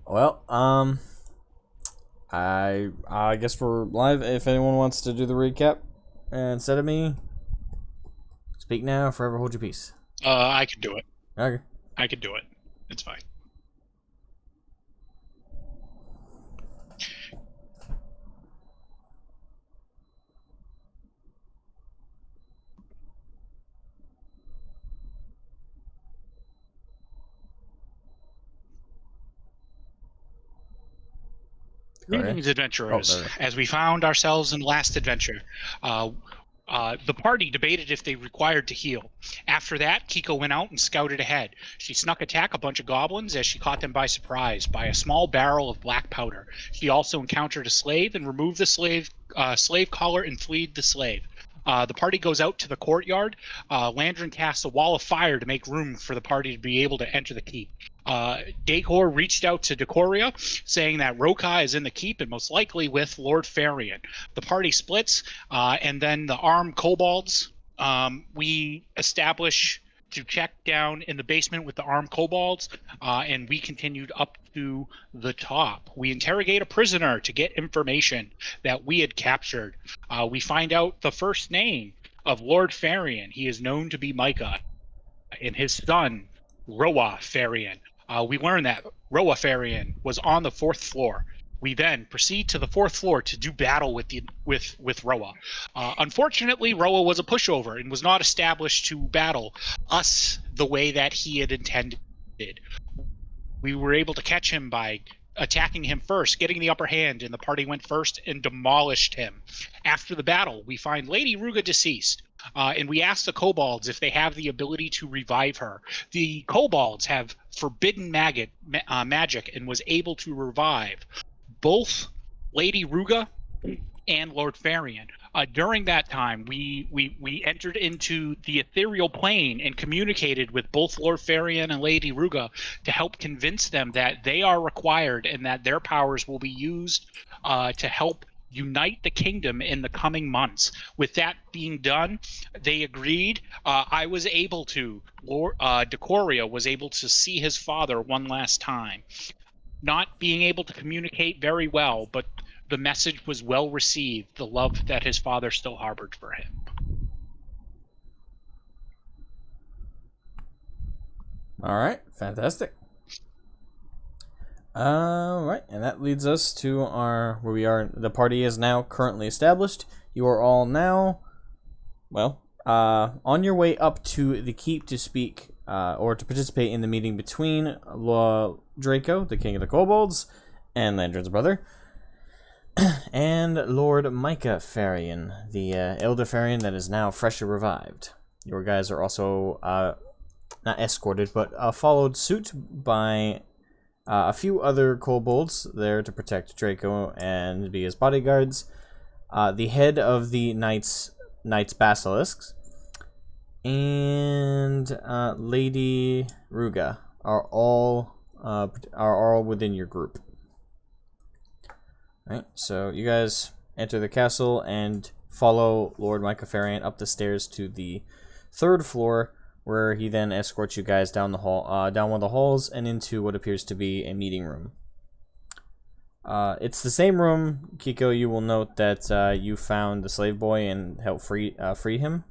Well, I guess we're live. If anyone wants to do the recap instead of me, speak now. Forever hold your peace. I can do it. Okay. I can do it. It's fine. Greetings, adventurers. As we found ourselves in the last adventure, the party debated if they required to heal. After that, Kiko went out and scouted ahead. She snuck attack a bunch of goblins as she caught them by surprise by a small barrel of black powder. She also encountered a slave and removed the slave collar and freed the slave. The party goes out to the courtyard. Landrin casts a wall of fire to make room for the party to be able to enter the keep. Dacor reached out to Decoria, saying that Rokai is in the keep and most likely with Lord Farian. The party splits, and then the armed kobolds we establish to check down in the basement with the armed kobolds, and we continued up to the top. We interrogate a prisoner to get information that we had captured. We find out the first name of Lord Farian. He is known to be Micah, and his son, Roa Farian. We learn that Roa Farian was on the 4th floor. We then proceed to the 4th floor to do battle with Roa. Unfortunately, Roa was a pushover and was not established to battle us the way that he had intended. We were able to catch him by attacking him first, getting the upper hand, and the party went first and demolished him. After the battle, we find Lady Ruga deceased. And we asked the kobolds if they have the ability to revive her. The kobolds have forbidden magic and was able to revive both Lady Ruga and Lord Farian. During that time, we entered into the ethereal plane and communicated with both Lord Farian and Lady Ruga to help convince them that they are required and that their powers will be used to help unite the kingdom in the coming months. With that being done, they agreed. I was able to, Decoria was able to see his father one last time. Not being able to communicate very well, but the message was well received, the love that his father still harbored for him. All right, fantastic. All right, and that leads us to where we are. The party is now currently established. You are all now, well, on your way up to the keep to speak or to participate in the meeting between Draco, the king of the kobolds, and Landrin's brother, and Lord Micah Farian, the elder Farian that is now freshly revived. Your guys are also not escorted, but followed suit by a few other kobolds there to protect Draco and be his bodyguards. The head of the Knights Basilisks and Lady Ruga are all within your group. All right, so you guys enter the castle and follow Lord Micah Farian up the stairs to the 3rd floor, where he then escorts you guys down the hall, down one of the halls, and into what appears to be a meeting room. It's the same room, Kiko. You will note that you found the slave boy and helped free him.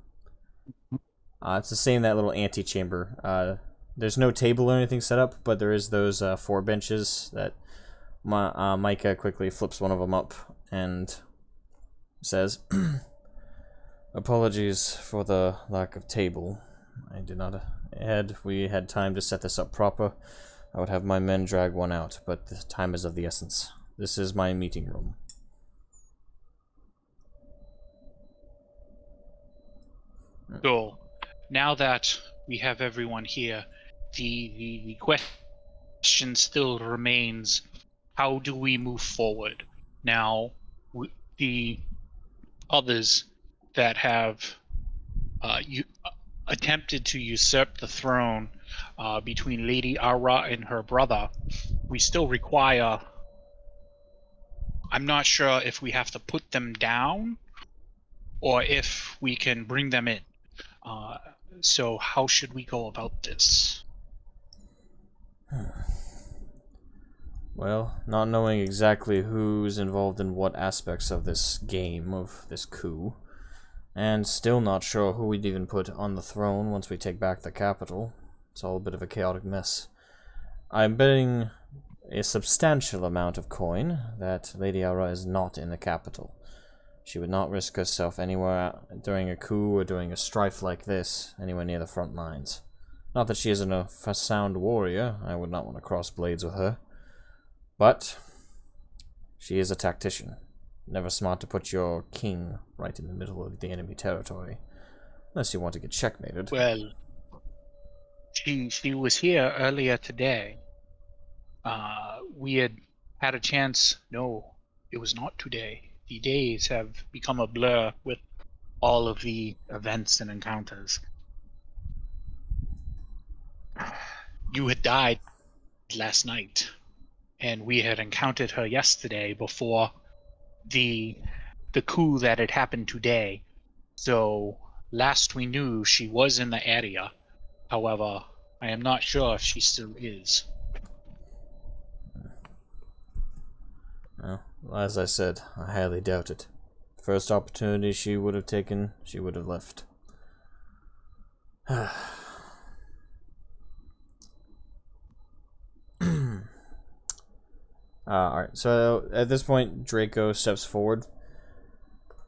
It's the same, that little antechamber. There's no table or anything set up, but there is those 4 benches that Micah quickly flips one of them up and says, "Apologies for the lack of table. I did not we had time to set this up proper, I would have my men drag one out, but the time is of the essence. This is my meeting room." Cool. Now that we have everyone here, the question still remains, how do we move forward? Now, the others that have attempted to usurp the throne between Lady Ara and her brother, we still require... I'm not sure if we have to put them down or if we can bring them in. So how should we go about this? Well, not knowing exactly who's involved in what aspects of this game, of this coup, and still not sure who we'd even put on the throne once we take back the capital. It's all a bit of a chaotic mess. I'm betting a substantial amount of coin that Lady Aura is not in the capital. She would not risk herself anywhere during a coup or during a strife like this, anywhere near the front lines. Not that she isn't a sound warrior, I would not want to cross blades with her. But she is a tactician. Never smart to put your king right in the middle of the enemy territory. Unless you want to get checkmated. Well, she was here earlier today. We had a chance. No, it was not today. The days have become a blur with all of the events and encounters. You had died last night, and we had encountered her yesterday before the coup that had happened today. So last we knew, she was in the area. However, I am not sure if she still is. Well, as I said, I highly doubt it. First opportunity she would have taken, she would have left. Alright, so at this point, Draco steps forward.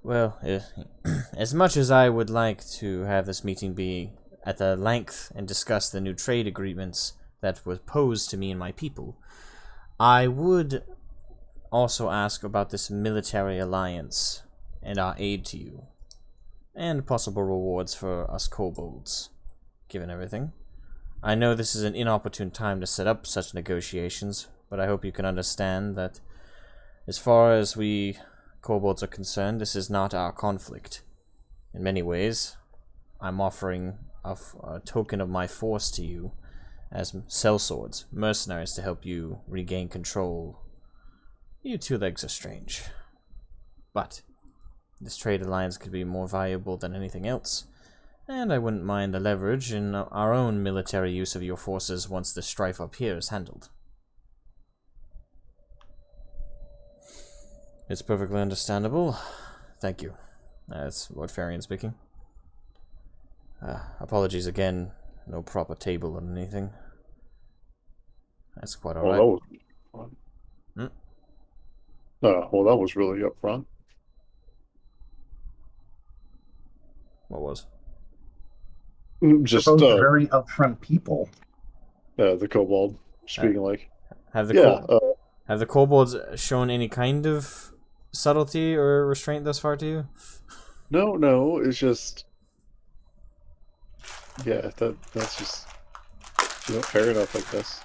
Well, as much as I would like to have this meeting be at the length and discuss the new trade agreements that were posed to me and my people, I would also ask about this military alliance and our aid to you, and possible rewards for us kobolds, given everything. I know this is an inopportune time to set up such negotiations, but I hope you can understand that as far as we kobolds are concerned, this is not our conflict. In many ways, I'm offering a token of my force to you as sellswords, mercenaries to help you regain control. You two legs are strange. But this trade alliance could be more valuable than anything else, and I wouldn't mind the leverage in our own military use of your forces once the strife up here is handled. It's perfectly understandable. Thank you. That's Lord Farian speaking. Apologies again. No proper table or anything. That's quite alright. Well, that was really up front. What was? Just both very upfront people. The kobold speaking like. Have the kobolds shown any kind of subtlety or restraint thus far to you? No, it's just that's just you don't pair it up like this.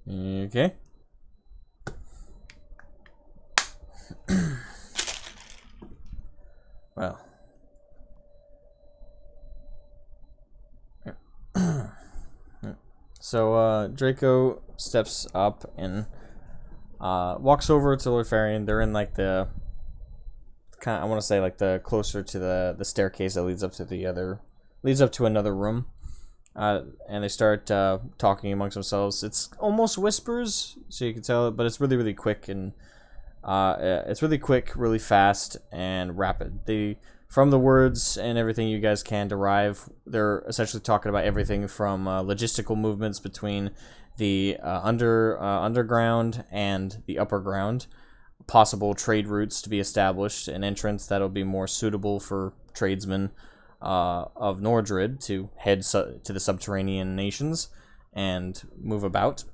Okay. Well. So, Draco steps up and walks over to Lord Farian. They're in like the I want to say like the closer to the staircase that leads up to another room. And they start talking amongst themselves. It's almost whispers, so you can tell it, but it's really, really quick, and it's really quick, really fast, and rapid. From the words and everything you guys can derive, they're essentially talking about everything from logistical movements between the underground and the upper ground, possible trade routes to be established, an entrance that'll be more suitable for tradesmen of Nordred to head to the subterranean nations and move about.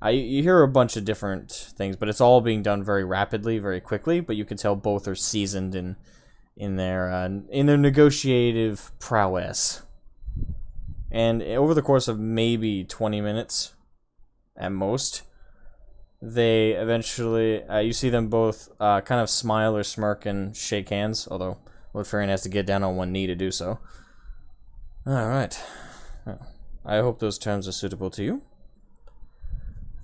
You hear a bunch of different things, but it's all being done very rapidly, very quickly. But you can tell both are seasoned in their negotiative prowess. And over the course of maybe 20 minutes, at most, they eventually you see them both kind of smile or smirk and shake hands, although Lord Farian has to get down on one knee to do so. Alright. Well, I hope those terms are suitable to you.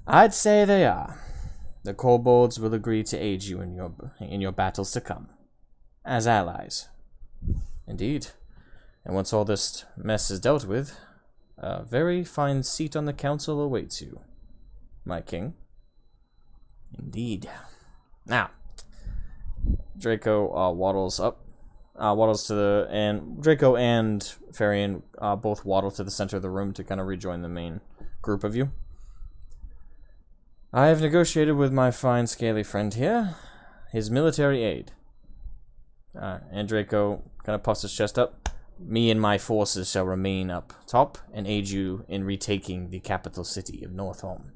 I'd say they are. The kobolds will agree to aid you in your battles to come. As allies. Indeed. And once all this mess is dealt with, A very fine seat on the council awaits you, my king. Indeed. Now, Draco waddles up. Waddles to the... And Draco and Farian both waddle to the center of the room to kind of rejoin the main group of you. I have negotiated with my fine scaly friend here, his military aid. And Draco kind of puffs his chest up. Me and my forces shall remain up top and aid you in retaking the capital city of Northolm.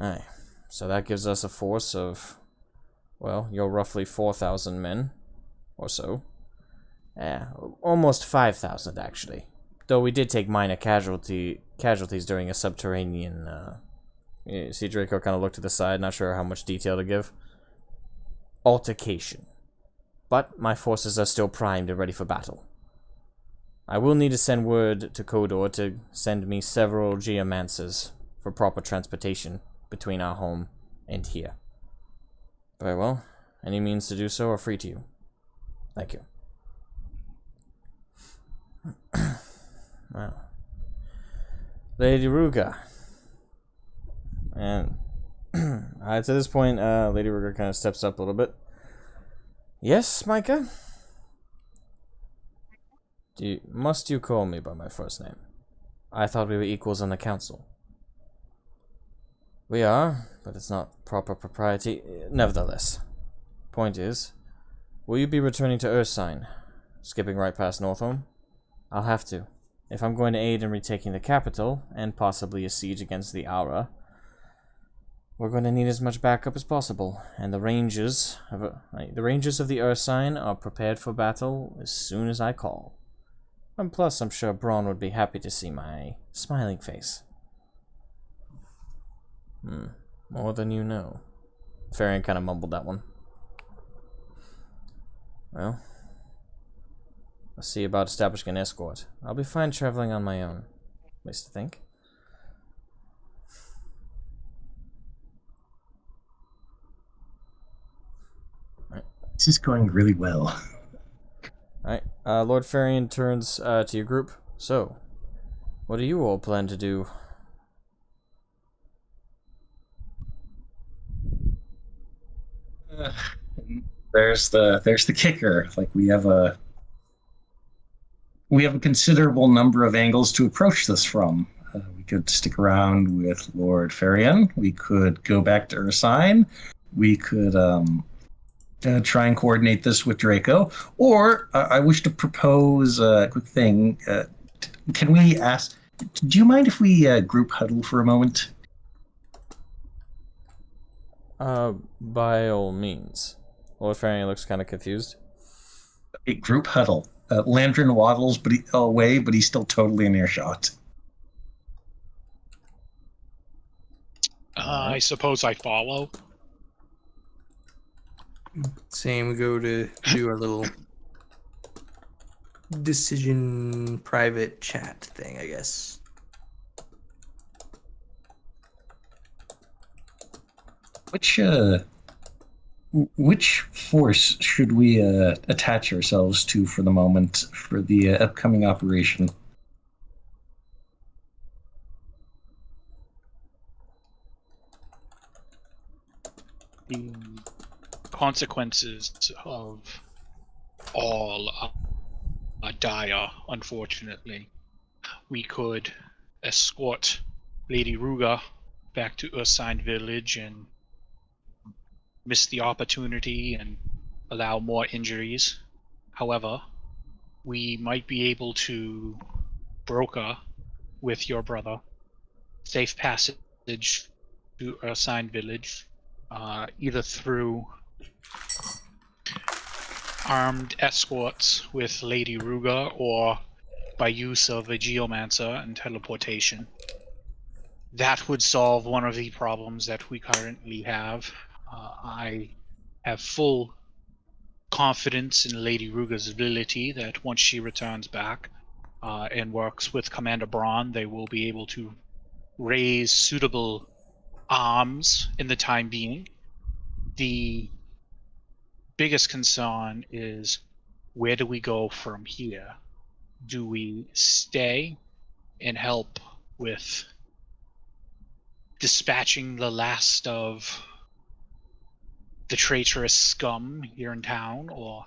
Aye. So that gives us a force of, well, you're roughly 4,000 men, or so. Almost 5,000 actually. Though we did take minor casualties during a subterranean, you see Draco kind of looked to the side, not sure how much detail to give. Altercation. But my forces are still primed and ready for battle. I will need to send word to Kodor to send me several geomancers for proper transportation between our home and here. Very well. Any means to do so are free to you. Thank you. Well. Lady Ruga. And to this point, Lady Ruga kind of steps up a little bit. Yes, Micah? Must you call me by my first name? I thought we were equals on the council. We are, but it's not proper propriety. Nevertheless, point is, will you be returning to Ursine, skipping right past Northolm? I'll have to. If I'm going to aid in retaking the capital, and possibly a siege against the Aura, we're going to need as much backup as possible, and the rangers of the Ursine are prepared for battle as soon as I call. And plus, I'm sure Braun would be happy to see my smiling face. More than you know. Farian kind of mumbled that one. Well, let's see about establishing an escort. I'll be fine traveling on my own, at least I think. This is going really well. Alright, Lord Farian turns to your group. So, what do you all plan to do? There's the kicker. Like we have a considerable number of angles to approach this from. We could stick around with Lord Farian. We could go back to Ursine. We could try and coordinate this with Draco. Or I wish to propose a quick thing. Can we ask? Do you mind if we group huddle for a moment? By all means. Lord Farian looks kind of confused. A group huddle. Landrin waddles away, but he's still totally in earshot. I suppose I follow. Same, we go to do our little decision private chat thing, I guess. Which force should we attach ourselves to for the moment for the upcoming operation? The consequences of all are dire, unfortunately. We could escort Lady Ruga back to Ursine Village and miss the opportunity and allow more injuries. However, we might be able to broker with your brother safe passage to Ursine Village, either through armed escorts with Lady Ruga or by use of a geomancer and teleportation. That would solve one of the problems that we currently have. I have full confidence in Lady Ruga's ability that once she returns back and works with Commander Braun, they will be able to raise suitable arms in the time being. The biggest concern is, where do we go from here? Do we stay and help with dispatching the last of the traitorous scum here in town, or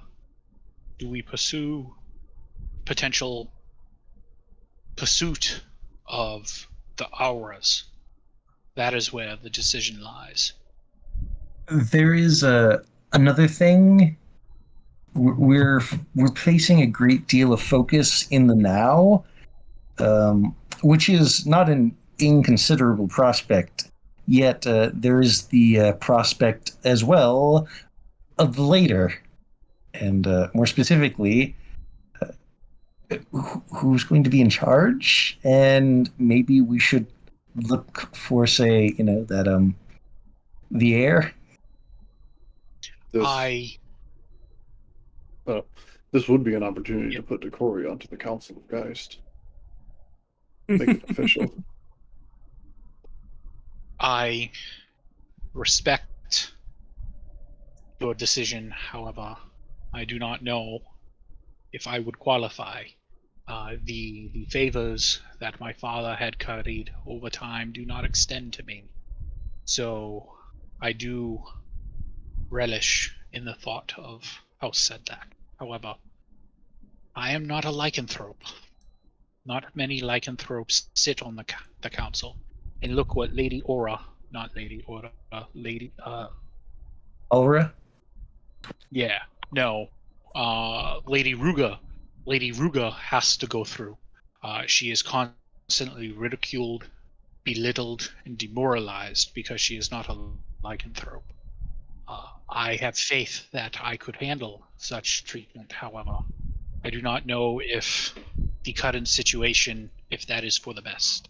do we pursue potential pursuit of the auras? That is where the decision lies. There is another thing. We're placing a great deal of focus in the now, which is not an inconsiderable prospect. Yet there is the prospect as well of the later, and more specifically, who's going to be in charge, and maybe we should look for, say, that the heir. This would be an opportunity to put Decory onto the Council of Geist. Make it official. I respect your decision. However, I do not know if I would qualify. The favors that my father had carried over time do not extend to me. So I do relish in the thought of House Sedlak. However, I am not a lycanthrope. Not many lycanthropes sit on the council. And look what Lady Aura, not Lady Aura, Lady Aura? Yeah, no. Lady Ruga. Lady Ruga has to go through. She is constantly ridiculed, belittled, and demoralized because she is not a lycanthrope. I have faith that I could handle such treatment. However, I do not know if the current situation, if that is for the best.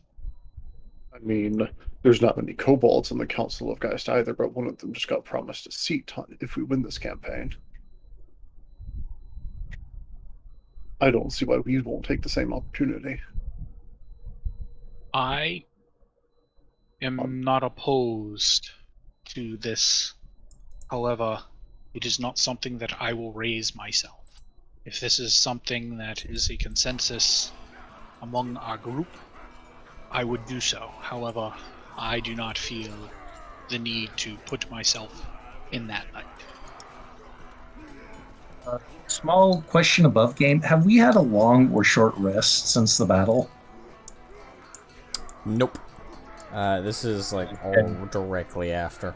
I mean, there's not many kobolds in the Council of Geist either, but one of them just got promised a seat if we win this campaign. I don't see why we won't take the same opportunity. I am not opposed to this. However, it is not something that I will raise myself. If this is something that is a consensus among our group, I would do so. However, I do not feel the need to put myself in that light. Small question above game. Have we had a long or short rest since the battle? Nope. This is like all directly after.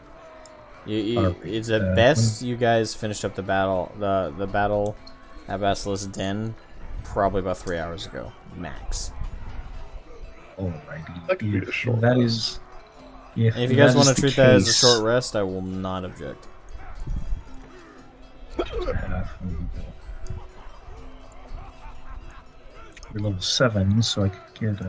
It's at best you guys finished up the battle. The battle at Basilisk Den probably about 3 hours ago, max. Alrighty. That could be a short That rest. is. If you guys want to treat that as a case, short rest, I will not object. We're level 7, so I could get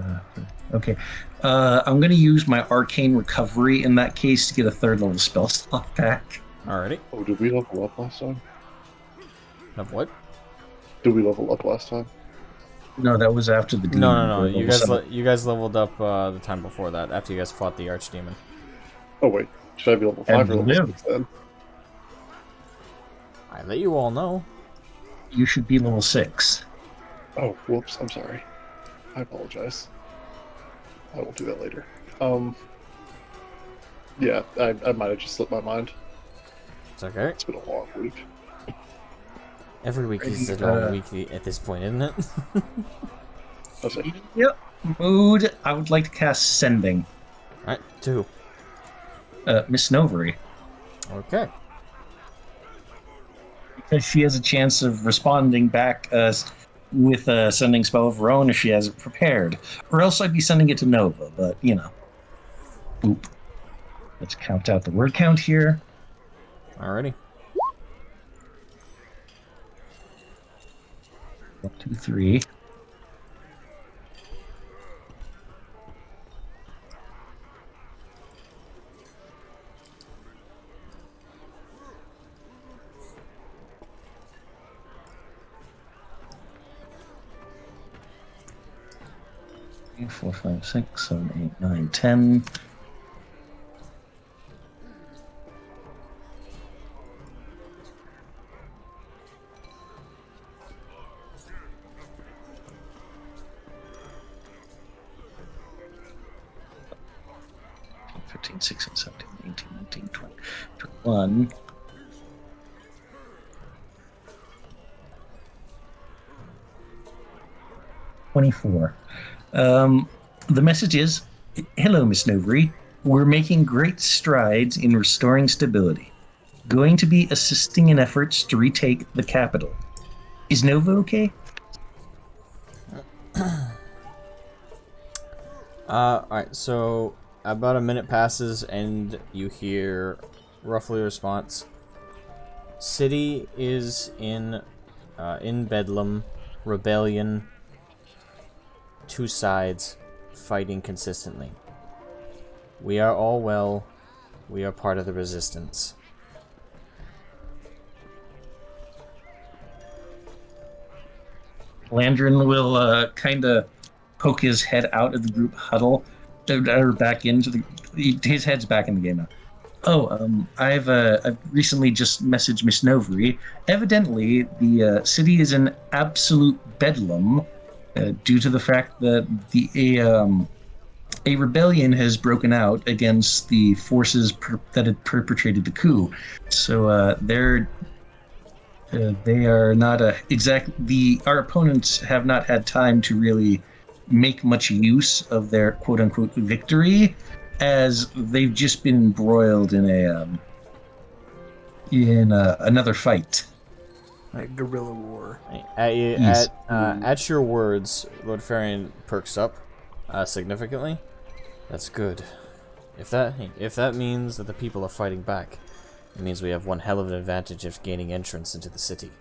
okay. I'm going to use my arcane recovery in that case to get a 3rd level spell slot back. Alrighty. Oh, did we level up last time? Of what? Did we level up last time? No, that was after the demon. No. You guys leveled up the time before that, after you guys fought the archdemon. Oh wait, should I be level 5 or level 6 then? I let you all know. You should be level 6. Oh, whoops, I'm sorry. I apologize. I will do that later. Yeah, I might have just slipped my mind. It's okay. It's been a long week. Every week is a long week at this point, isn't it? Okay. Yep. Mood. I would like to cast Sending. Alright, 2. Miss Novery. Okay. Because she has a chance of responding back with a sending spell of her own if she has it prepared. Or else I'd be sending it to Nova, but, you know. Oop. Let's count out the word count here. Alrighty. 1, 2, 3. Four, 5, 6, 7, 8, 9, 10. 15, 16, 17, 18, 19, 20, 21. The message is, hello, Miss Novery. We're making great strides in restoring stability. Going to be assisting in efforts to retake the capital. Is Nova okay? Alright, so about a minute passes and you hear roughly a response. City is in Bedlam, rebellion, two sides, fighting consistently. We are all well, we are part of the resistance. Landrin will kind of poke his head out of the group huddle, or back into the. His head's back in the game now. Oh, I've recently just messaged Miss Novery. Evidently, the city is in absolute bedlam due to the fact that a rebellion has broken out against the forces that had perpetrated the coup. So they are not our opponents have not had time to really make much use of their quote-unquote victory, as they've just been embroiled in another fight. Like guerrilla war. At your words, Lord Farian perks up significantly. That's good. If that means that the people are fighting back, it means we have one hell of an advantage of gaining entrance into the city.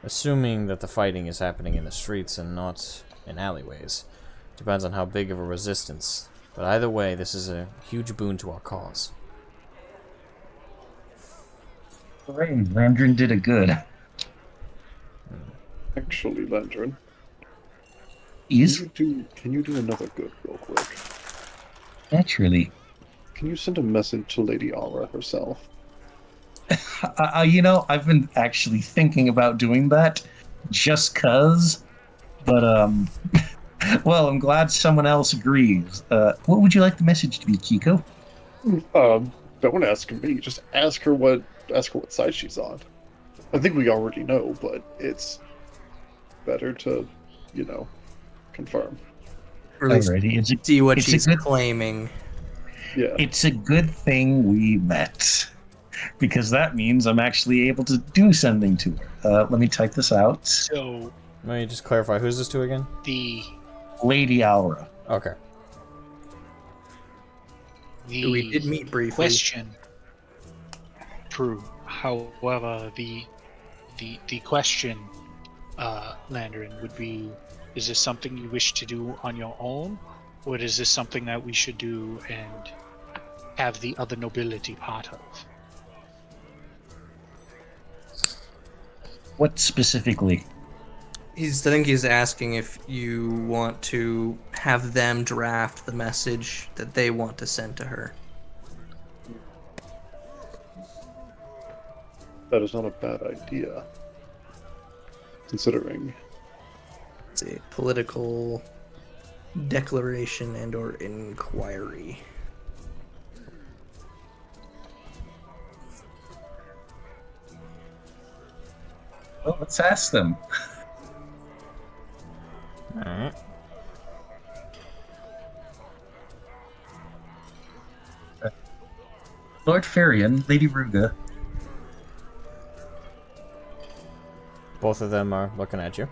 Assuming that the fighting is happening in the streets and not in alleyways. Depends on how big of a resistance. But either way, this is a huge boon to our cause. Great, Landrin did a good. Actually, Landrin, Is? Can you do another good real quick? Naturally. Can you send a message to Lady Aura herself? I've been actually thinking about doing that just cause, but well, I'm glad someone else agrees. What would you like the message to be, Kiko? Don't ask me. Just ask her what side she's on. I think we already know, but it's better to, confirm. Or at least Alrighty. see what she's claiming. Yeah. It's a good thing we met, because that means I'm actually able to do something to her. Let me type this out. So, Let me just clarify, who's this to again? the Lady Aura. Okay. We did meet briefly. question. True. However, the question, Landrin, would be: is this something you wish to do on your own, or is this something that we should do and have the other nobility part of? What specifically? I think he's asking if you want to have them draft the message that they want to send to her. That is not a bad idea. Considering. It's a political declaration and or inquiry. Well, let's ask them. Alright. Lord Farian, Lady Ruga. Both of them are looking at you.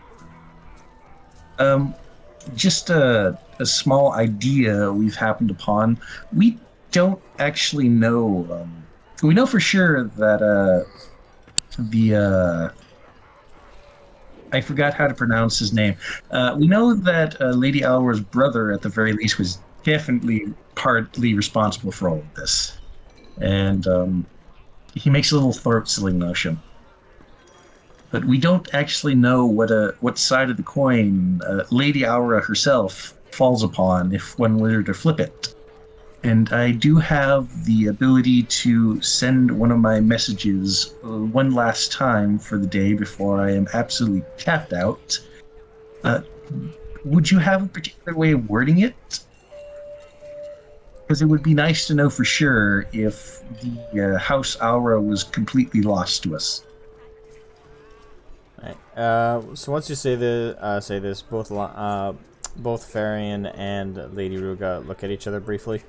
Just a small idea we've happened upon. We don't actually know. We know for sure that I forgot how to pronounce his name. We know that Lady Aura's brother, at the very least, was definitely partly responsible for all of this. And he makes a little throat-slitting motion. But we don't actually know what side of the coin Lady Aura herself falls upon if one were to flip it. And I do have the ability to send one of my messages one last time for the day before I am absolutely tapped out. Would you have a particular way of wording it? Because it would be nice to know for sure if the House Aura was completely lost to us. Right. So once you say this, both Farian and Lady Ruga look at each other briefly,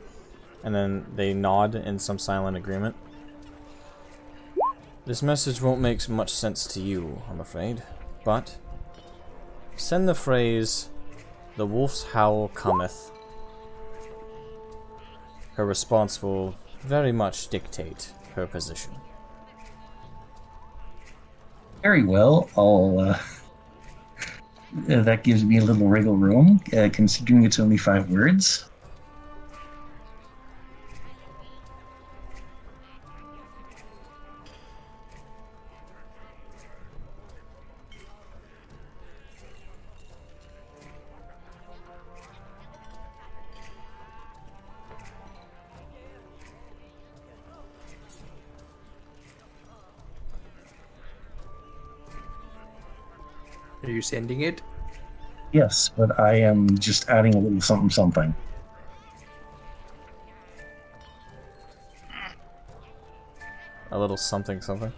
and then they nod in some silent agreement. This message won't make much sense to you, I'm afraid, but send the phrase, "The wolf's howl cometh." Her response will very much dictate her position. Very well. That gives me a little wriggle room, considering it's only 5 words. Are you sending it? Yes, but I am just adding a little something something. A little something something.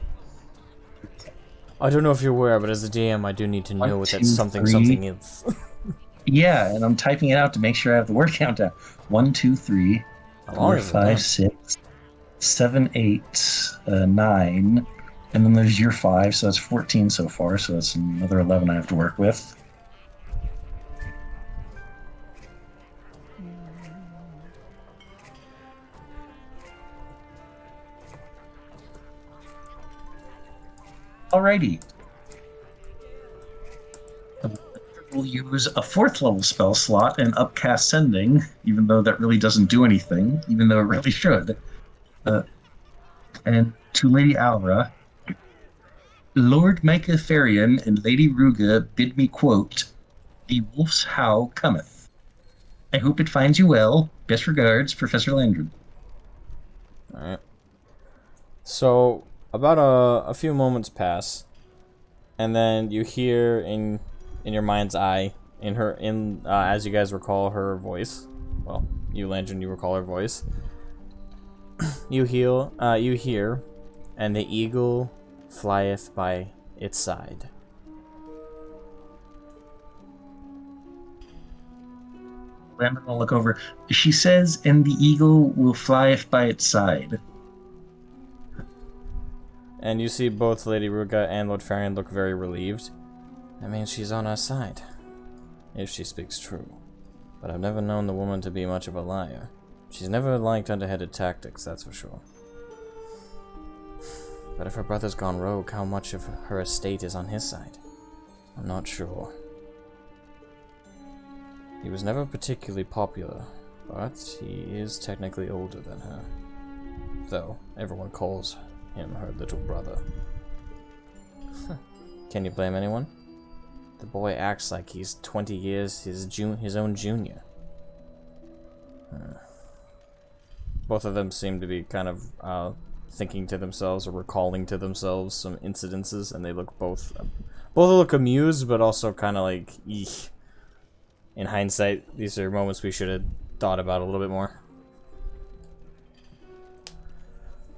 I don't know if you're aware, but as a DM, I do need to know what that something something is. Yeah, and I'm typing it out to make sure I have the word count down. 1, 2, 3, 4, 5, 6, 7, 8, 9, and then there's your 5, so that's 14 so far, so that's another 11 I have to work with. Alrighty. We'll use a 4th level spell slot and upcast sending, even though that really doesn't do anything, even though it really should. And to Lady Aura, Lord Micah Farian and Lady Ruga bid me quote, "The wolf's howl cometh. I hope it finds you well. Best regards, Professor Landry." Alright. So, about a few moments pass, and then you hear in your mind's eye, as you guys recall her voice. Well, you Landry, you recall her voice. You hear, and the eagle flieth by its side. I'm going to look over. She says, "And the eagle will flieth by its side." And you see both Lady Ruga and Lord Farian look very relieved. That means she's on our side, if she speaks true. But I've never known the woman to be much of a liar. She's never liked underhanded tactics, that's for sure. But if her brother's gone rogue, how much of her estate is on his side? I'm not sure. He was never particularly popular, but he is technically older than her. Though, everyone calls him her little brother. Can you blame anyone? The boy acts like he's 20 years his own junior. Both of them seem to be kind of thinking to themselves or recalling to themselves some incidences, and they look both look amused, but also kind of like, eek. In hindsight, these are moments we should have thought about a little bit more.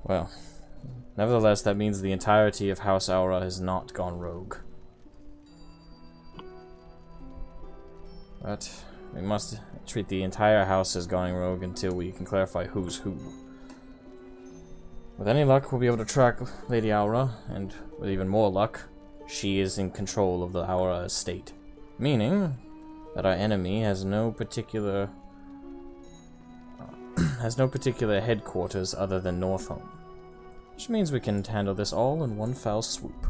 Well, nevertheless, that means the entirety of House Aura has not gone rogue. But we must treat the entire house as going rogue until we can clarify who's who. With any luck, we'll be able to track Lady Aura, and with even more luck, she is in control of the Aura estate. Meaning that our enemy has no particular headquarters other than Northholm. Which means we can handle this all in one foul swoop.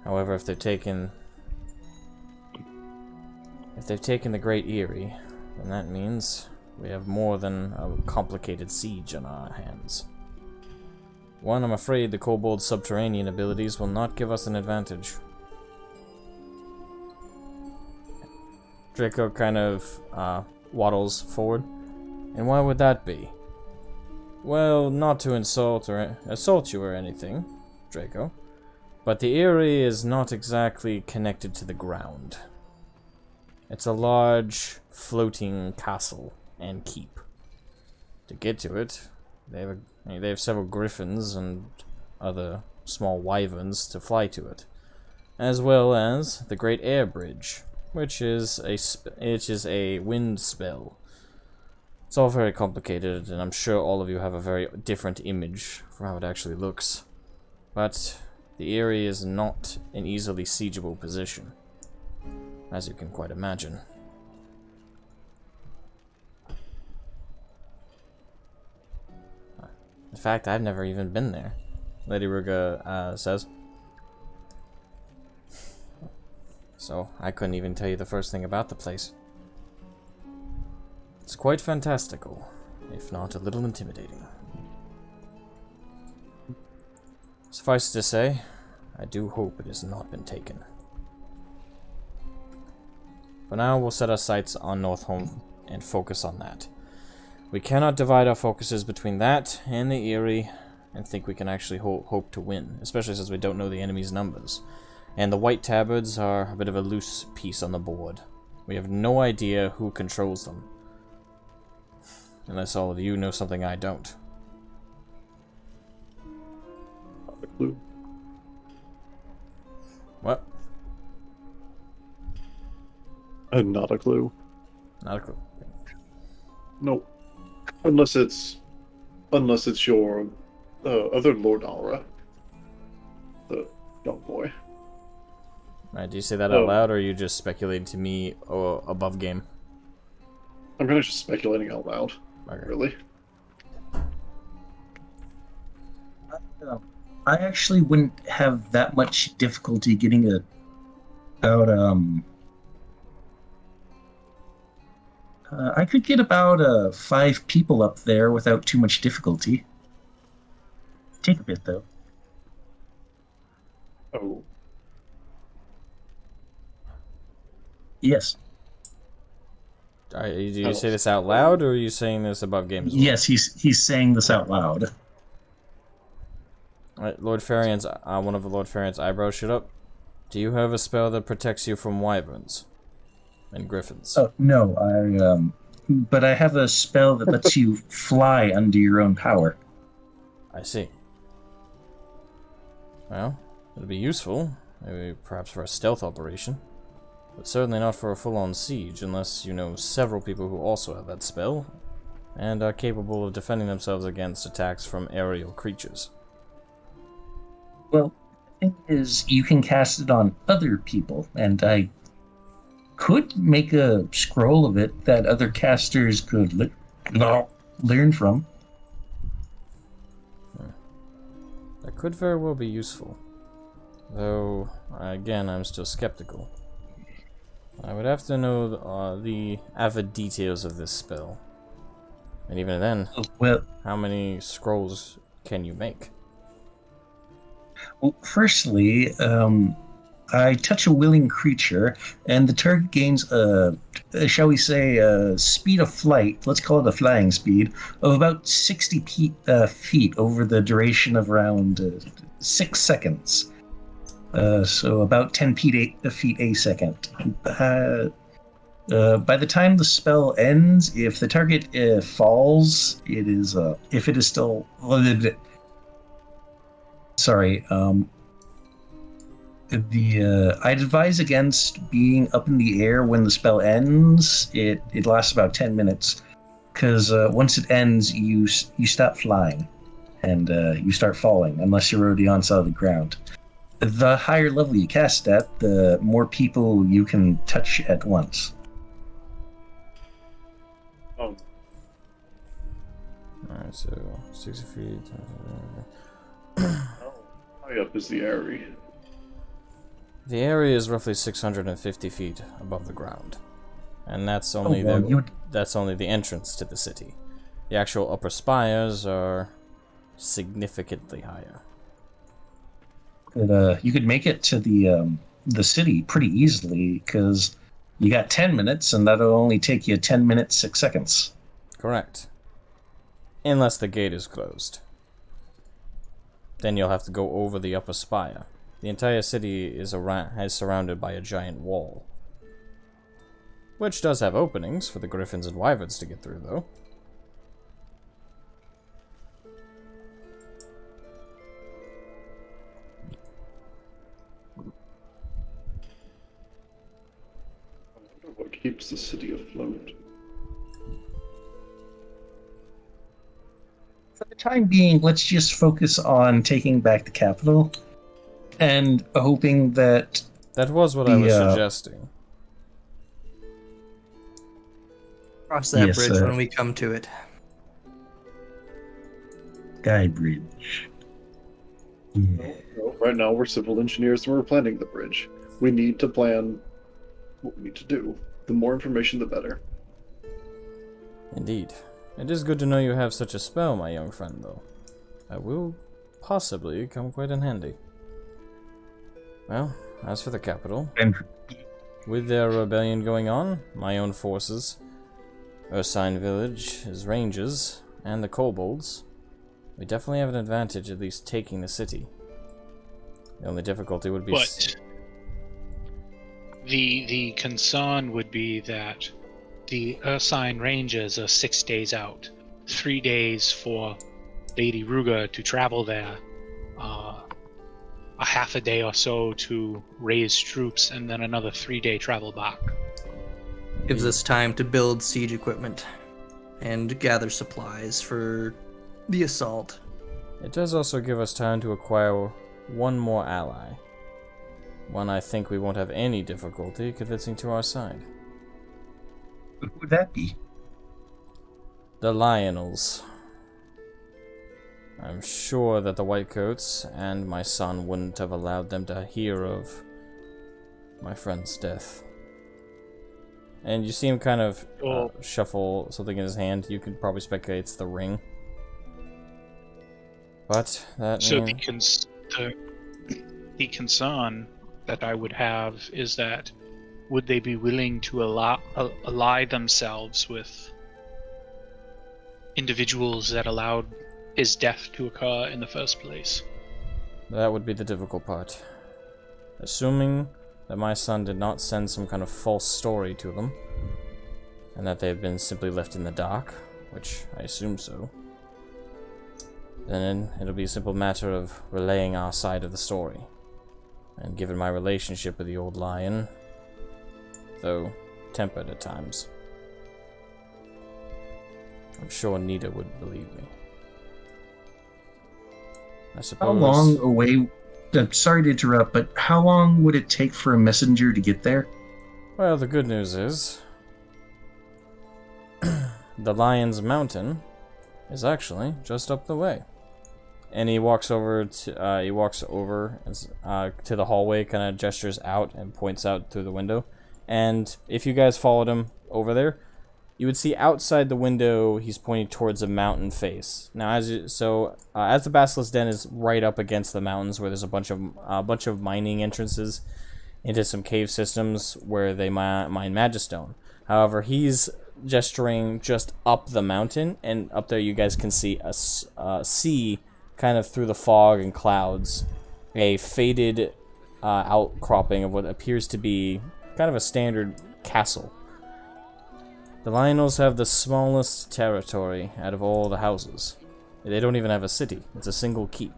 However, if they've taken the Great Eyrie, then that means we have more than a complicated siege on our hands. One, I'm afraid the Kobold's subterranean abilities will not give us an advantage. Draco kind of waddles forward. And why would that be? Well, not to insult you or anything, Draco, but the Eyrie is not exactly connected to the ground. It's a large, floating castle and keep. to get to it. They have several griffins and other small wyverns to fly to it, as well as the Great Air Bridge, which is a wind spell. It's all very complicated, and I'm sure all of you have a very different image from how it actually looks. But the Eyrie is not an easily siegeable position, as you can quite imagine. In fact, I've never even been there, Lady Ruga says. So, I couldn't even tell you the first thing about the place. It's quite fantastical, if not a little intimidating. Suffice to say, I do hope it has not been taken. For now, we'll set our sights on Northholm and focus on that. We cannot divide our focuses between that and the Eyrie and think we can actually hope to win, especially since we don't know the enemy's numbers. And the White Tabards are a bit of a loose piece on the board. We have no idea who controls them. Unless all of you know something I don't. Not a clue. What? Not a clue. Not a clue. Nope. Unless it's your other Lord Alra, the young boy. Alright, do you say that out loud, or are you just speculating to me above game? I'm kind of just speculating out loud. Okay. Really. I actually wouldn't have that much difficulty getting I could get about 5 people up there without too much difficulty. Take a bit, though. Oh. Do Yes. you say this out loud, or are you saying this above game as well? Yes, he's saying this out loud. Alright, Lord Farian's, one of the Lord Farian's eyebrows shoot up. Do you have a spell that protects you from wyverns and griffins? Oh, no, but I have a spell that lets you fly under your own power. I see. Well, it'll be useful, maybe perhaps for a stealth operation, but certainly not for a full-on siege, unless you know several people who also have that spell, and are capable of defending themselves against attacks from aerial creatures. Well, the thing is, you can cast it on other people, and I could make a scroll of it that other casters could learn from. That could very well be useful, though, again, I'm still skeptical. I would have to know the avid details of this spell, and even then, Well, how many scrolls can you make? Well, firstly, I touch a willing creature, and the target gains shall we say, a speed of flight, let's call it a flying speed, of about 60 feet over the duration of around 6 seconds. So about 10 feet a second. By the time the spell ends, if the target falls, it is, if it is still... Sorry, I'd advise against being up in the air when the spell ends. It lasts about 10 minutes, because once it ends, you stop flying, and you start falling, unless you're already on solid ground. The higher level you cast at, the more people you can touch at once. Oh. Alright, so 60 feet. How high up is the Eyrie? The area is roughly 650 feet above the ground, and that's only that's only the entrance to the city. The actual upper spires are significantly higher. You could make it to the city pretty easily, because you got 10 minutes, and that'll only take you 10 minutes 6 seconds. Correct. Unless the gate is closed. Then you'll have to go over the upper spire. The entire city is surrounded by a giant wall. Which does have openings for the griffins and wyverns to get through, though. what keeps the city afloat. For the time being, let's just focus on taking back the capital and hoping that That was what I was suggesting. Cross that bridge when we come to it. Sky Bridge. Yeah. No, right now we're civil engineers and we're planning the bridge. We need to plan what we need to do. The more information, the better. Indeed. It is good to know you have such a spell, my young friend, though. That will possibly come quite in handy. Well, as for the capital, with their rebellion going on, my own forces, Ursine Village, his rangers, and the kobolds, we definitely have an advantage at least taking the city. The only difficulty would be... But the concern would be that the Ursine Rangers are 6 days out. 3 days for Lady Ruga to travel there. A half a day or so to raise troops, and then another 3-day travel back. Gives us time to build siege equipment and gather supplies for the assault. It does also give us time to acquire one more ally. One I think we won't have any difficulty convincing to our side. Who would that be? The Lionels. I'm sure that the Whitecoats and my son wouldn't have allowed them to hear of my friend's death. And you see him kind of shuffle something in his hand. You could probably speculate it's the ring. But that so the concern that I would have is that would they be willing to ally themselves with individuals that allowed his death to occur in the first place? That would be the difficult part. Assuming that my son did not send some kind of false story to them, and that they have been simply left in the dark, which I assume so, then it'll be a simple matter of relaying our side of the story. And given my relationship with the old lion, though tempered at times, I'm sure Nita would believe me. I suppose... How long away... sorry to interrupt, but how long would it take for a messenger to get there? Well, the good news is... the Lion's Mountain is actually just up the way. And he walks over to the hallway, kind of gestures out and points out through the window. And if you guys followed him over there, you would see outside the window he's pointing towards a mountain face. Now, as the Basilisk Den is right up against the mountains, where there's a bunch of mining entrances into some cave systems where they mine Magistone. However, he's gesturing just up the mountain, and up there you guys can see a sea kind of through the fog and clouds, a faded outcropping of what appears to be kind of a standard castle. The Lionels have the smallest territory out of all the houses. They don't even have a city. It's a single keep.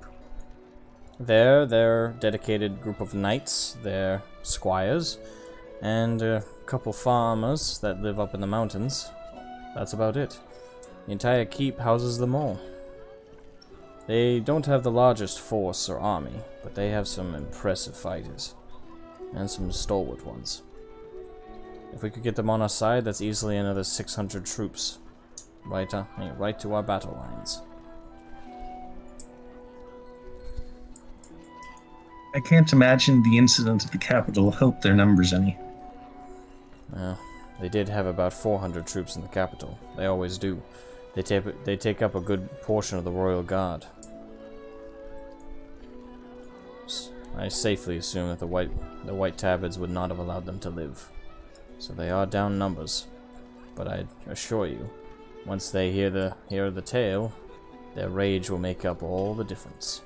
There, their dedicated group of knights, their squires, and a couple farmers that live up in the mountains. That's about it. The entire keep houses them all. They don't have the largest force or army, but they have some impressive fighters, and some stalwart ones. If we could get them on our side, that's easily another 600 troops, right to our battle lines. I can't imagine the incident at the capital helped their numbers any. Well, they did have about 400 troops in the capital. They always do. They take up a good portion of the royal guard. I safely assume that the white tabards would not have allowed them to live. So they are down numbers. But I assure you, once they hear the tale, their rage will make up all the difference.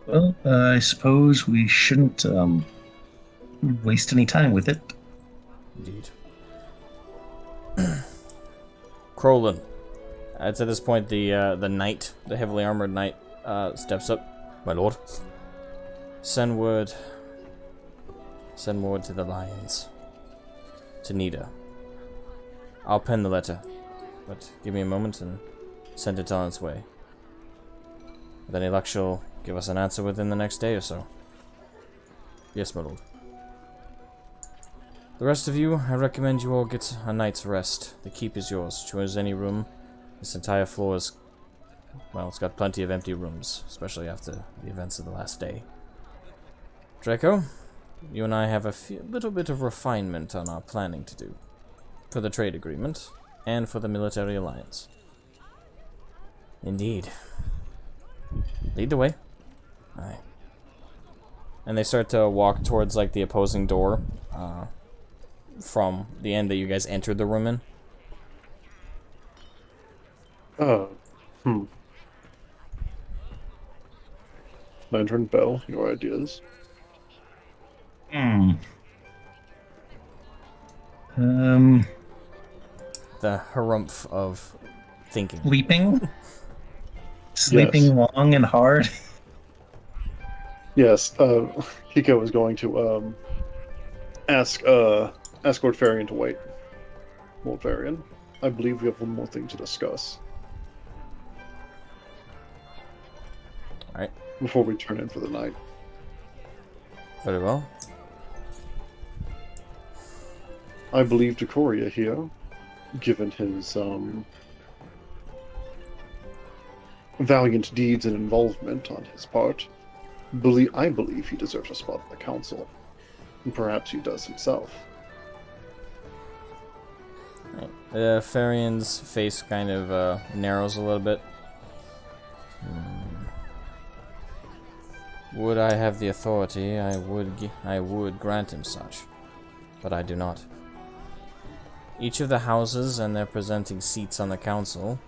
Well, I suppose we shouldn't waste any time with it. Indeed. Crowlin. It's at this point the knight, the heavily armored knight, steps up. My lord. Send word to the Lions. To Nita. I'll pen the letter, but give me a moment and send it on its way. With any luck, she'll give us an answer within the next day or so. Yes, my lord. The rest of you, I recommend you all get a night's rest. The keep is yours. Choose any room. This entire floor is... well, it's got plenty of empty rooms, especially after the events of the last day. Draco, you and I have a little bit of refinement on our planning to do. For the trade agreement, and for the military alliance. Indeed. Lead the way. Aye. And they start to walk towards, like, the opposing door, from the end that you guys entered the room in. Lantern Bell, your ideas? The harumph of thinking. Sleeping Yes. long and hard. Yes, Hiko was going to ask Lord Varian to wait. Lord Varian, I believe we have one more thing to discuss. Alright. Before we turn in for the night. Very well. I believe Decoria here, given his valiant deeds and involvement on his part, I believe he deserves a spot in the council. And perhaps he does himself. Right. Farian's face kind of narrows a little bit. Would I have the authority, I would grant him such, but I do not. Each of the houses and their presenting seats on the council,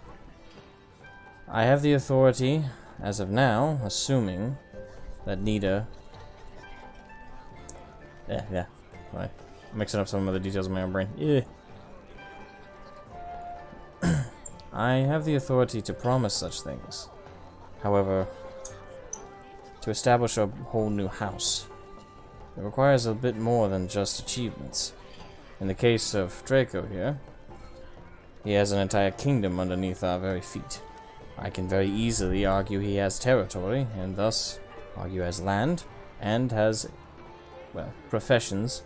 I have the authority, as of now, assuming that Nita... Yeah. Right. I'm mixing up some of the details in my own brain. Yeah. I have the authority to promise such things. However, to establish a whole new house, it requires a bit more than just achievements. In the case of Draco here, he has an entire kingdom underneath our very feet. I can very easily argue he has territory, and thus argue has land, and has, well, professions,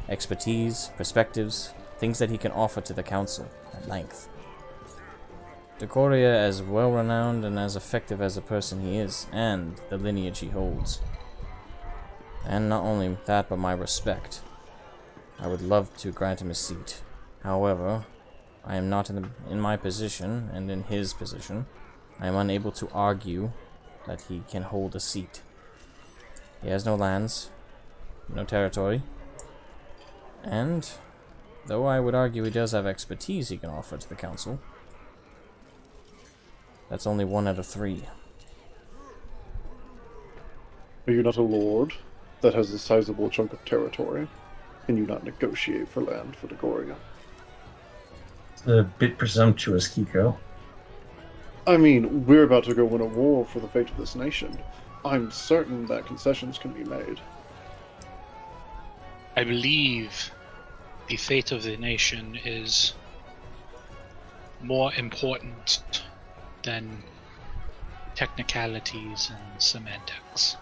expertise, perspectives, things that he can offer to the council at length. Decoria, as well-renowned and as effective as a person he is, and the lineage he holds. And not only that, but my respect. I would love to grant him a seat. However, I am not in my position, and in his position. I am unable to argue that he can hold a seat. He has no lands, no territory, and though I would argue he does have expertise he can offer to the council, that's only 1 out of 3. Are you not a lord that has a sizable chunk of territory? Can you not negotiate for land for Decoria? It's a bit presumptuous, Kiko. I mean, we're about to go win a war for the fate of this nation. I'm certain that concessions can be made. I believe the fate of the nation is more important than technicalities and semantics.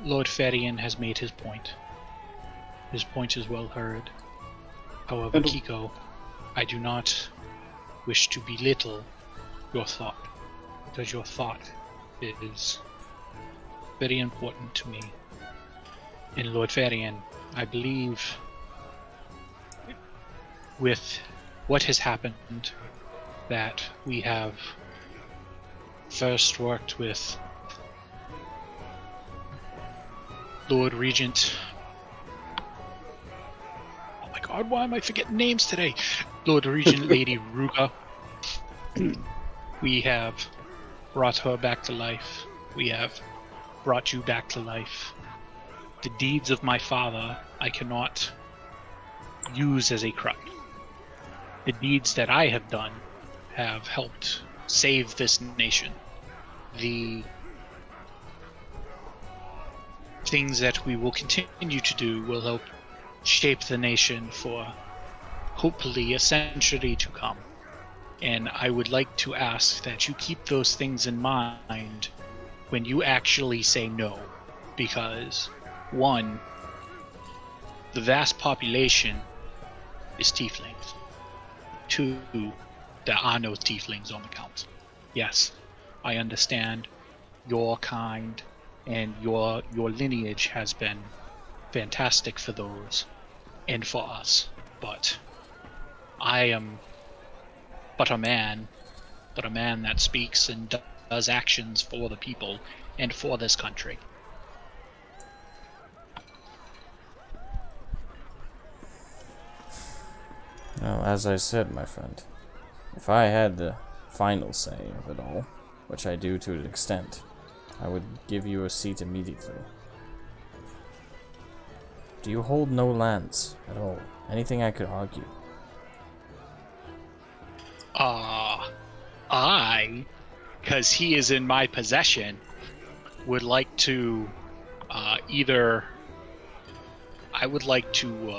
Lord Ferian has made his point. His point is well heard. However, Kiko, I do not wish to belittle your thought, because your thought is very important to me. In Lord Ferian, I believe with what has happened, that we have first worked with Lord Regent. Oh my god, why am I forgetting names today? Lord Regent Lady Ruga. We have brought her back to life. We have brought you back to life. The deeds of my father I cannot use as a crutch. The deeds that I have done have helped save this nation. The things that we will continue to do will help shape the nation for hopefully a century to come. And I would like to ask that you keep those things in mind when you actually say no. Because, one, the vast population is tieflings. Two, there are no tieflings on the council. Yes, I understand your kind and your lineage has been fantastic for those and for us, but I am but a man that speaks and does actions for the people and for this country. Well, as I said, my friend, if I had the final say of it all, which I do to an extent, I would give you a seat immediately. Do you hold no lands at all? Anything I could argue? I, because he is in my possession, would like to I would like to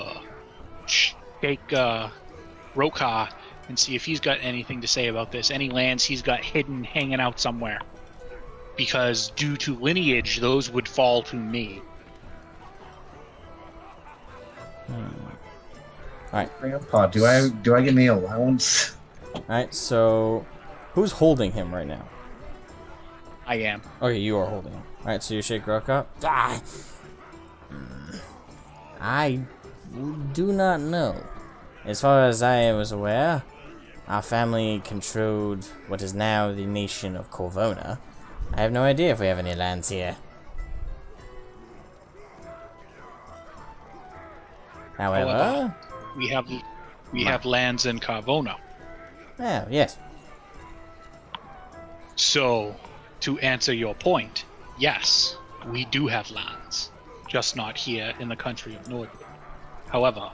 shake Rokar and see if he's got anything to say about this. Any lands he's got hidden, hanging out somewhere. Because due to lineage, those would fall to me. Alright. Grandpa, do I get any allowance? Alright, so who's holding him right now? I am. Okay, you are holding him. Alright, so you shake Rokar. Ah! I do not know. As far as I was aware, our family controlled what is now the nation of Corvona. I have no idea if we have any lands here. However, we have lands in Carvona. Oh, yes. So, to answer your point, yes, we do have lands, just not here in the country of Nordred. However,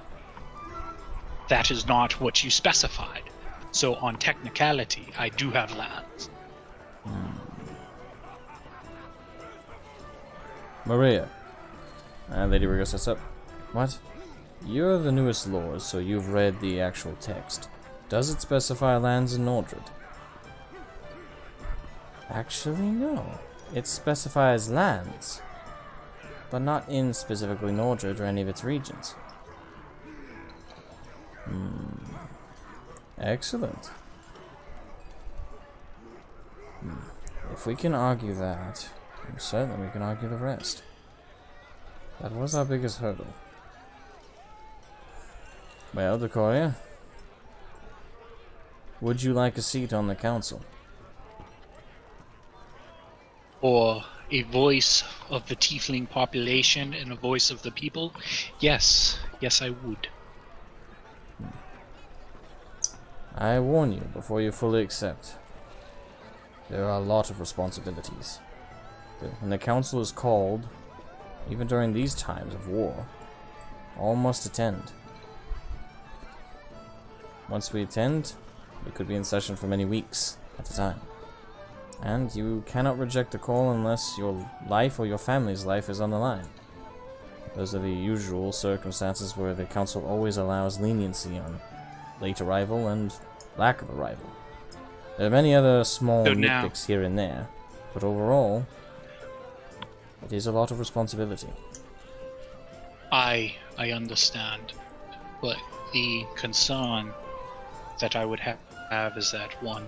that is not what you specified. So on technicality, I do have lands. Maria. Lady Rigo sets up. What? You're the newest lord, so you've read the actual text. Does it specify lands in Nordred? Actually, no. It specifies lands, but not in specifically Nordred or any of its regions. Excellent. If we can argue that, certainly we can argue the rest. That was our biggest hurdle. Well, Decoria, would you like a seat on the council? Or a voice of the tiefling population and a voice of the people? Yes, I would. I warn you before you fully accept. There are a lot of responsibilities. When the council is called, even during these times of war, all must attend. Once we attend, we could be in session for many weeks at a time. And you cannot reject a call unless your life or your family's life is on the line. Those are the usual circumstances where the council always allows leniency on late arrival and lack of arrival. There are many other small nitpicks here and there, but overall, it is a lot of responsibility. I understand, but the concern that I would have is that, one,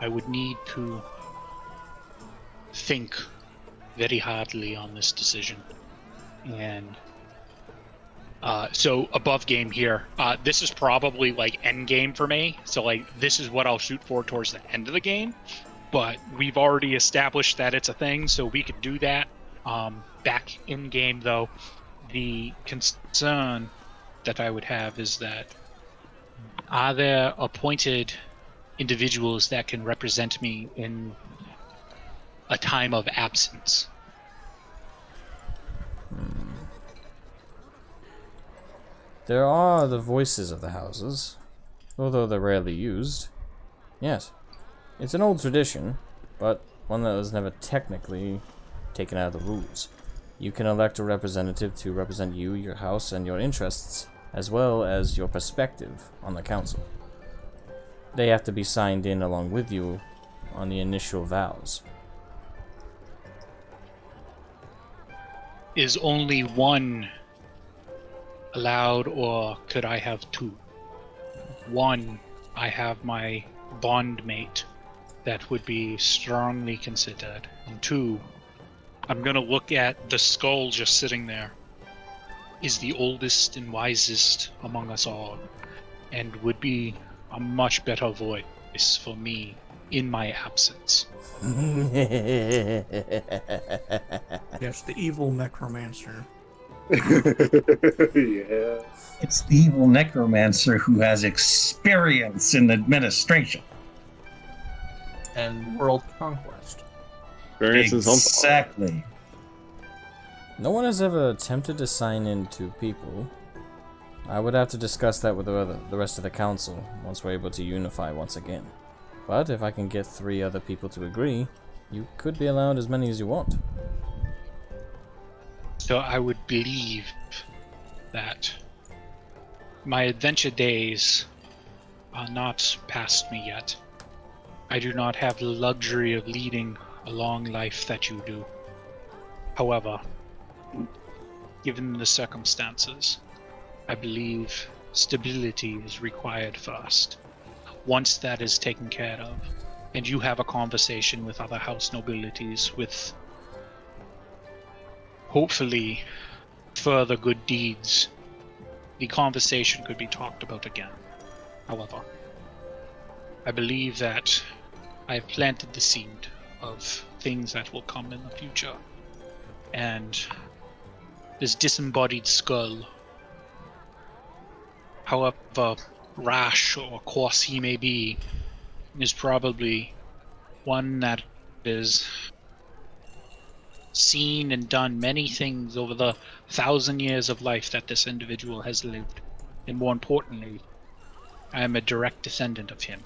I would need to think very hardly on this decision. And so above game here, this is probably like end game for me. So like this is what I'll shoot for towards the end of the game. But we've already established that it's a thing, so we could do that. Back in game though, the concern that I would have is that are there appointed individuals that can represent me in a time of absence? There are the voices of the houses, although they're rarely used. Yes, it's an old tradition, but one that was never technically taken out of the rules. You can elect a representative to represent you, your house, and your interests, as well as your perspective on the council. They have to be signed in along with you on the initial vows. Is only one allowed, or could I have two? One, I have my bondmate that would be strongly considered. And two, I'm gonna look at the skull just sitting there. Is the oldest and wisest among us all, and would be a much better voice for me in my absence. Yes, the evil necromancer. Yeah. It's the evil necromancer who has experience in administration. And world conquest. Variance is on par. Exactly. No one has ever attempted to sign in two people. I would have to discuss that with the rest of the council once we're able to unify once again. But if I can get 3 other people to agree, you could be allowed as many as you want. So I would believe that my adventure days are not past me yet. I do not have the luxury of leading a long life that you do. However, given the circumstances, I believe stability is required first. Once that is taken care of, and you have a conversation with other house nobilities with hopefully further good deeds, the conversation could be talked about again. However, I believe that I have planted the seed of things that will come in the future, and this disembodied skull, however rash or coarse he may be, is probably one that is seen and done many things over the 1,000 years of life that this individual has lived. And more importantly, I am a direct descendant of him.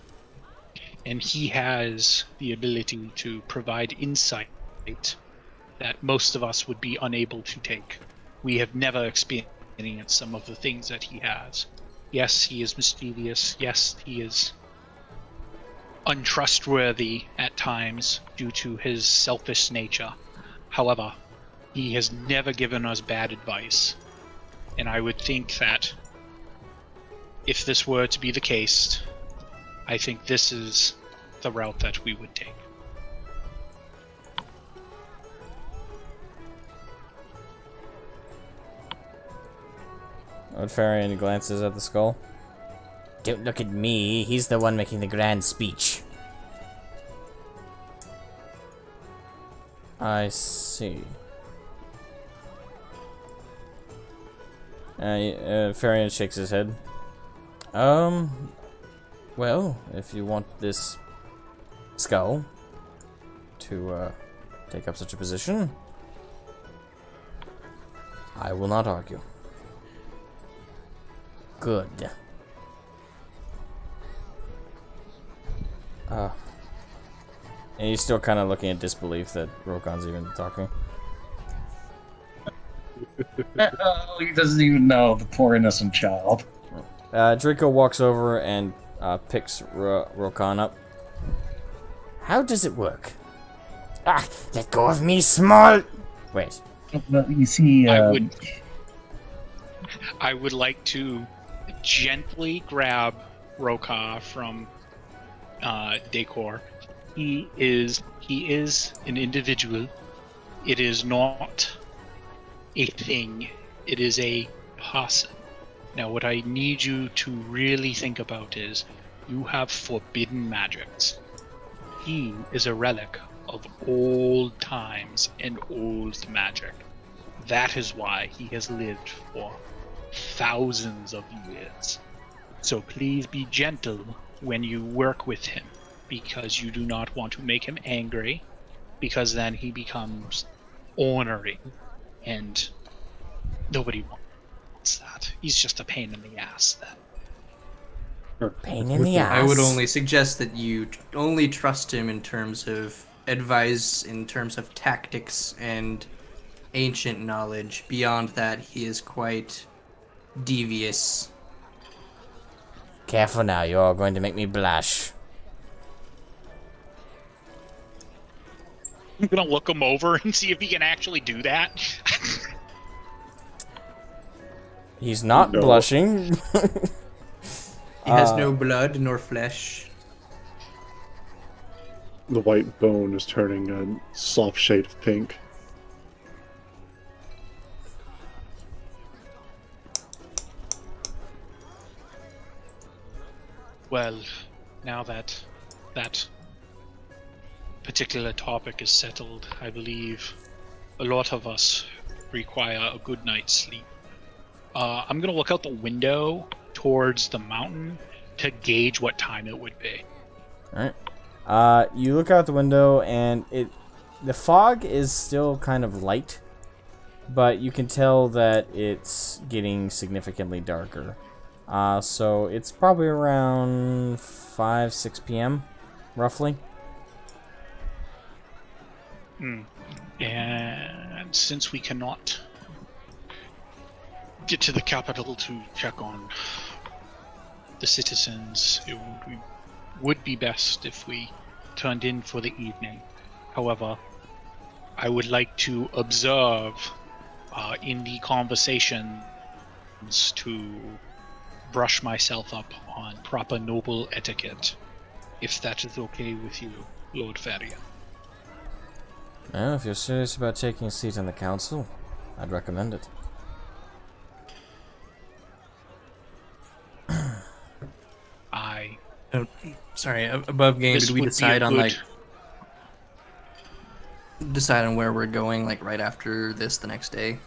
And he has the ability to provide insight that most of us would be unable to take. We have never experienced some of the things that he has. Yes, he is mischievous. Yes, he is untrustworthy at times due to his selfish nature. However, he has never given us bad advice. And I would think that if this were to be the case, I think this is the route that we would take. Nordred glances at the skull. Don't look at me, he's the one making the grand speech. I see. Farian shakes his head. Well, if you want this skull to take up such a position, I will not argue. Good. And he's still kind of looking at disbelief that Rokan's even talking. Oh, he doesn't even know, the poor innocent child. Draco walks over and picks Rokan up. How does it work? Ah, let go of me, small... Wait. Well, you see, I would like to gently grab Roka from Decor. He is an individual. It is not a thing. It is a person. Now, what I need you to really think about is you have forbidden magics. He is a relic of old times and old magic. That is why he has lived for thousands of years. So please be gentle when you work with him, because you do not want to make him angry, because then he becomes ornery, and nobody wants that. He's just a pain in the ass then. Pain in the ass. I would only suggest that you only trust him in terms of advice, in terms of tactics, and ancient knowledge. Beyond that, he is quite devious. Careful now, you're all going to make me blush. I'm gonna look him over and see if he can actually do that. He's not blushing. He has no blood nor flesh. The white bone is turning a soft shade of pink. Well, now that that particular topic is settled, I believe a lot of us require a good night's sleep. I'm gonna look out the window towards the mountain to gauge what time it would be. Alright. You look out the window and the fog is still kind of light, but you can tell that it's getting significantly darker. So it's probably around 5-6 p.m. roughly. And since we cannot get to the capital to check on the citizens, it would be best if we turned in for the evening. However, I would like to observe in the conversations to brush myself up on proper noble etiquette, if that is okay with you, Lord Ferrier. Well, if you're serious about taking a seat on the council, I'd recommend it. Sorry, above game, did we decide on decide on where we're going, like right after this the next day?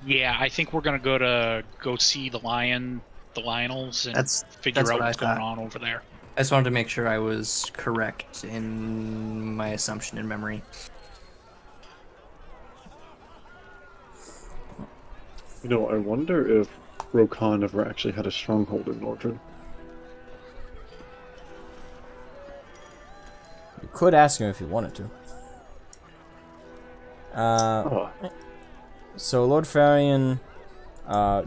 Yeah, I think we're gonna go see the Lionels, and figure out what's going on over there. I just wanted to make sure I was correct in my assumption in memory. You know, I wonder if Rokan ever actually had a stronghold in Nordred. You could ask him if you wanted to. So Lord Farian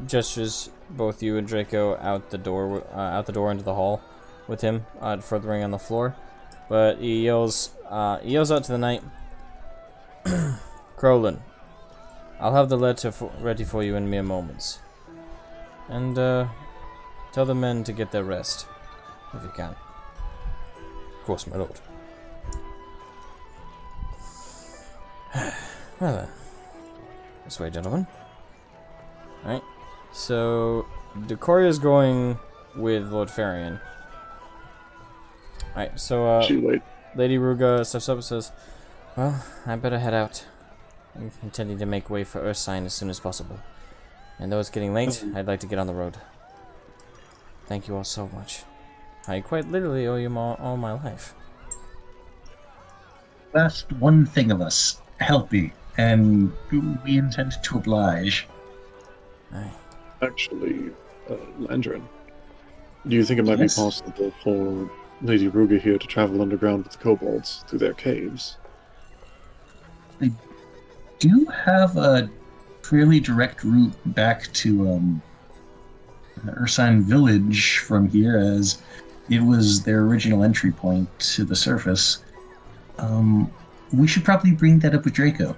gestures both you and Draco out the door into the hall with him, furthering on the floor. But he yells out to the knight, Crowlin, I'll have the letter ready for you in mere moments. And tell the men to get their rest, if you can. Of course, my lord. Well then. This way, gentlemen. Alright. So, Decoria's going with Lord Farian. Alright, so, Lady Ruga steps up and says, well, I better head out. I'm intending to make way for Ursine as soon as possible. And though it's getting late, I'd like to get on the road. Thank you all so much. I quite literally owe you all my life. Last one thing of us, help me, and we intend to oblige. Aye. Actually, Landrin, do you think it might be possible for Lady Ruga here to travel underground with the kobolds through their caves? I do have a fairly direct route back to Ursine Village from here, as it was their original entry point to the surface. We should probably bring that up with Draco.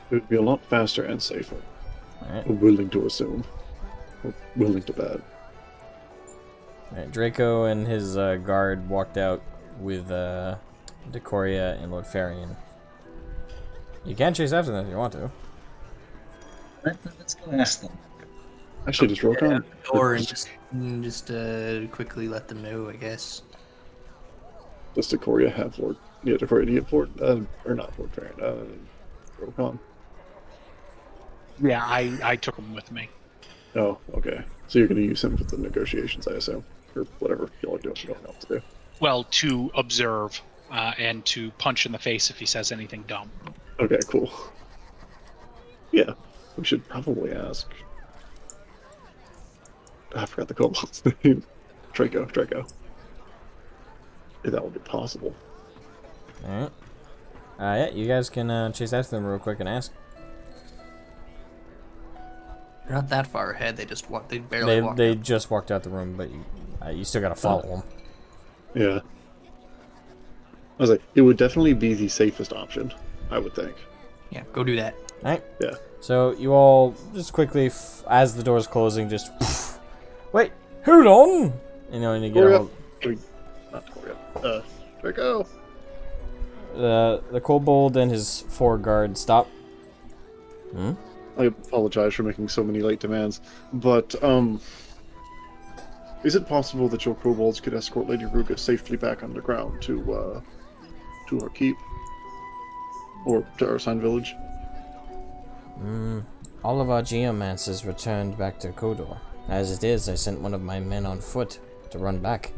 It would be a lot faster and safer. Alright. We're willing to assume. We're willing to bet. Alright, Draco and his guard walked out with Decoria and Lord Farian. You can chase after them if you want to. Let's go ask them. Actually, just Rokan. Or just quickly let them know, I guess. Does Decoria have Lord? Yeah, Decoria, do you have Lord? Or not Lord Farian? Rokan. Yeah, I took him with me. Oh, okay. So you're going to use him for the negotiations, I assume, or whatever y'all do. You don't know what to do. Well, to observe and to punch in the face if he says anything dumb. Okay, cool. Yeah, we should probably ask. I forgot the kobold's name. Draco. If that would be possible. Alright. Yeah, you guys can chase after them real quick and ask. They're not that far ahead. They just walk. They barely walked. They just walked out the room, but you still gotta follow them. Yeah. I was like, it would definitely be the safest option, I would think. Yeah, go do that. All right. Yeah. So you all just quickly, as the door's closing, just wait, hold on. You know, and you get all. Not Toria. Draco. The kobold and his 4 guards stop. I apologize for making so many late demands, but is it possible that your kobolds could escort Lady Ruga safely back underground to our keep or to Ursine Village? All of our geomancers returned back to Kodor. As it is, I sent one of my men on foot to run back.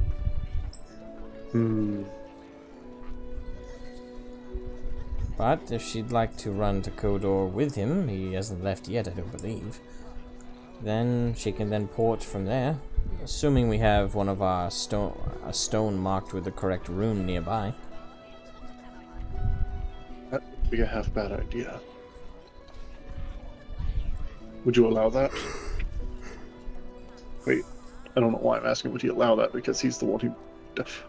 But if she'd like to run to Kodor with him, he hasn't left yet, I don't believe, then she can then port from there, assuming we have one of our a stone marked with the correct rune nearby. That would be a half-bad idea. Would you allow that? Wait, I don't know why I'm asking would he allow that, because he's the one who...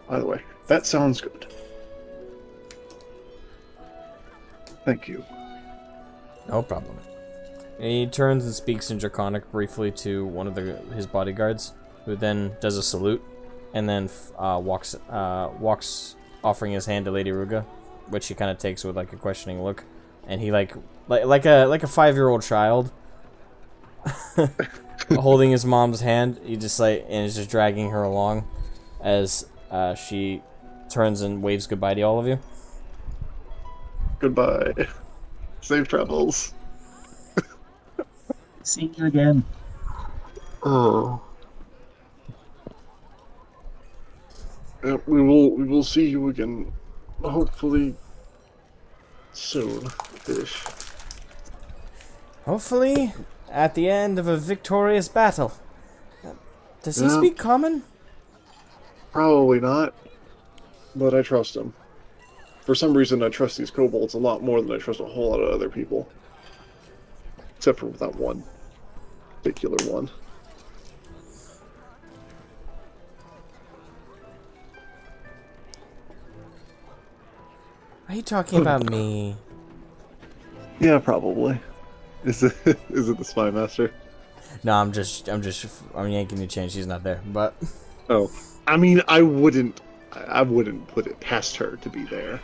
By the way, that sounds good. Thank you. No problem. He turns and speaks in Draconic briefly to one of his bodyguards, who then does a salute, and then walks offering his hand to Lady Ruga, which he kind of takes with like a questioning look, and he like a 5-year-old child holding his mom's hand. He just and is just dragging her along as she turns and waves goodbye to all of you. Goodbye. Safe travels. See you again. Oh. Yeah, we will see you again, hopefully soon-ish. Hopefully, at the end of a victorious battle. Does he speak common? Probably not, but I trust him. For some reason, I trust these kobolds a lot more than I trust a whole lot of other people. Except for that one particular one. Are you talking about me? Yeah, probably. Is it the Spy Master? No, I'm yanking your chain. She's not there, but... Oh. I mean, I wouldn't put it past her to be there.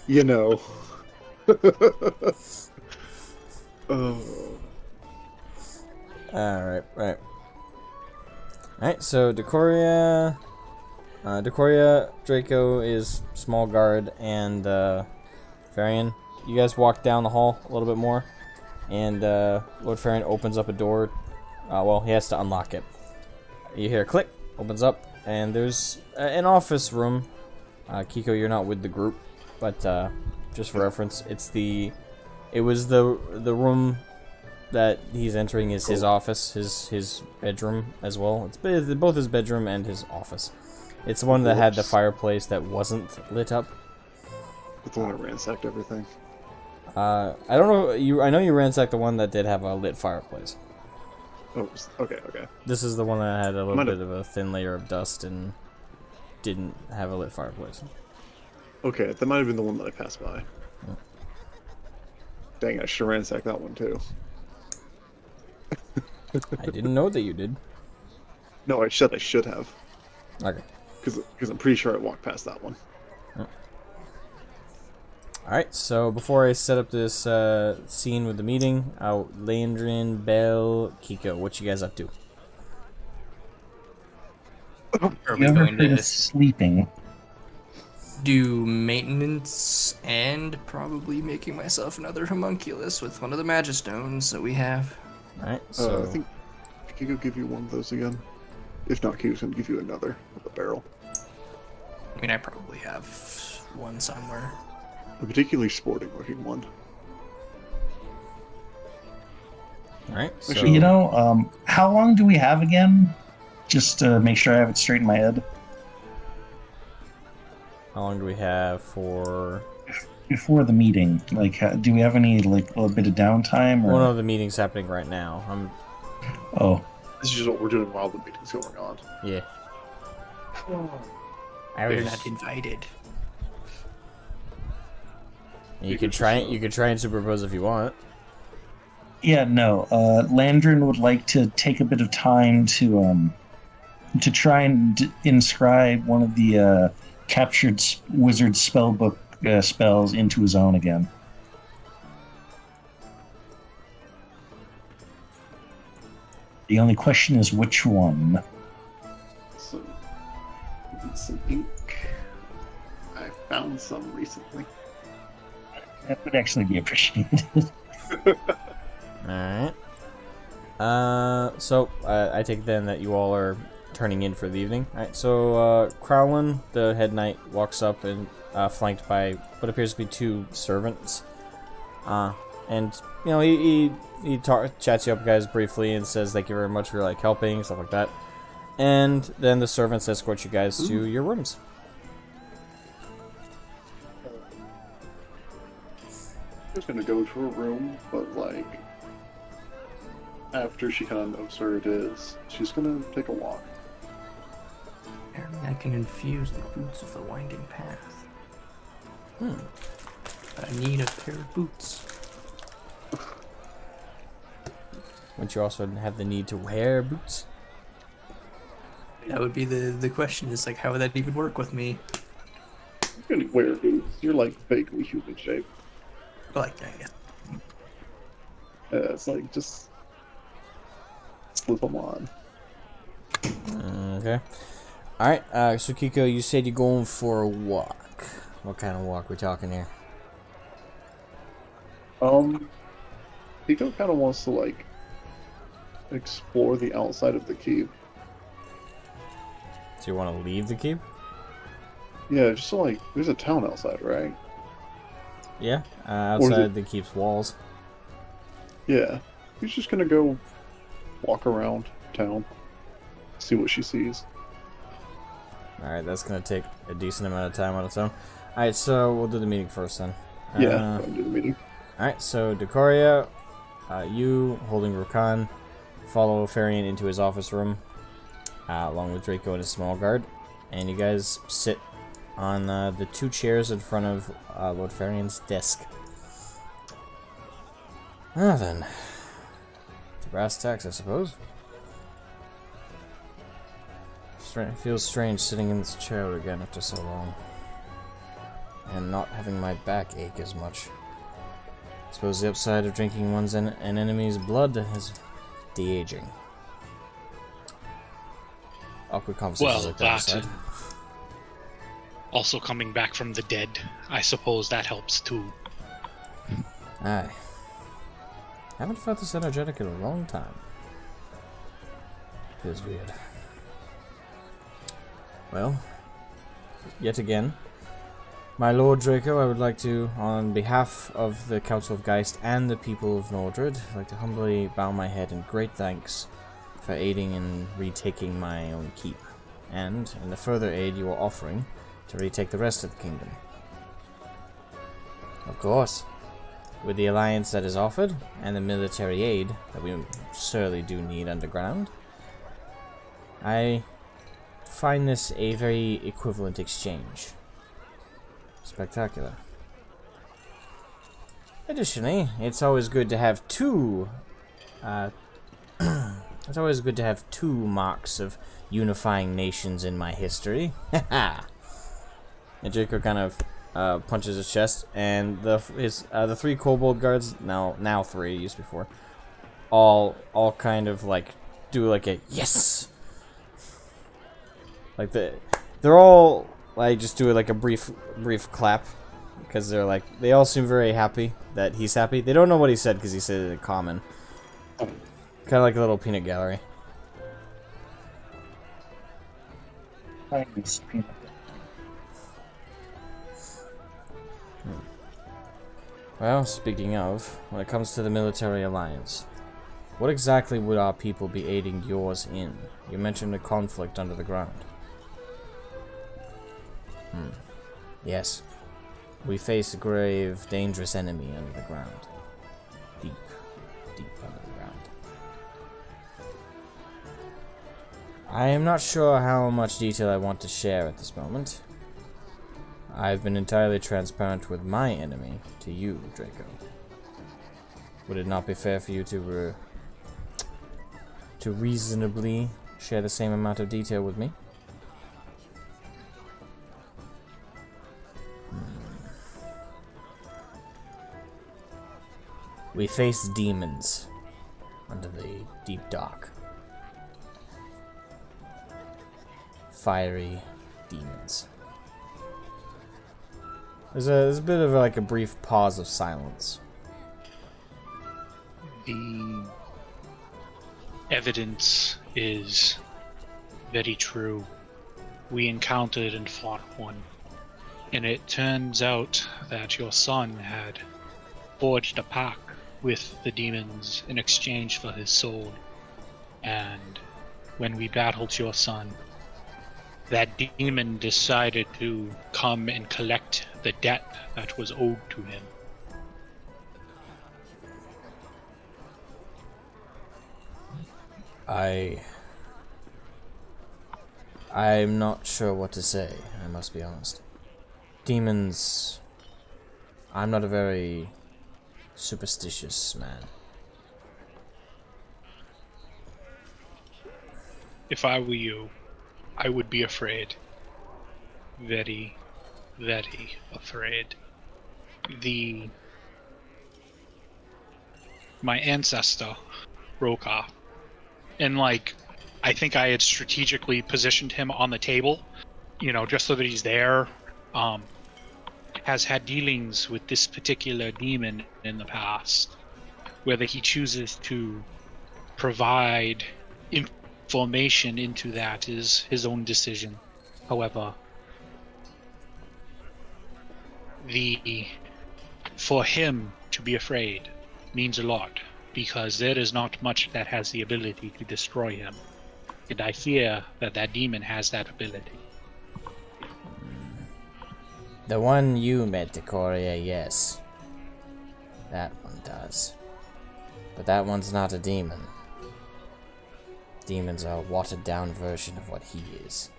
You know. Oh. Alright, right. Alright, so Decoria, Draco is small guard, and Varian. You guys walk down the hall a little bit more, and Lord Varian opens up a door. Well, he has to unlock it. You hear a click, opens up, and there's an office room. Kiko, you're not with the group, but just for reference, it was the room that he's entering is his office, his bedroom as well. It's both his bedroom and his office. It's the one that had the fireplace that wasn't lit up. It's the one that ransacked everything. I don't know. I know you ransacked the one that did have a lit fireplace. Oh, okay. This is the one that had a little bit of a thin layer of dust and didn't have a lit fireplace. Okay, that might have been the one that I passed by. Yeah. Dang, I should have ransacked that one too. I didn't know that you did. No, I should have. Okay. Because I'm pretty sure I walked past that one. Alright, so before I set up this scene with the meeting, Landrin, Bell, Kiko, what you guys up to? Are we going to sleeping? Do maintenance and probably making myself another homunculus with one of the Magistones that we have? Alright, so... I think Kiko give you one of those again. If not, Kiko's going to give you another with a barrel. I mean, I probably have one somewhere. A particularly sporting looking one. Alright, so... Actually, You know, how long do we have again? Just to make sure I have it straight in my head. How long do we have for... before the meeting, like, do we have any, like, a little bit of downtime? Or... Well, no, the meeting's happening right now. Oh. This is just what we're doing while the meeting's going on. Yeah. We're not invited. You could try and superpose if you want. Yeah, no. Landrin would like to take a bit of time to try and inscribe one of the captured wizard spellbook spells into his own again. The only question is which one. So, some ink. I found some recently. That would actually be appreciated. Alright. So, I take then that you all are turning in for the evening. Alright, so, Crowlin, the head knight, walks up and, flanked by what appears to be 2 servants. And, you know, he chats you up guys briefly and says thank you very much for, like, helping, stuff like that. And then the servants escort you guys to your rooms. I'm just gonna go to her room, but, like, after she kind of knows where it is, she's gonna take a walk. Apparently I can infuse the boots of the winding path. But I need a pair of boots. Wouldn't you also have the need to wear boots? That would be the question, is like, how would that even work with me? You're gonna wear boots. You're like vaguely human shape. Like that, yeah. It's like just slip them on. Okay. Alright, so Kiko, you said you're going for a walk. What kind of walk we talking here? Kiko kind of wants to, like, explore the outside of the keep. So you want to leave the keep? Yeah, just so, like, there's a town outside, right? Yeah, outside the keep's walls. Yeah. He's just gonna go walk around town, see what she sees. Alright, that's gonna take a decent amount of time on its own. Alright, so we'll do the meeting first then. Yeah, I'll do the meeting. Alright, so Decoria, you, holding Rukan, follow Farian into his office room, along with Draco and his small guard, and you guys sit on the 2 chairs in front of Lord Farian's desk. Now then, to brass tacks, I suppose. It feels strange sitting in this chair again after so long, and not having my back ache as much. I suppose the upside of drinking one's an enemy's blood is de-aging. Awkward conversations like that aside. Also coming back from the dead, I suppose that helps too. Aye. Haven't felt this energetic in a long time. Feels weird. Well, yet again, my Lord Draco, I would like to, on behalf of the Council of Geist and the people of Nordred, I'd like to humbly bow my head in great thanks for aiding in retaking my own keep, and in the further aid you are offering to retake the rest of the kingdom. Of course, with the alliance that is offered, and the military aid that we surely do need underground, I find this a very equivalent exchange. Spectacular. Additionally, it's always good to have two marks of unifying nations in my history. Haha. And Draco kind of punches his chest, and the 3 kobold guards, now 3, used before, all kind of like do like a yes. Like they're all like just do like a brief clap, because they all seem very happy that he's happy. They don't know what he said because he said it in common. Kind of like a little peanut gallery. Well, speaking of, when it comes to the military alliance, what exactly would our people be aiding yours in? You mentioned a conflict under the ground. Yes. We face a grave, dangerous enemy under the ground. Deep, deep under the ground. I am not sure how much detail I want to share at this moment. I've been entirely transparent with my enemy to you, Draco. Would it not be fair for you to reasonably share the same amount of detail with me? We face demons under the deep dark. Fiery demons. There's a bit of like a brief pause of silence. The evidence is very true. We encountered and fought one, and it turns out that your son had forged a pact with the demons in exchange for his soul. And when we battled your son, that demon decided to come and collect the debt that was owed to him. I'm not sure what to say, I must be honest. Demons... I'm not a very superstitious man. If I were you, I would be afraid. Very, very afraid. My ancestor, Roka, and like, I think I had strategically positioned him on the table, you know, just so that he's there, has had dealings with this particular demon in the past. Whether he chooses to provide information into that is his own decision. However, for him to be afraid means a lot, because there is not much that has the ability to destroy him. And I fear that that demon has that ability. The one you met, Decoria, yes. That one does. But that one's not a demon. Demons are a watered down version of what he is.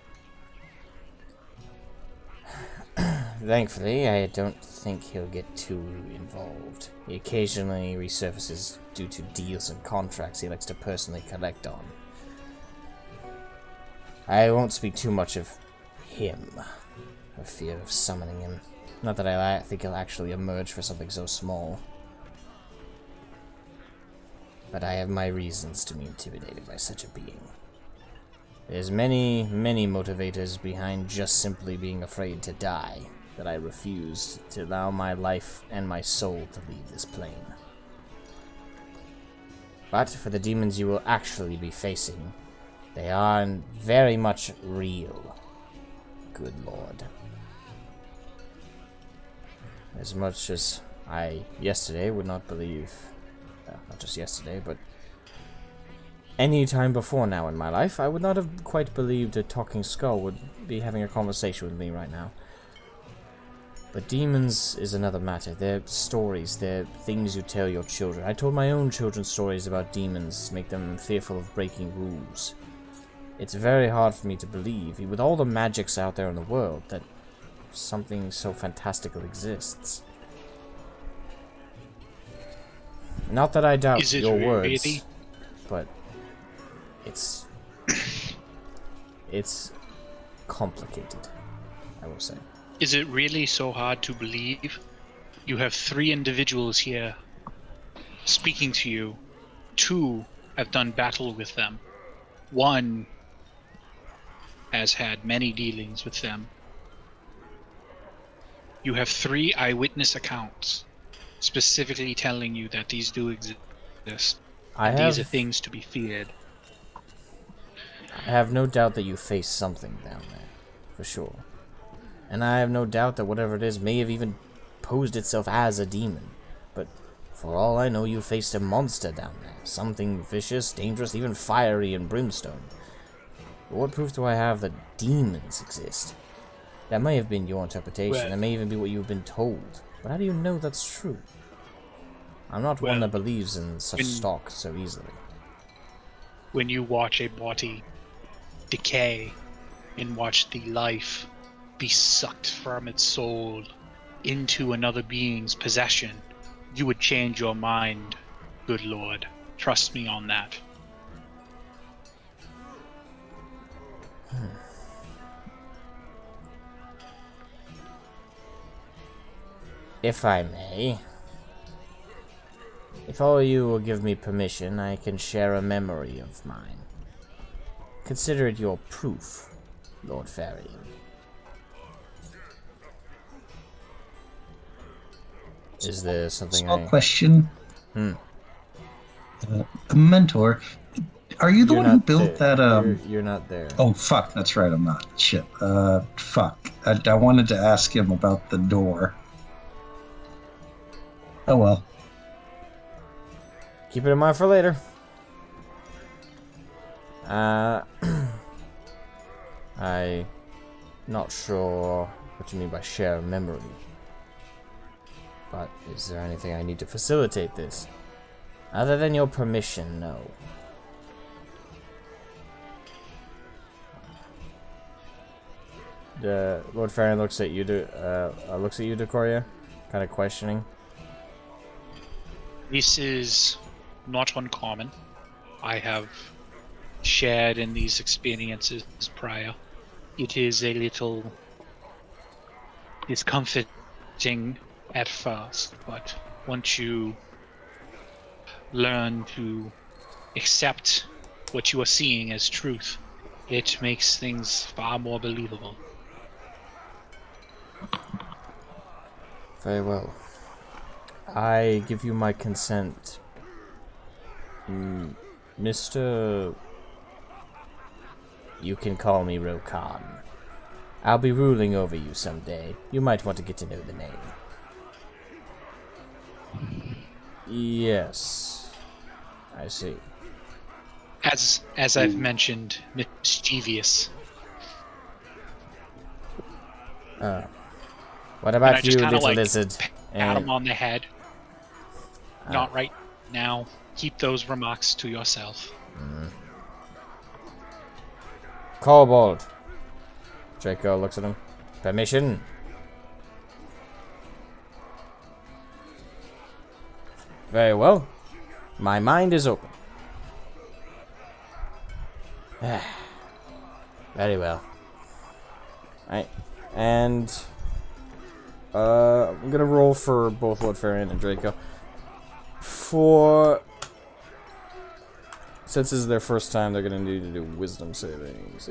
Thankfully, I don't think he'll get too involved. He occasionally resurfaces due to deals and contracts he likes to personally collect on. I won't speak too much of him, for fear of summoning him. Not that I think he'll actually emerge for something so small. But I have my reasons to be intimidated by such a being. There's many, many motivators behind just simply being afraid to die, that I refuse to allow my life and my soul to leave this plane. But for the demons you will actually be facing, they are very much real. Good Lord. As much as I, yesterday, would not believe, not just yesterday, but any time before now in my life, I would not have quite believed a talking skull would be having a conversation with me right now. But demons is another matter. They're stories, they're things you tell your children. I told my own children stories about demons, make them fearful of breaking rules. It's very hard for me to believe, with all the magics out there in the world, that something so fantastical exists. Not that I doubt your words, but it's complicated, I will say. Is it really so hard to believe? You have 3 individuals here speaking to you. 2 have done battle with them. 1 has had many dealings with them. You have 3 eyewitness accounts specifically telling you that these do exist. These are things to be feared. I have no doubt that you face something down there, for sure. And I have no doubt that whatever it is may have even posed itself as a demon. But for all I know, you faced a monster down there. Something vicious, dangerous, even fiery and brimstone. But what proof do I have that demons exist? That may have been your interpretation. Well- That may even be what you've been told. But how do you know that's true? I'm not one Well, that believes in such stock so easily. When you watch a body decay and watch the life be sucked from its soul into another being's possession, you would change your mind, good lord. Trust me on that. If I may, if all of you will give me permission, I can share a memory of mine. Consider it your proof, Lord Farian. Is there something Small question. Hmm. Mentor, are you the You're one who not built there. that? You're not there. Oh fuck, that's right. I'm not. Shit. Fuck. I wanted to ask him about the door. Oh well. Keep it in mind for later. I'm not sure what you mean by share a memory. But is there anything I need to facilitate this? Other than your permission, no. Lord Farron looks at you, Decoria, kind of questioning. This is not uncommon. I have shared in these experiences prior. It is a little discomforting at first, but once you learn to accept what you are seeing as truth, it makes things far more believable. Very well. I give you my consent. Mr. You can call me Rokan. I'll be ruling over you someday. You might want to get to know the name. Yes. I see. As I've mentioned, mischievous. What And I about just you, kinda, little like, lizard? Pat him on the head. Not right now. Keep those remarks to yourself. Kobold. Draco looks at him. Permission. Very well. My mind is open. Very well. Alright. And I'm gonna roll for both Lord Farian and Draco. Since this is their first time, they're gonna need to do wisdom savings.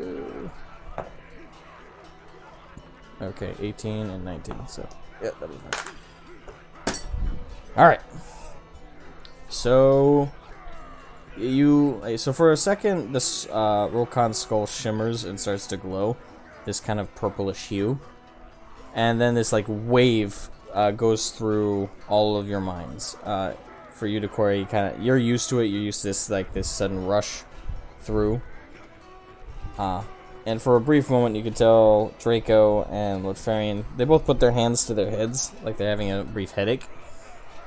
Okay, 18 and 19. So, yeah, that'll be fine. Alright. So for a second, this Rokan's skull shimmers and starts to glow, this kind of purplish hue, and then this like wave goes through all of your minds. For you, Decoria, you're used to it. You're used to this sudden rush through. And for a brief moment, you could tell Draco and Lord Farian, they both put their hands to their heads, like they're having a brief headache,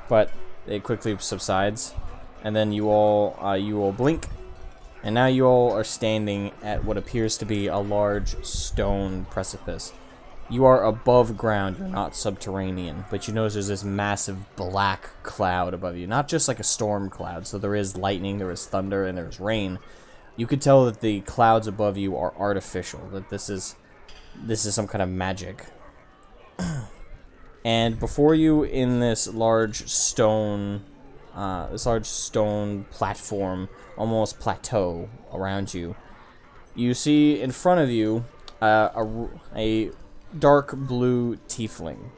but it quickly subsides. And then you all blink, and now you all are standing at what appears to be a large stone precipice. You are above ground, you're not subterranean, but you notice there's this massive black cloud above you. Not just like a storm cloud, so there is lightning, there is thunder, and there's rain. You could tell that the clouds above you are artificial, that this is some kind of magic. And before you, in this large stone platform, almost plateau around you, you see in front of you a dark blue tiefling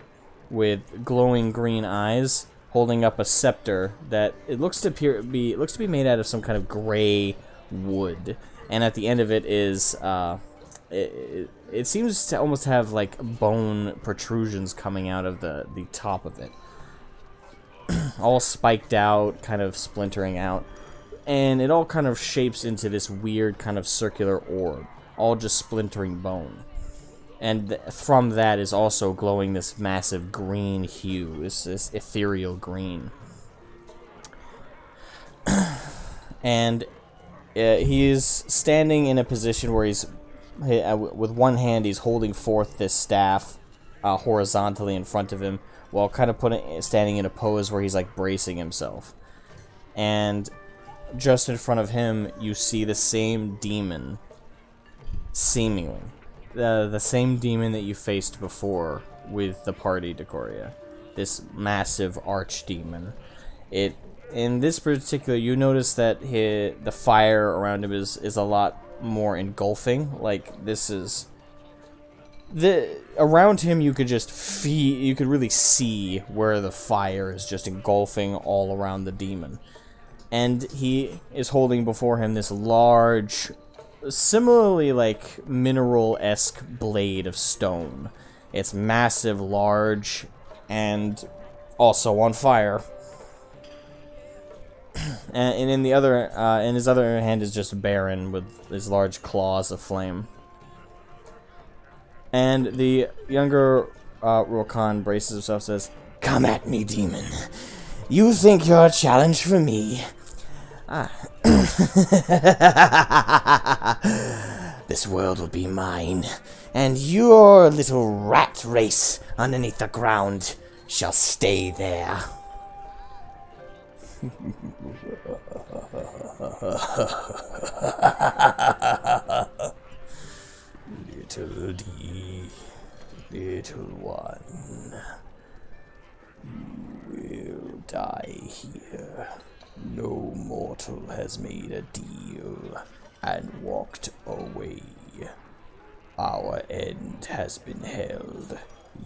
with glowing green eyes, holding up a scepter that it looks to be made out of some kind of gray wood, and at the end of it is it seems to almost have like bone protrusions coming out of the top of it, all spiked out, kind of splintering out, and it all kind of shapes into this weird kind of circular orb, all just splintering bone. And from that is also glowing this massive green hue, this ethereal green. And he is standing in a position where with one hand he's holding forth this staff horizontally in front of him, while kind of standing in a pose where he's like bracing himself. And just in front of him, you see the same demon, seemingly. The same demon that you faced before with the party, Decoria. This massive archdemon. In this particular, you notice that the fire around him is a lot more engulfing. Like, this is... around him, you could just feel... You could really see where the fire is just engulfing all around the demon. And he is holding before him this large... similarly like mineral-esque blade of stone. It's massive, large, and also on fire. And in his other hand is just Baron with his large claws of flame. And the younger Rokan braces himself, says, "Come at me, demon. You think you're a challenge for me? This world will be mine, and your little rat race underneath the ground shall stay there." Little D, little one, you will die here. No mortal has made a deal and walked away. Our end has been held.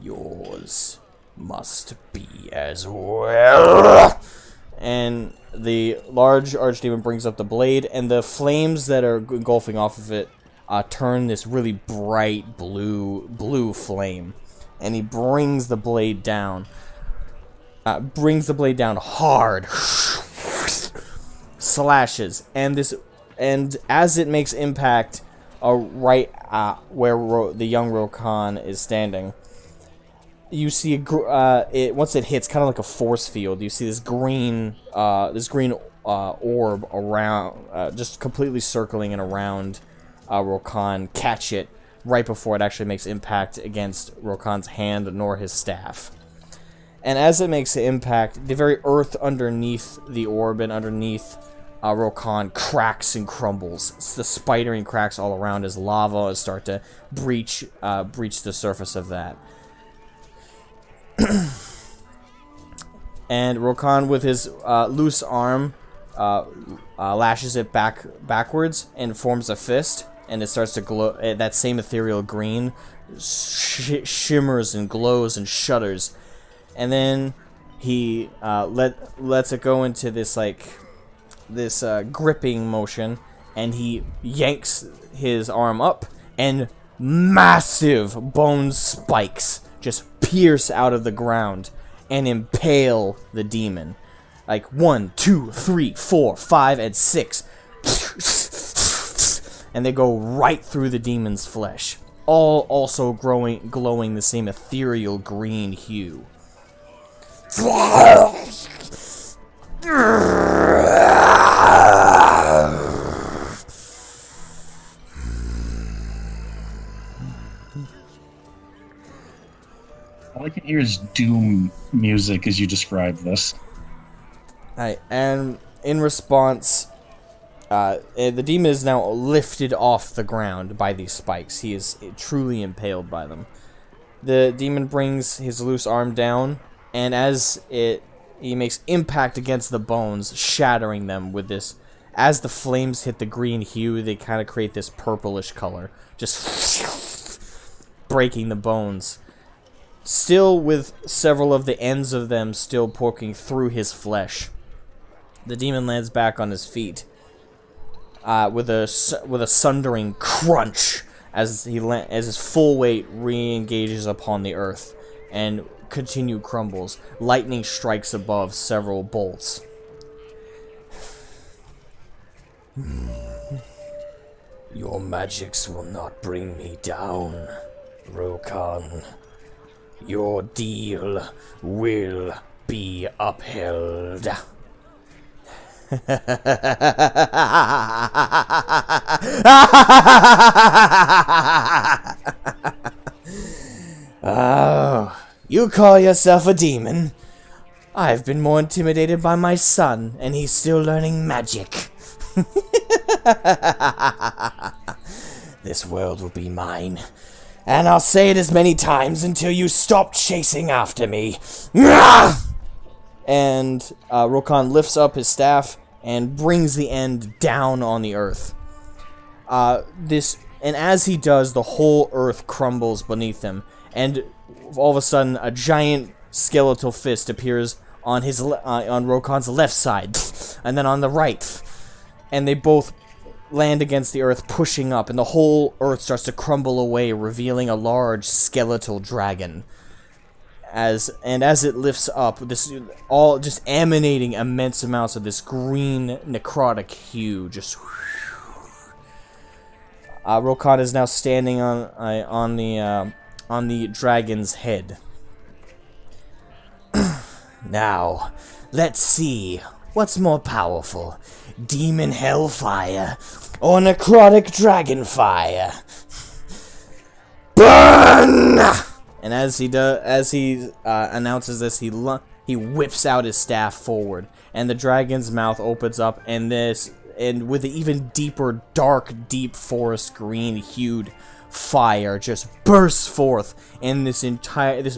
Yours must be as well. And the large archdemon brings up the blade, and the flames that are engulfing off of it turn this really bright blue flame. And he brings the blade down. Hard. Slashes, and as it makes impact, right where the young Rokan is standing, you see once it hits, kind of like a force field. You see this green orb around, just completely circling and around Rokan, catch it right before it actually makes impact against Rokan's hand nor his staff. And as it makes the impact, the very earth underneath the orb and underneath Rokan cracks and crumbles. It's the spidering cracks all around as lava start to breach the surface of that. And Rokan, with his loose arm, lashes it backwards and forms a fist, and it starts to glow. That same ethereal green shimmers and glows and shudders. And then he lets it go into this gripping motion, and he yanks his arm up, and massive bone spikes just pierce out of the ground and impale the demon. Like 1, 2, 3, 4, 5, and 6. And they go right through the demon's flesh. All also glowing the same ethereal green hue. All I can hear is doom music as you describe this. Right, and in response, the demon is now lifted off the ground by these spikes. He is truly impaled by them. The demon brings his loose arm down, and as he makes impact against the bones, shattering them with this. As the flames hit the green hue, they kind of create this purplish color, just breaking the bones. Still with several of the ends of them still poking through his flesh. The demon lands back on his feet with a sundering crunch as his full weight re-engages upon the earth and continue crumbles. Lightning strikes above several bolts. Your magics will not bring me down. Rokan, your deal will be upheld. Oh, you call yourself a demon? I've been more intimidated by my son, and he's still learning magic. This world will be mine, and I'll say it as many times until you stop chasing after me. And Rokan lifts up his staff and brings the end down on the earth. And as he does, the whole earth crumbles beneath him, and all of a sudden, a giant skeletal fist appears on on Rokan's left side, and then on the right, and they both land against the earth, pushing up, and the whole earth starts to crumble away, revealing a large skeletal dragon. As it lifts up, this all just emanating immense amounts of this green necrotic hue. Just Rokan is now standing on the dragon's head. Now, let's see what's more powerful, demon hellfire or necrotic dragon fire. Burn! And as he announces this, he whips out his staff forward, and the dragon's mouth opens up, and with an even deeper, dark, deep forest green-hued fire just bursts forth in this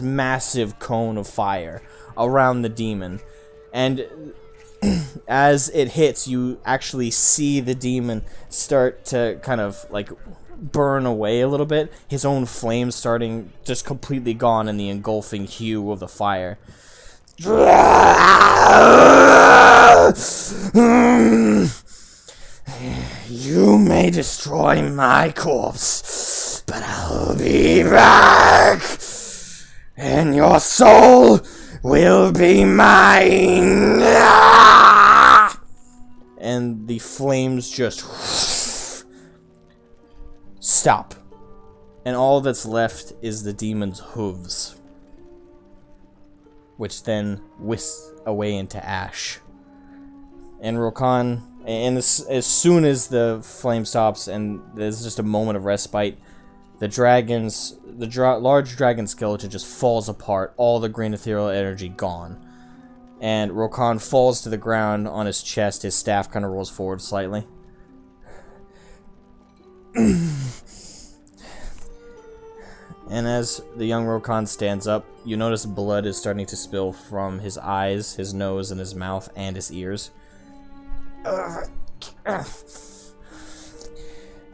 massive cone of fire around the demon. And as it hits, you actually see the demon start to kind of like burn away a little bit, his own flames starting just completely gone in the engulfing hue of the fire. You may destroy my corpse, but I'll be back, and your soul will be mine. And the flames just stop, and all that's left is the demon's hooves, which then whisks away into ash. And Rokan, and as soon as the flame stops and there's just a moment of respite, the large dragon skeleton just falls apart, all the green ethereal energy gone. And Rokan falls to the ground on his chest, his staff kind of rolls forward slightly. And as the young Rokan stands up, you notice blood is starting to spill from his eyes, his nose, and his mouth, and his ears.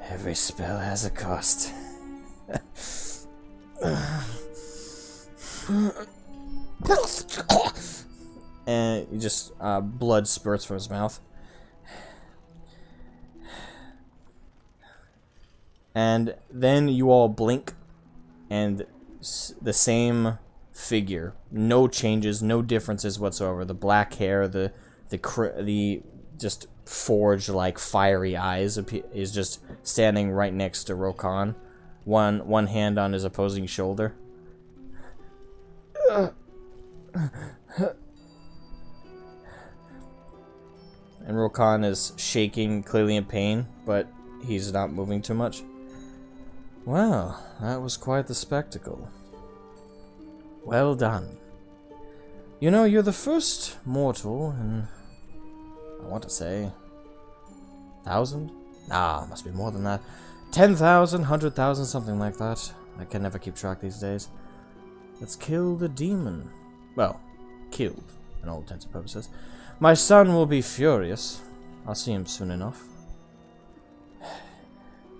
Every spell has a cost. And you just blood spurts from his mouth. And then you all blink, and the same figure, no changes, no differences whatsoever. The black hair, the just forged like fiery eyes is just standing right next to Rokan, one hand on his opposing shoulder. And Rokan is shaking, clearly in pain, but he's not moving too much. Well, that was quite the spectacle. Well done. You know, you're the first mortal in, I want to say, 1,000? Nah, must be more than that. 10,000, 100,000, something like that. I can never keep track these days. Let's kill the demon. Well, killed, in all intents and purposes. My son will be furious. I'll see him soon enough.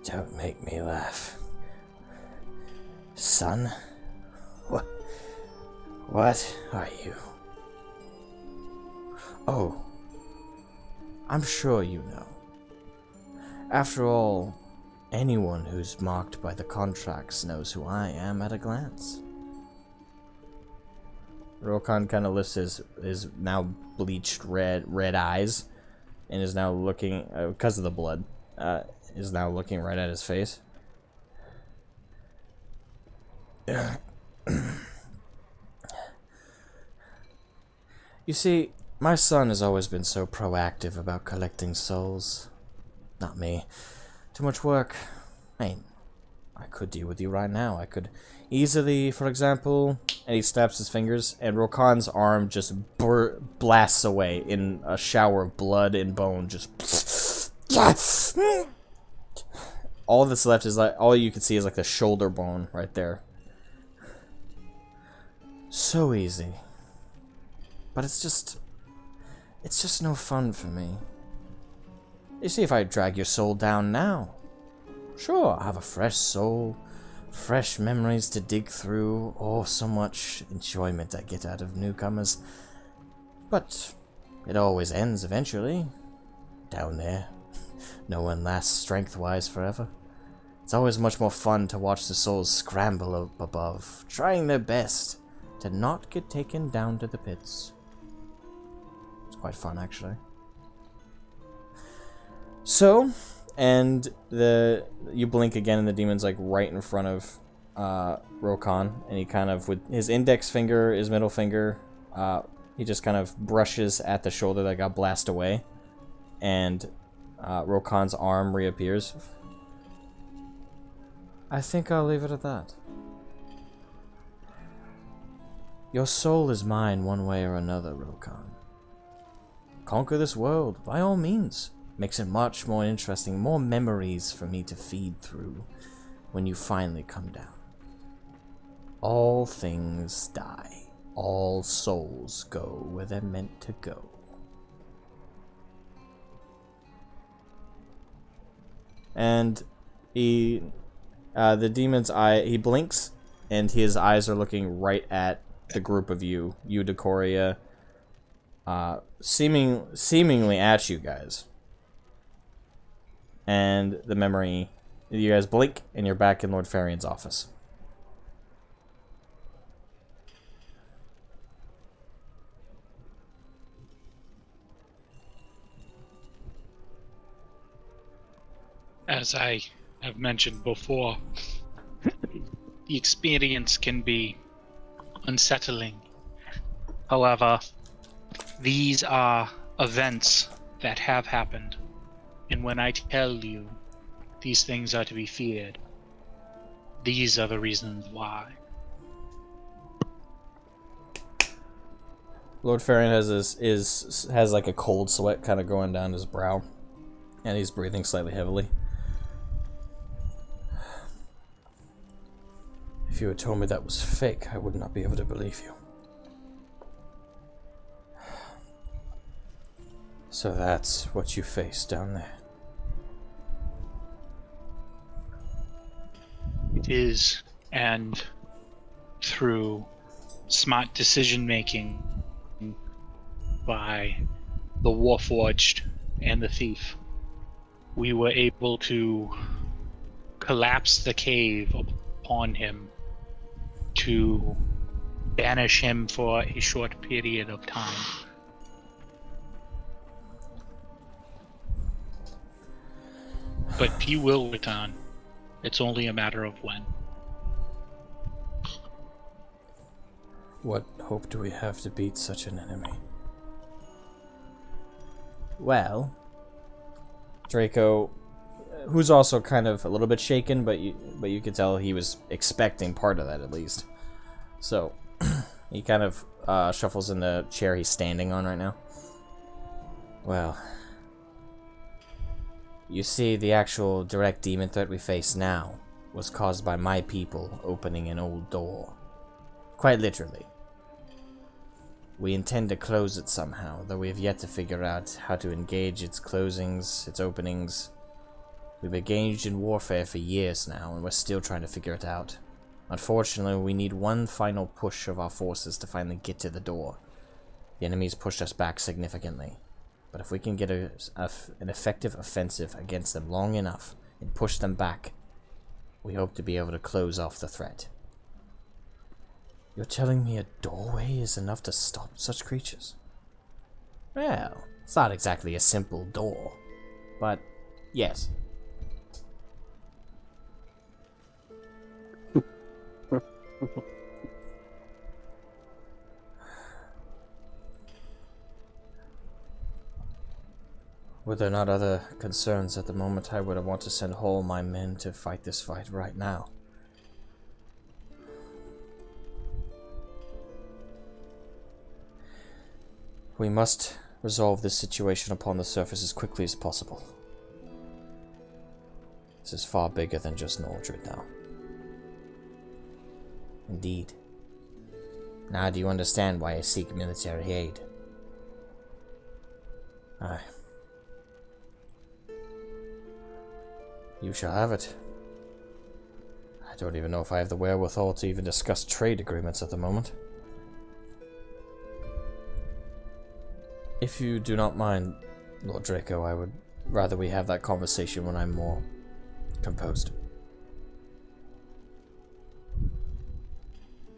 Don't make me laugh. Son? What are you? Oh, I'm sure you know. After all, anyone who's marked by the contracts knows who I am at a glance. Rokan kind of lifts his now bleached red eyes, and is now looking, because of the blood, is now looking right at his face. You see, my son has always been so proactive about collecting souls. Not me. Too much work. I could deal with you right now. I could easily, for example, and he snaps his fingers, and Rokan's arm just blasts away in a shower of blood and bone. Just all that's left is like all you can see is like the shoulder bone right there. So easy, but it's just no fun for me. You see, if I drag your soul down now, sure, I'll have a fresh soul, fresh memories to dig through. Oh, so much enjoyment I get out of newcomers. But it always ends eventually. Down there. No one lasts strength-wise forever. It's always much more fun to watch the souls scramble up above, trying their best to not get taken down to the pits. It's quite fun, actually. So, and you blink again, and the demon's like right in front of Rokan, and he kind of, with his index finger, his middle finger, he just kind of brushes at the shoulder that got blasted away, and Rokan's arm reappears. I think I'll leave it at that. Your soul is mine one way or another, Rokan. Conquer this world, by all means. Makes it much more interesting, more memories for me to feed through when you finally come down. All things die. All souls go where they're meant to go. And the demon's eye, he blinks, and his eyes are looking right at the group of you, Decoria, seemingly at you guys. And the memory, you guys blink, and you're back in Lord Farian's office. As I have mentioned before, the experience can be unsettling. However, these are events that have happened. And when I tell you these things are to be feared, these are the reasons why. Lord Farian has like a cold sweat kind of going down his brow, and he's breathing slightly heavily. If you had told me that was fake, I would not be able to believe you. So that's what you face down there. It is, and through smart decision making by the Warforged and the Thief, we were able to collapse the cave upon him to banish him for a short period of time. But he will return. It's only a matter of when. What hope do we have to beat such an enemy? Well, Draco, who's also kind of a little bit shaken, but you could tell he was expecting part of that at least. So he kind of shuffles in the chair he's standing on right now. Well, you see, the actual direct demon threat we face now was caused by my people opening an old door. Quite literally. We intend to close it somehow, though we have yet to figure out how to engage its closings, its openings. We've engaged in warfare for years now, and we're still trying to figure it out. Unfortunately, we need one final push of our forces to finally get to the door. The enemy's pushed us back significantly. But if we can get an effective offensive against them long enough and push them back, we hope to be able to close off the threat. You're telling me a doorway is enough to stop such creatures? Well, it's not exactly a simple door, but yes. Were there not other concerns at the moment, I would have want to send all my men to fight this fight right now. We must resolve this situation upon the surface as quickly as possible. This is far bigger than just Nordred now. Indeed. Now do you understand why I seek military aid? Aye. You shall have it. I don't even know if I have the wherewithal to even discuss trade agreements at the moment. If you do not mind, Lord Draco, I would rather we have that conversation when I'm more composed.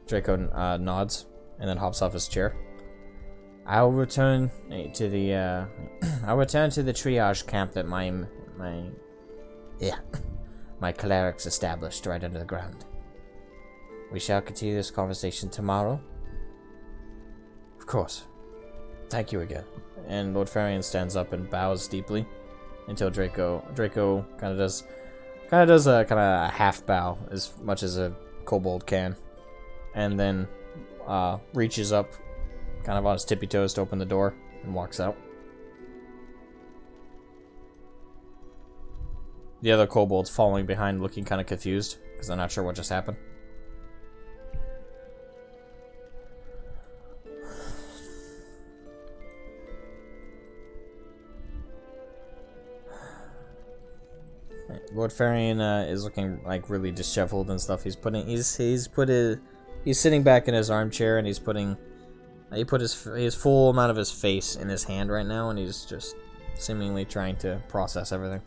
Draco nods and then hops off his chair. I'll return to the I'll return to the triage camp that my clerics established right under the ground. We shall continue this conversation tomorrow. Of course. Thank you again. And Lord Farian stands up and bows deeply until Draco kind of does a half bow, as much as a kobold can, and then reaches up kind of on his tippy toes to open the door and walks out. The other kobolds following behind, looking kind of confused because they're not sure what just happened. Lord Farian is looking like really disheveled and stuff. He's sitting back in his armchair and he put his full amount of his face in his hand right now, and he's just seemingly trying to process everything.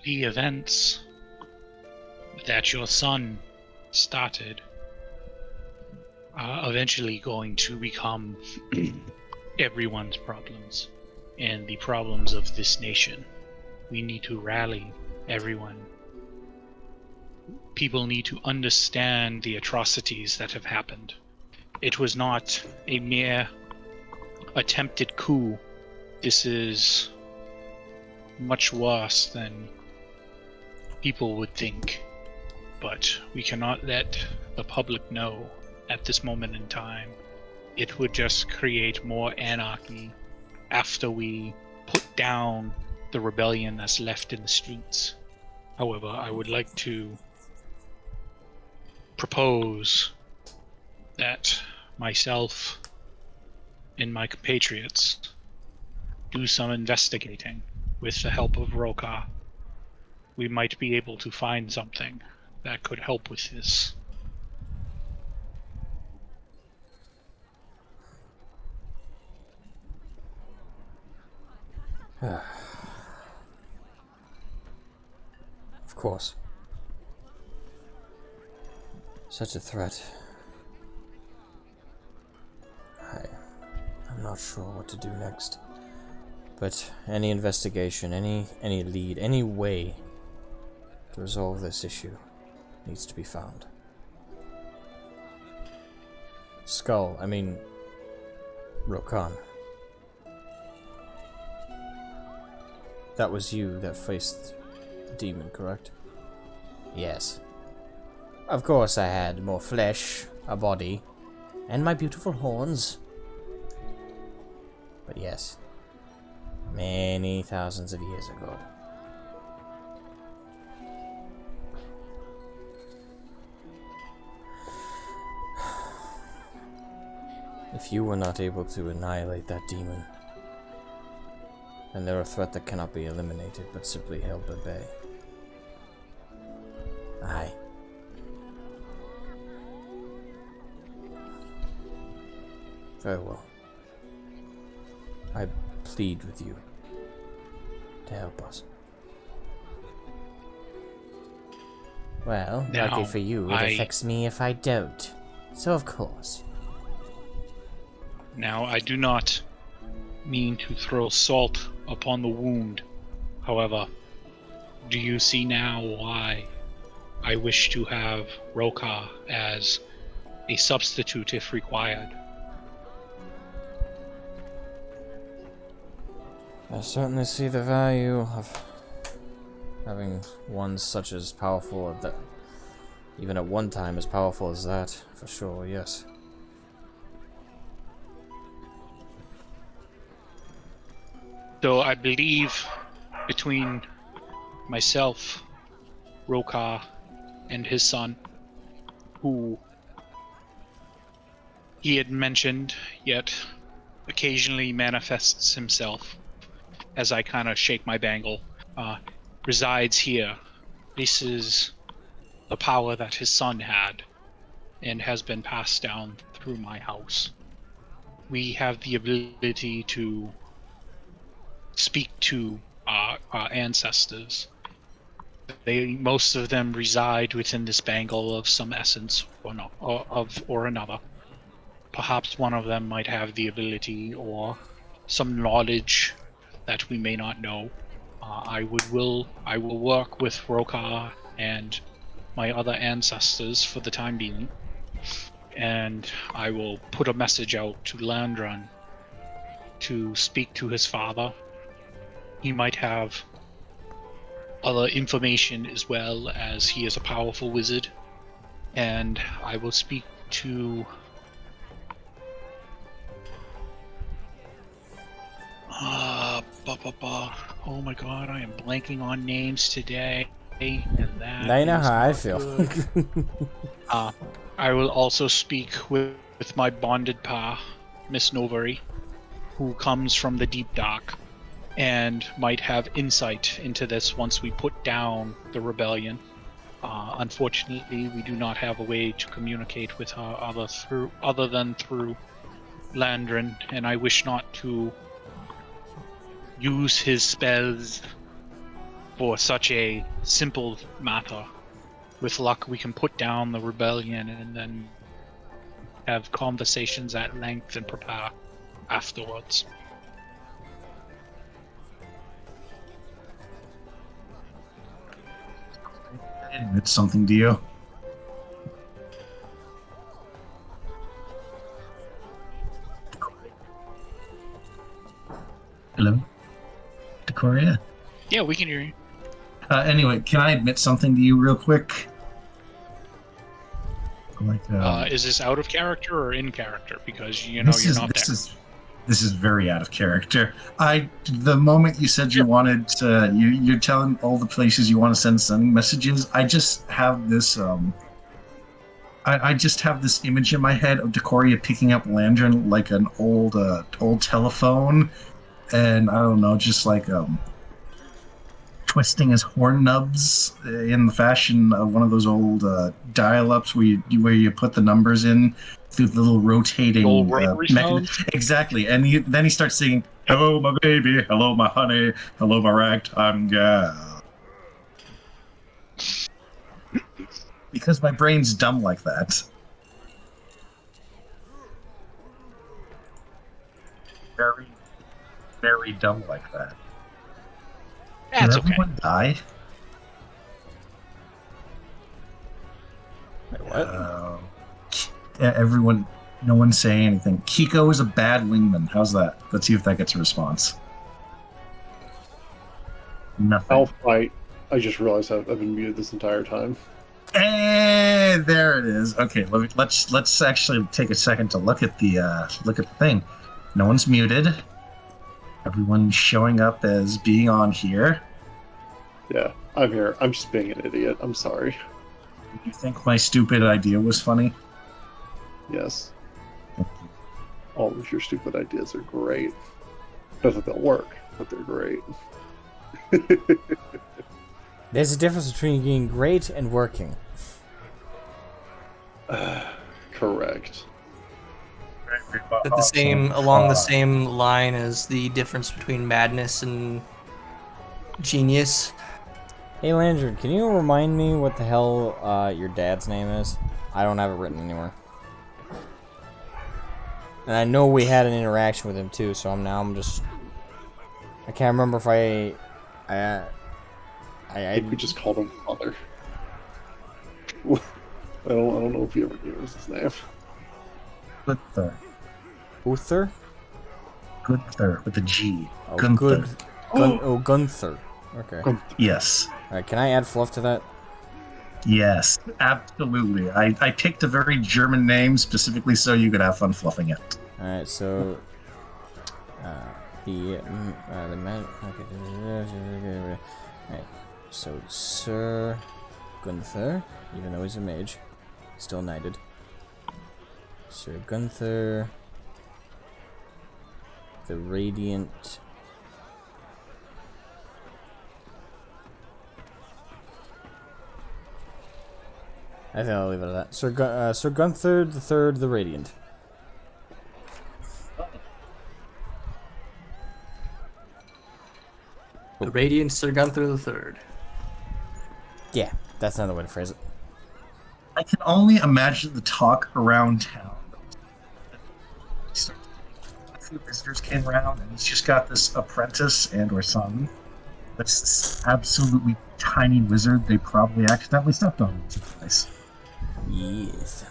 The events that your son started are eventually going to become everyone's problems and the problems of this nation. We need to rally everyone. People need to understand the atrocities that have happened. It was not a mere attempted coup. This is much worse than people would think. But we cannot let the public know at this moment in time. It would just create more anarchy after we put down the rebellion that's left in the streets. However, I would like to propose that myself and my compatriots do some investigating with the help of Roka. We might be able to find something that could help with this. Of course. Such a threat. I'm not sure what to do next. But any investigation, any lead, any way to resolve this issue needs to be found. Rokan. That was you that faced the demon, correct? Yes. Of course I had more flesh, a body, and my beautiful horns. But yes, many thousands of years ago. If you were not able to annihilate that demon, then they're a threat that cannot be eliminated, but simply held at bay. Aye. Very well. I plead with you to help us. Well, now, lucky for you, it affects me if I don't. So of course. Now, I do not mean to throw salt upon the wound. However, do you see now why I wish to have Roka as a substitute if required. I certainly see the value of having one such as powerful, that even at one time as powerful as that, for sure, yes. So I believe between myself, Roka, and his son, who he had mentioned, yet occasionally manifests himself as I kind of shake my bangle, resides here. This is the power that his son had and has been passed down through my house. We have the ability to speak to our ancestors. Most of them reside within this bangle of some essence or another. Perhaps one of them might have the ability or some knowledge that we may not know. I will work with Roka and my other ancestors for the time being, and I will put a message out to Landron to speak to his father. He might have other information as well, as he is a powerful wizard. And I will speak to oh my god, I am blanking on names today. And that Now you know is how I not feel. good. I will also speak with my bonded pa, Miss Novari, who comes from the deep dark, and might have insight into this once we put down the rebellion. Unfortunately, we do not have a way to communicate with her other than through Landron, and I wish not to use his spells for such a simple matter. With luck, we can put down the rebellion and then have conversations at length and prepare afterwards. It's something to you. Hello? Decoria? Yeah, we can hear you. Anyway, can I admit something to you real quick? Like, Is this out of character or in character? Because you're not there. This is very out of character. The moment you said you wanted to, you're telling all the places you want to send messages. I just have this I just have this image in my head of Decoria picking up Landron like an old telephone, and I don't know, just like twisting his horn nubs in the fashion of one of those old dial-ups where you put the numbers in through the little rotating mechanism. Exactly, and then he starts singing, "Hello, my baby. Hello, my honey. Hello, my ragtime gal." Because my brain's dumb like that. Very, very dumb like that. That's Did everyone die? Wait, what? Everyone, no one say anything. Kiko is a bad wingman. How's that? Let's see if that gets a response. Nothing. I'll fight. I just realized I've been muted this entire time. And there it is. Okay, let's actually take a second to look at the thing. No one's muted. Everyone's showing up as being on here. Yeah, I'm here. I'm just being an idiot. I'm sorry. You think my stupid idea was funny? Yes. All of your stupid ideas are great. Not that they'll work, but they're great. There's a difference between being great and working. Correct. Along the same line as the difference between madness and genius. Hey Landry, can you remind me what the hell your dad's name is? I don't have it written anywhere. And I know we had an interaction with him too, so I'm just... I can't remember if I think we just called him Father. I don't know if he ever gave us his name. Gunther. Uther? Gunther with a G. Oh, Gunther. Gunther. Okay. Yes. Alright, can I add fluff to that? Yes, absolutely. I picked a very German name specifically so you could have fun fluffing it. Alright, so the man. Okay. Alright, so Sir Gunther, even though he's a mage, still knighted. Sir Gunther, the Radiant. I think I'll leave it at that. Sir Gunther the Third, the Radiant. The Radiant Sir Gunther the Third. Yeah, that's another way to phrase it. I can only imagine the talk around town. A few visitors came around, and he's just got this apprentice and or son. That's this absolutely tiny wizard. They probably accidentally stepped on. Nice. Yes.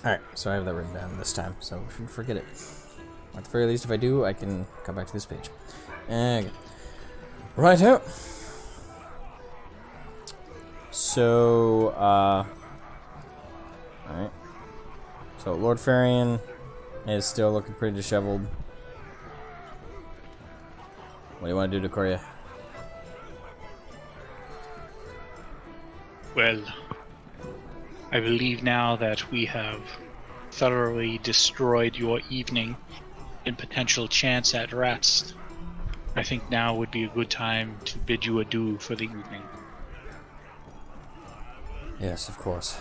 Alright, so I have that written down this time, so I shouldn't forget it. At the very least, if I do, I can come back to this page. Okay. Right out. So, alright. So, Lord Farian is still looking pretty disheveled. What do you want to do, Decoria? Well, I believe now that we have thoroughly destroyed your evening and potential chance at rest, I think now would be a good time to bid you adieu for the evening. Yes, of course.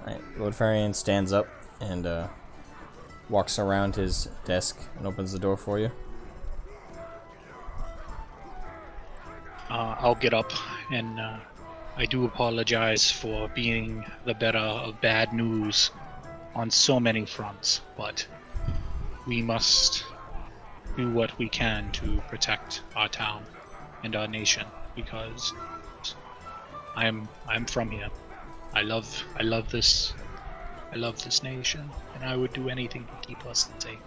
Alright, Lord Farian stands up and walks around his desk and opens the door for you. I'll get up, and I do apologize for being the bearer of bad news on so many fronts, but we must do what we can to protect our town and our nation, because I'm from here. I love this nation, and I would do anything to keep us safe.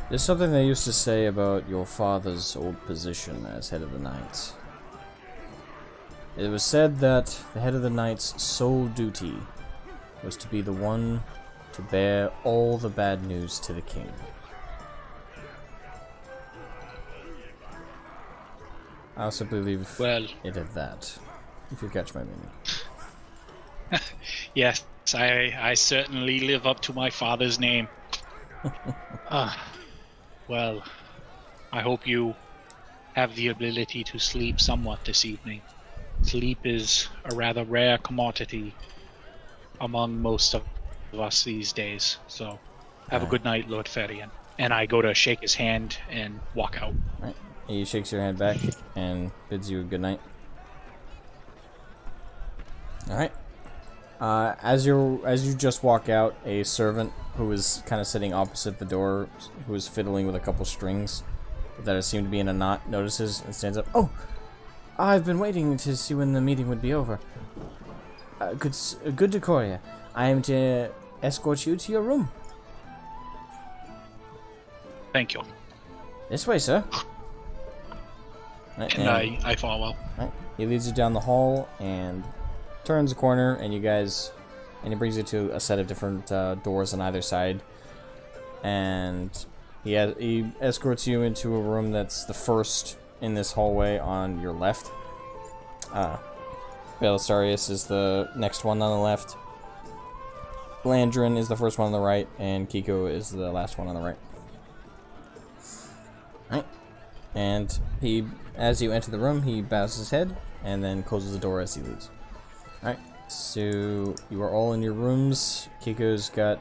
There's something they used to say about your father's old position as head of the Knights. It was said that the head of the Knights' sole duty was to be the one to bear all the bad news to the king. I also believe it at that, if you catch my meaning. Yes, I certainly live up to my father's name. Well, I hope you have the ability to sleep somewhat this evening. Sleep is a rather rare commodity among most of us these days, so have a good night, Lord Ferian. And I go to shake his hand and walk out. Right. He shakes your hand back and bids you a good night. Alright. As you just walk out, a servant who is kind of sitting opposite the door, who is fiddling with a couple strings that seem to be in a knot, notices and stands up. Oh, I've been waiting to see when the meeting would be over. Good Decoria. I am to escort you to your room. Thank you. This way, sir. And I follow. Right. He leads you down the hall and turns a corner, and he brings you to a set of different doors on either side, and he escorts you into a room that's the first in this hallway on your left. Belisarius is the next one on the left. Landrin is the first one on the right, and Kiko is the last one on the right. Right. And as you enter the room, he bows his head and then closes the door as he leaves. Alright, so you are all in your rooms. Kiko's got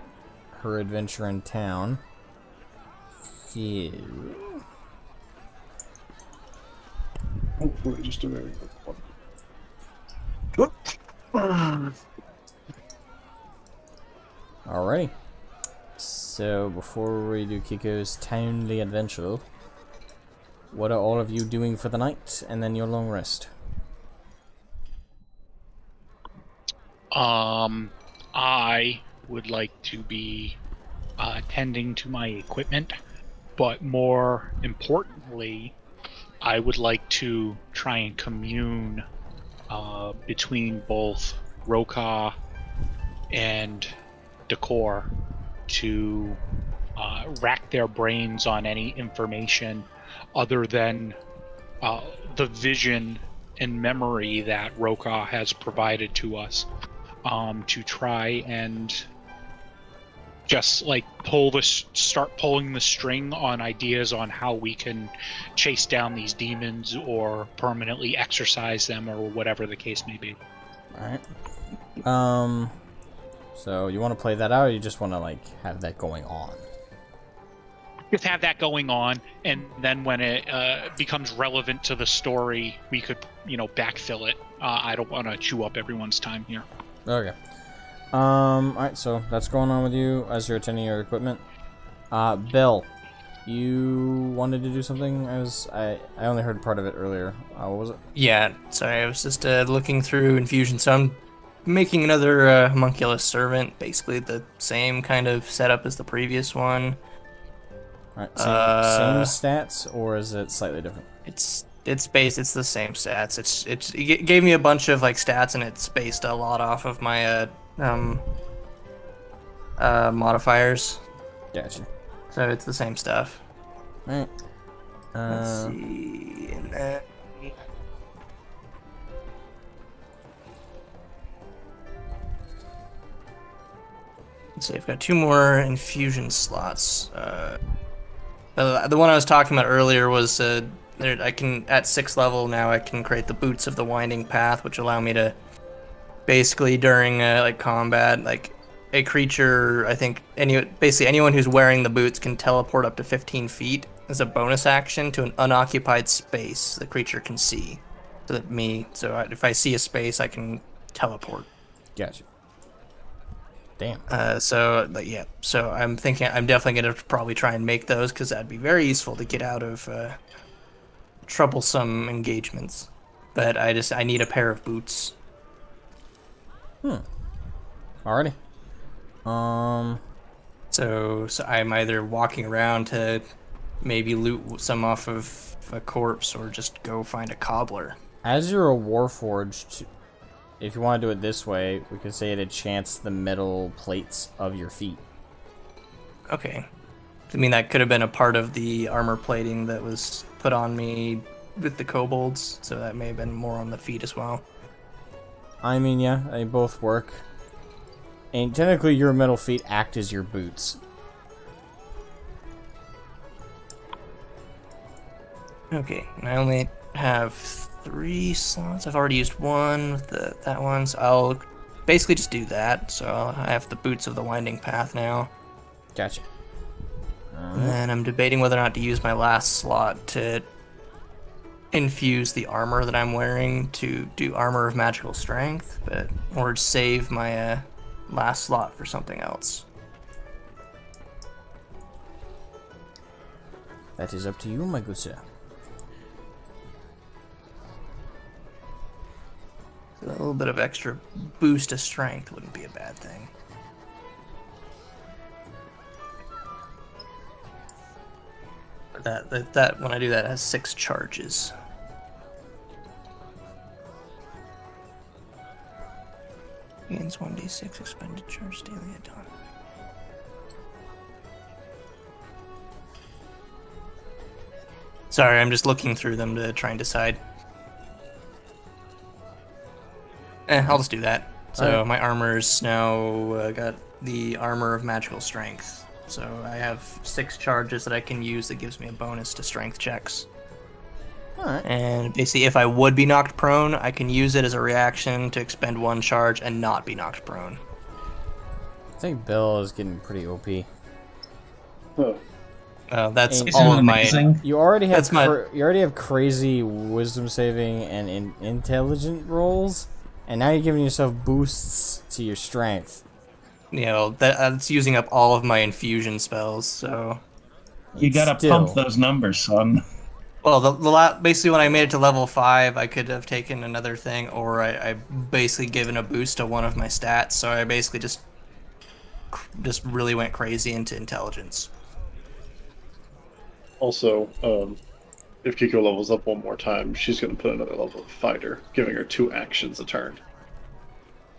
her adventure in town. Hopefully just a very quick one. Alrighty. So before we do Kiko's townly adventure, what are all of you doing for the night and then your long rest? I would like to be tending to my equipment, but more importantly, I would like to try and commune between both Roka and Decor to rack their brains on any information other than the vision and memory that Roka has provided to us, to try and just like start pulling the string on ideas on how we can chase down these demons or permanently exorcise them or whatever the case may be. All right. So you want to play that out, or you just want to like have that going on? Just have that going on, and then when it becomes relevant to the story, we could, backfill it. I don't want to chew up everyone's time here. Okay. Alright, so that's going on with you as you're attending your equipment. Bill, you wanted to do something? I only heard part of it earlier. What was it? Yeah, sorry, I was just looking through infusion, so I'm making another homunculus servant, basically the same kind of setup as the previous one. Alright, same stats, or is it slightly different? It's the same stats. It gave me a bunch of like stats, and it's based a lot off of my modifiers. Gotcha. So it's the same stuff. Alright. Let's see. And then... So I've got 2 more infusion slots. The one I was talking about earlier was I can at 6th level now I can create the Boots of the Winding Path, which allow me to basically during like combat, like a creature, I think basically anyone who's wearing the boots can teleport up to 15 feet as a bonus action to an unoccupied space the creature can see. So if I see a space, I can teleport. Gotcha. Damn. So I'm thinking I'm definitely gonna probably try and make those, because that'd be very useful to get out of troublesome engagements. But I need a pair of boots. Alrighty. So I'm either walking around to maybe loot some off of a corpse, or just go find a cobbler. As you're a warforged, if you want to do it this way, we could say it enchants the metal plates of your feet. Okay. I mean, that could have been a part of the armor plating that was put on me with the kobolds, so that may have been more on the feet as well. I mean, yeah, they both work. And technically, your metal feet act as your boots. Okay, and I only have 3 slots. I've already used one with that one, so I'll basically just do that. So I have the Boots of the Winding Path now. Gotcha. And then I'm debating whether or not to use my last slot to infuse the armor that I'm wearing to do Armor of Magical Strength, or save my last slot for something else. That is up to you, my good sir. A little bit of extra boost of strength wouldn't be a bad thing. That when I do that, it has 6 charges. Gains 1d6 expended charge daily at dawn. Sorry, I'm just looking through them to try and decide. I'll just do that. So my armor's now got the Armor of Magical Strength. So I have 6 charges that I can use that gives me a bonus to strength checks. Alright. And basically, if I would be knocked prone, I can use it as a reaction to expend 1 charge and not be knocked prone. I think Bill is getting pretty OP. That's Isn't all of amazing? my... You already have That's my- you already have crazy wisdom saving and intelligent rolls, and now you're giving yourself boosts to your strength. You know, that's using up all of my infusion spells, so... You gotta Still. pump those numbers, son. Well, basically when I made it to level 5, I could have taken another thing, or I basically given a boost to one of my stats. So I basically just really went crazy into intelligence. Also, if Kiko levels up one more time, she's going to put another level of fighter, giving her 2 actions a turn.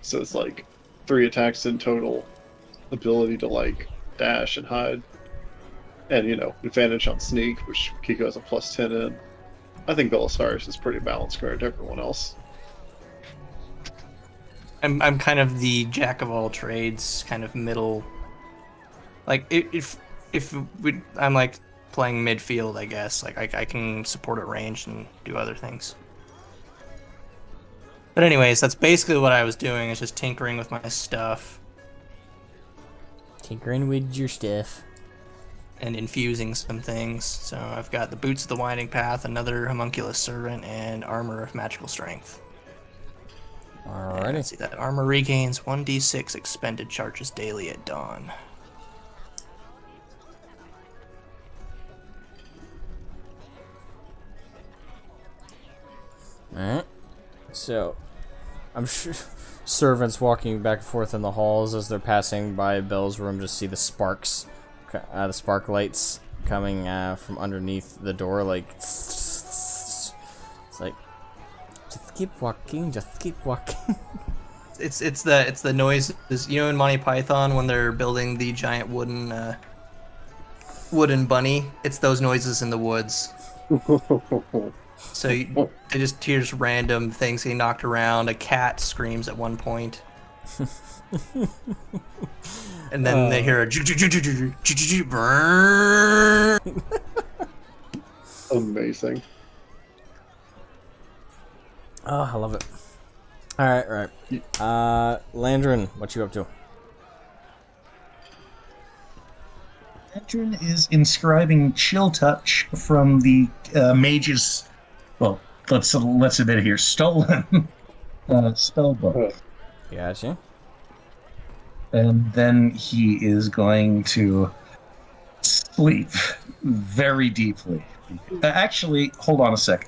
So it's like 3 attacks in total, ability to like dash and hide, and advantage on sneak, which Kiko has a +10 in. I think Belisarius is pretty balanced compared to everyone else. I'm kind of the jack of all trades, kind of middle. Like I'm like playing midfield, I guess. Like I can support at range and do other things. But anyways, that's basically what I was doing. Is just tinkering with my stuff. Tinkering with your stuff. And infusing some things. So I've got the Boots of the Winding Path, another Homunculus Servant, and Armor of Magical Strength. Alrighty. Let's see, that armor regains 1d6 expended charges daily at dawn. Alright. So, I'm sure servants walking back and forth in the halls as they're passing by Belle's room just see the sparks, the spark lights coming from underneath the door, like, it's like, just keep walking, just keep walking. It's the noise, in Monty Python when they're building the giant wooden bunny. It's those noises in the woods. So they just hear random things getting knocked around. A cat screams at one point, and then they hear a amazing. Oh, I love it. Alright. Landrin, what you up to? Landrin is inscribing Chill Touch from the mage's, well, let's admit it here, stolen spell book. Gotcha. And then he is going to sleep very deeply. Actually, hold on a sec.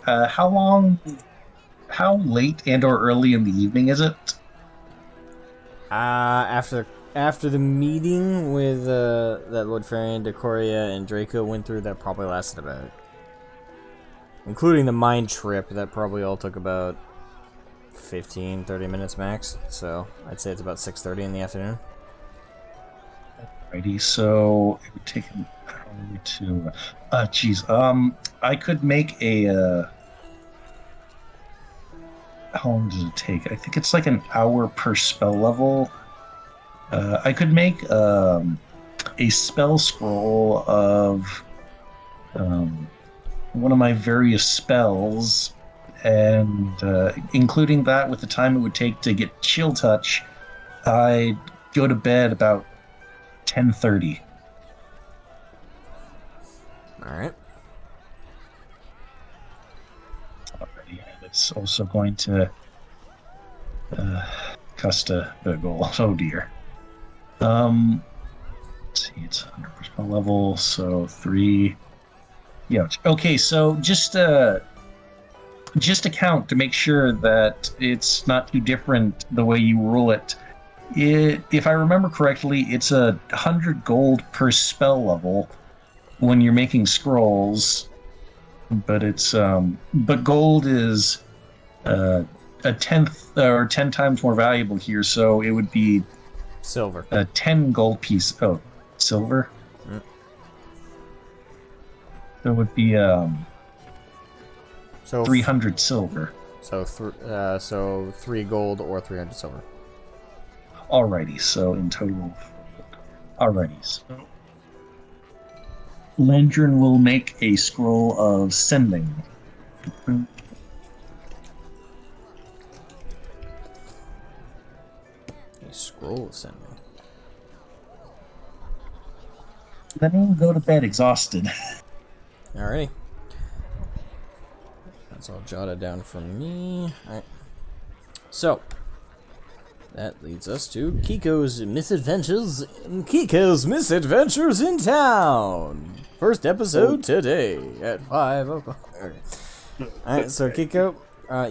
How late and or early in the evening is it? After the meeting with that Lord Farian, Decoria, and Draco went through, that probably lasted about, including the mind trip, that probably all took about 15-30 minutes max. So I'd say it's about 6:30 in the afternoon. Alrighty, so it would take an hour to. I could make a. How long does it take? I think it's like an hour per spell level. I could make a spell scroll of one of my various spells, and including that with the time it would take to get Chill Touch, I'd go to bed about 10:30. Alright. It's also going to cost a gold. Oh dear. Let's see, it's 100% level, so 3. Yeah. Okay, so just to count to make sure that it's not too different the way you rule it. If I remember correctly, it's 100 gold per spell level when you're making scrolls. But it's but gold is a 10th or 10 times more valuable here, so it would be Silver. A 10 gold piece. Oh, silver. Mm. So it would be so 300 silver. So 3 gold or 300 silver. Alrighty, so in total. Alrighty, so Landrin will make a scroll of sending. A scroll of sending. Then he'll go to bed exhausted. Alrighty. That's all jotted down for me. Alright. So, That leads us to Kiko's Misadventures. Kiko's Misadventures in Town. First episode today at 5 o'clock. Alright, so Kiko,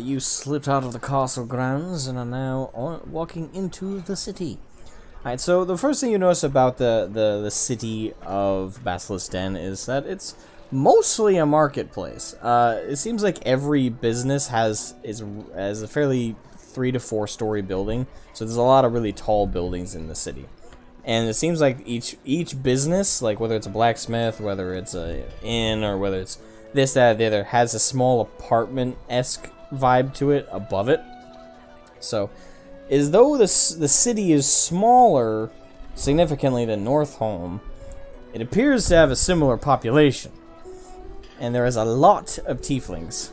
you slipped out of the castle grounds and are now walking into the city. Alright, so the first thing you notice about the city of Basilisk Den is that it's mostly a marketplace. It seems like every business has a fairly 3 to 4 story building, so there's a lot of really tall buildings in the city. And it seems like each business, like whether it's a blacksmith, whether it's a inn, or whether it's this, that, the other, has a small apartment-esque vibe to it above it. So, as though the city is smaller significantly than Northolm, it appears to have a similar population. And there is a lot of tieflings.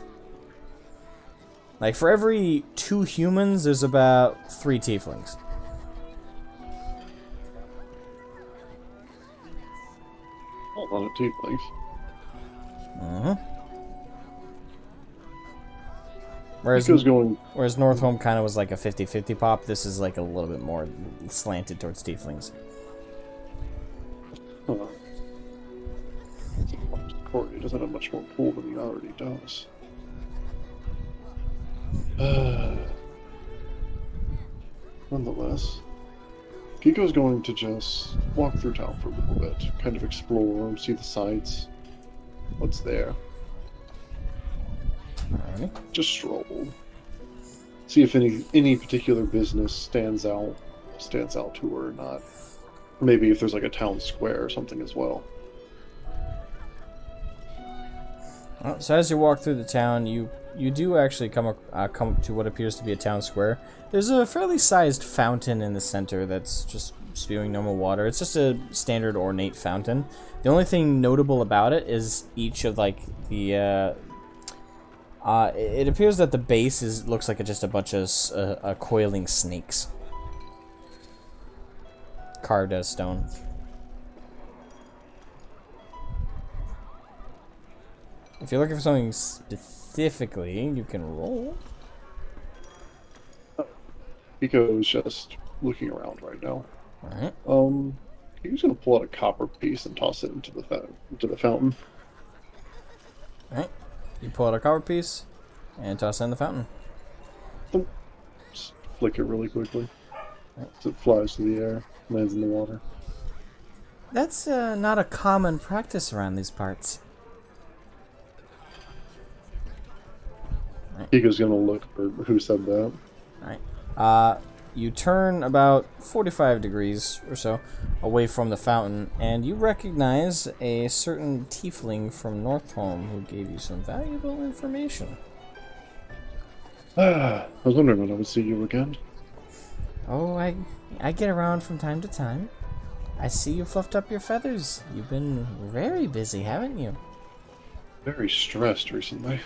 Like, for every 2 humans, there's about 3 tieflings. A lot of tieflings. Whereas Kiko's Northolm kind of was like a 50-50 pop, this is like a little bit more slanted towards tieflings. Corey doesn't have much more pull than he already does. Nonetheless, Kiko's going to just walk through town for a little bit, kind of explore, see the sights, what's there. Alrighty. Just stroll. See if any particular business stands out to her or not. Maybe if there's like a town square or something as well. So as you walk through the town, you do actually come up to what appears to be a town square. There's a fairly sized fountain in the center that's just spewing normal water. It's just a standard ornate fountain. The only thing notable about it is each of like the it appears that the base looks like just a bunch of coiling snakes carved out of stone. If you're looking for something specifically, you can roll. Kiko's just looking around right now. Alright. He's gonna pull out a copper piece and toss it into the fountain. Alright. You pull out a copper piece and toss it in the fountain. Just flick it really quickly. As it flies through the air, lands in the water. That's not a common practice around these parts. Kiko's gonna look for who said that. Alright. You turn about 45 degrees or so away from the fountain, and you recognize a certain tiefling from Northolm who gave you some valuable information. I was wondering when I would see you again. Oh, I get around from time to time. I see you fluffed up your feathers. You've been very busy, haven't you? Very stressed recently.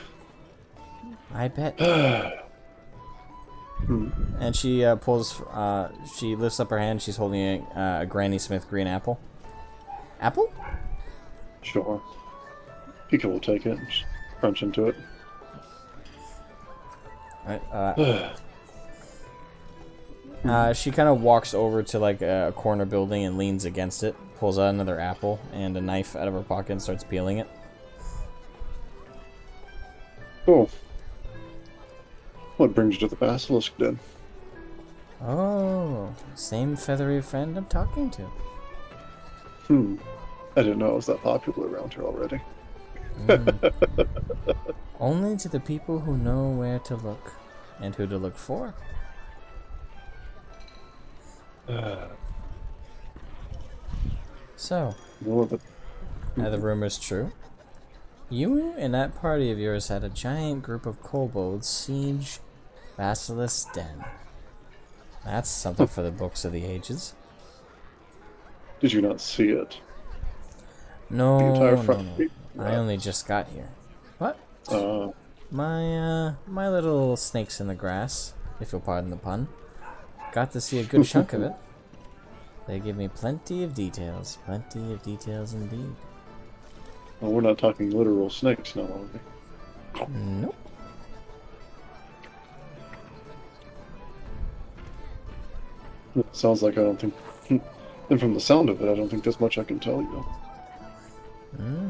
I bet. And she she lifts up her hand. She's holding a Granny Smith green apple. Apple? Sure. Kiko will take it and just crunch into it. Alright, she kind of walks over to like a corner building and leans against it, pulls out another apple and a knife out of her pocket and starts peeling it. Cool. What brings you to the Basilisk Den? Oh, same feathery friend I'm talking to. I didn't know it was that popular around here already. Only to the people who know where to look and who to look for. So, are the rumors true? You and that party of yours had a giant group of kobolds siege Basilisk Den. That's something for the books of the ages. Did you not see it? No, The entire no. front. I only just got here. What? My little snakes in the grass, if you'll pardon the pun, got to see a good chunk of it. They give me plenty of details indeed. Well, we're not talking literal snakes now, are we? Nope. It sounds like I don't think... And from the sound of it, I don't think there's much I can tell you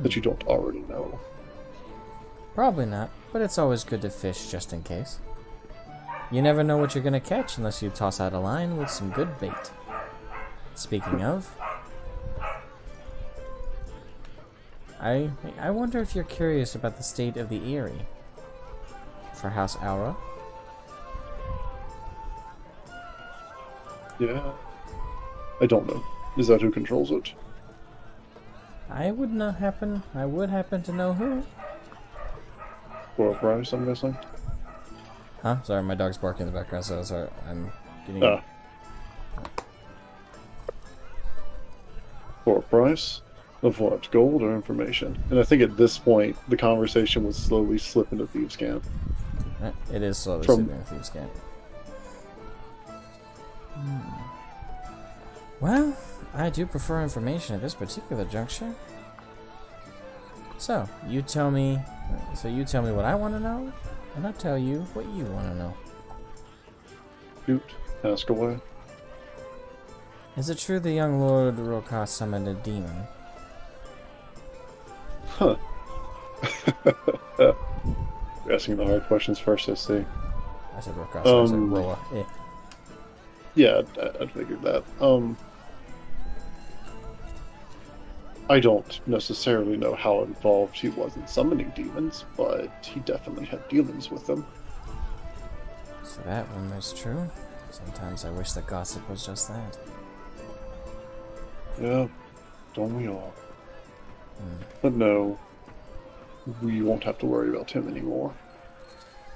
that you don't already know. Probably not, but it's always good to fish just in case. You never know what you're gonna catch unless you toss out a line with some good bait. Speaking of, I wonder if you're curious about the state of the Eyrie for House Aura. Yeah. I don't know. Is that who controls it? I would happen to know who. For a price, I'm guessing? Huh? Sorry, my dog's barking in the background, so sorry, I'm getting... For a price? Of what? Gold or information? And I think at this point, the conversation would slowly slip into Thieves' Camp. It is slowly slipping into Thieves' Camp. Well, I do prefer information at this particular juncture. So, you tell me what I want to know, and I'll tell you what you want to know. Shoot. Ask away. Is it true the young Lord Rokas summoned a demon? Huh. You're asking the hard questions first, I see. I said Rokas, I said Roa. Yeah, I figured that. I don't necessarily know how involved he was in summoning demons, but he definitely had dealings with them. So that one is true. Sometimes I wish that gossip was just that. Yeah, don't we all? But no, we won't have to worry about him anymore.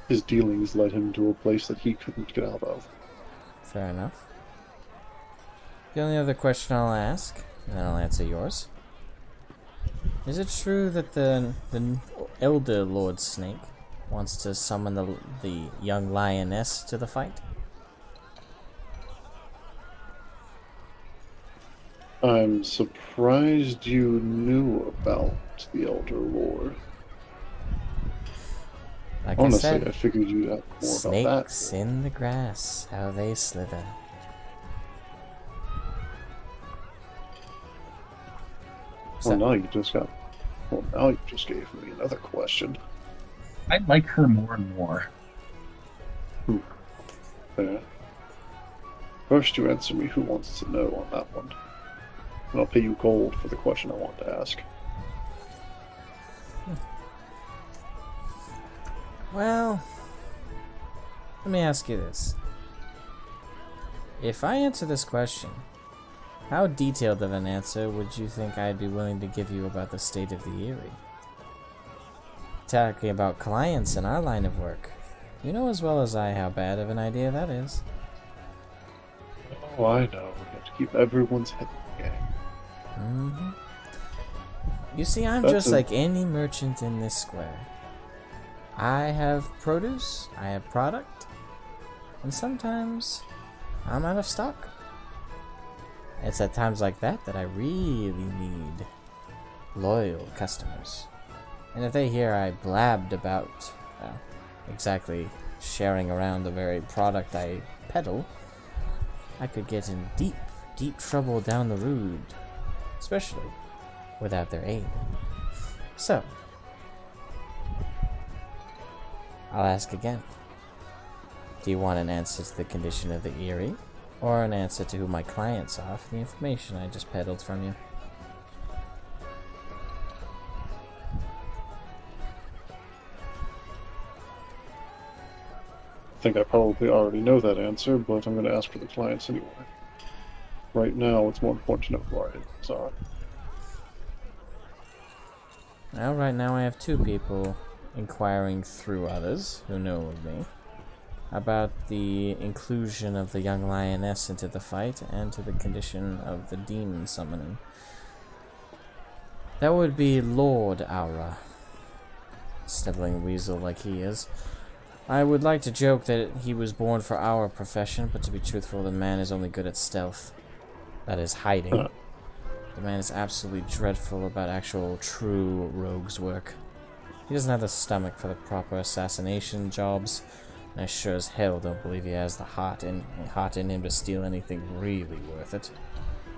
His dealings led him to a place that he couldn't get out of. Fair enough. The only other question I'll ask, and then I'll answer yours. Is it true that the Elder Lord Snake wants to summon the young lioness to the fight? I'm surprised you knew about the Elder Lord. Like Honestly, I said, figured you'd have more about that. snakes in the grass, how they slither. Well, now you just got... Well, now you just gave me another question. I like her more and more. Fair. First, you answer me who wants to know on that one. And I'll pay you gold for the question I want to ask. Well, let me ask you this. If I answer this question, how detailed of an answer would you think I'd be willing to give you about the state of the Eyrie? Talking about clients in our line of work, you know as well as I how bad of an idea that is. Oh, I know. We have to keep everyone's head in the game. You see, I'm just like any merchant in this square. I have produce, I have product, and sometimes I'm out of stock. It's at times like that that I really need loyal customers. And if they hear I blabbed about, exactly sharing around the very product I peddle, I could get in deep, deep trouble down the road, especially without their aid. So, I'll ask again. Do you want an answer to the condition of the Eyrie, or an answer to who my clients are for the information I just peddled from you? I think I probably already know that answer, but I'm going to ask for the clients anyway. Right now, it's more important to know who our agents are. Well, right now I have two people inquiring through others who know of me about the inclusion of the young lioness into the fight and to the condition of the demon summoning. That would be Lord Aura. Sniveling weasel like he is. I would like to joke that he was born for our profession, but to be truthful, the man is only good at stealth. That is, hiding. The man is absolutely dreadful about actual true rogue's work. He doesn't have the stomach for the proper assassination jobs, I sure as hell don't believe he has the heart in him to steal anything really worth it.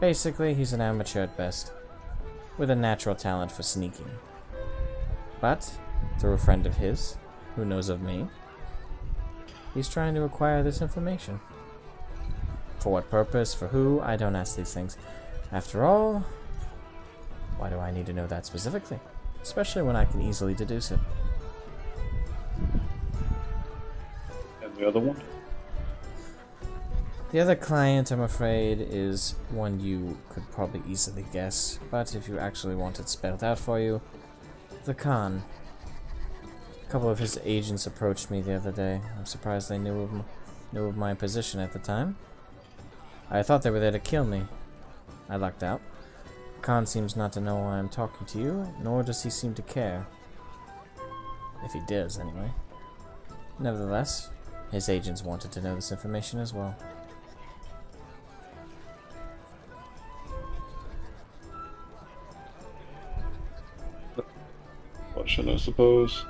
Basically, he's an amateur at best, with a natural talent for sneaking. But, through a friend of his, who knows of me, he's trying to acquire this information. For what purpose, for who, I don't ask these things. After all, why do I need to know that specifically? Especially when I can easily deduce it. And the other one? The other client, I'm afraid, is one you could probably easily guess, but if you actually want it spelled out for you, the Khan. A couple of his agents approached me the other day. I'm surprised they knew of my position at the time. I thought they were there to kill me. I lucked out. Khan seems not to know why I'm talking to you, nor does he seem to care. If he does, anyway. Nevertheless, his agents wanted to know this information as well. Question, I suppose.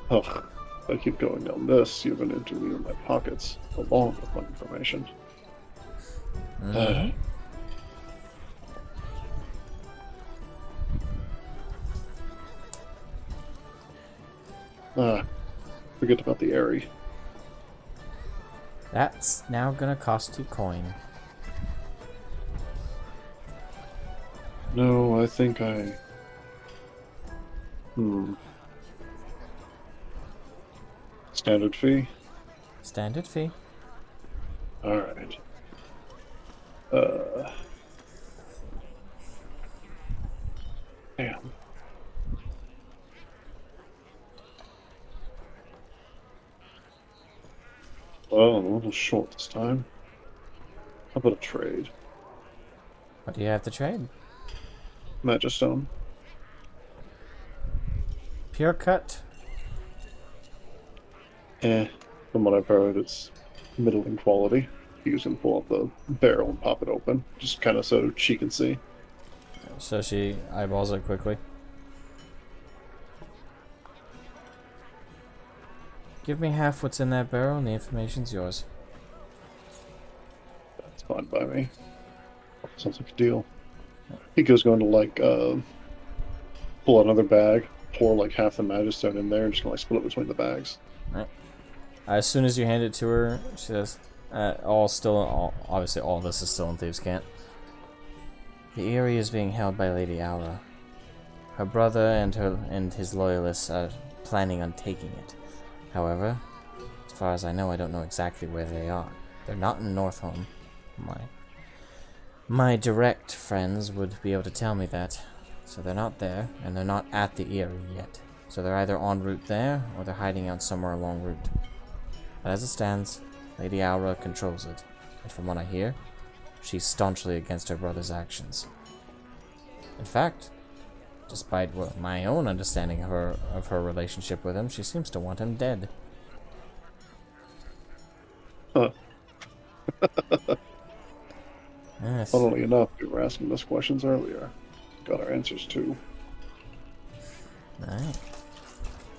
Oh, if I keep going down this, you're going to interview my pockets, along with my information. Mm-hmm. Forget about the Airy. That's now gonna cost you coin. No, I think I... Standard fee? Standard fee. Alright. Damn. Well, I'm a little short this time. How about a trade? What do you have to trade? Magistone. Pure cut. From what I've heard, it's middling quality. You can pull up the barrel and pop it open, just kind of so she can see. So she eyeballs it quickly. Give me half what's in that barrel and the information's yours. That's fine by me. Sounds like a deal. Pico's going to, like, pull another bag, pour, like, half the Magistone in there, and just, like, split it between the bags. Right. As soon as you hand it to her, she says, obviously all this is still in Thieves' Cant. The Eyrie is being held by Lady Aura. Her brother and his loyalists are planning on taking it. However, as far as I know, I don't know exactly where they are. They're not in Northholm. My direct friends would be able to tell me that. So they're not there, and they're not at the Eyrie yet. So they're either en route there, or they're hiding out somewhere along route. But as it stands, Lady Aura controls it, and from what I hear, she's staunchly against her brother's actions. In fact, despite my own understanding of her relationship with him, she seems to want him dead. Huh. Yes. Funnily enough, we were asking those questions earlier. Got our answers too. Right.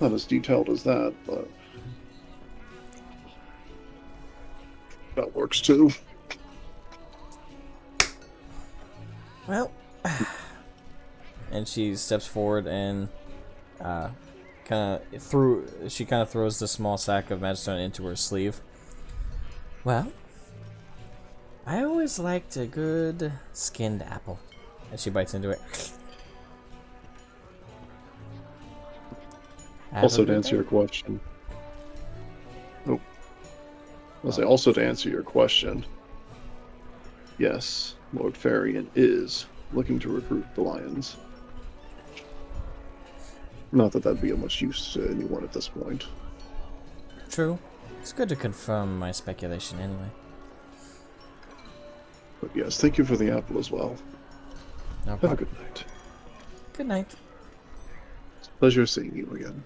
Not as detailed as that, but that works too. Well, and she steps forward and she kind of throws the small sack of Magistone into her sleeve. Well, I always liked a good skinned apple. And she bites into it. Also, to answer your question. Oh. I'll say, also to answer your question. Yes, Lord Farian is looking to recruit the Lions. Not that that'd be of much use to anyone at this point. True. It's good to confirm my speculation anyway. But yes, thank you for the apple as well. No Have a problem. good night. Good night. It's a pleasure seeing you again.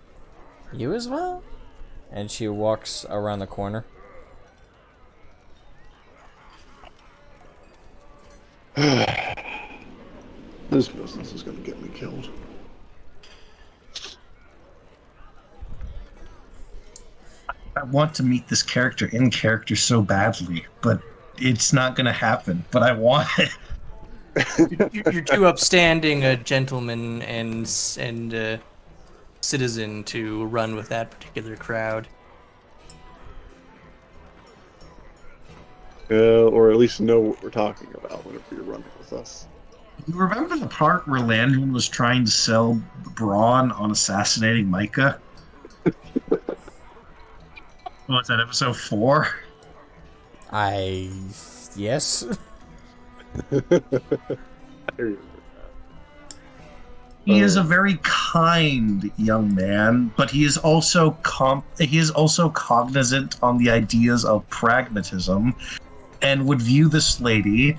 You as well? And she walks around the corner. This business is going to get me killed. I want to meet this character in character so badly, but it's not going to happen. But I want it. You're too upstanding a gentleman and citizen to run with that particular crowd. Or at least know what we're talking about whenever you're running with us. You remember the part where Landon was trying to sell Braun on assassinating Micah? What's that, episode 4? Yes. He is a very kind young man, but he is also cognizant on the ideas of pragmatism, and would view this lady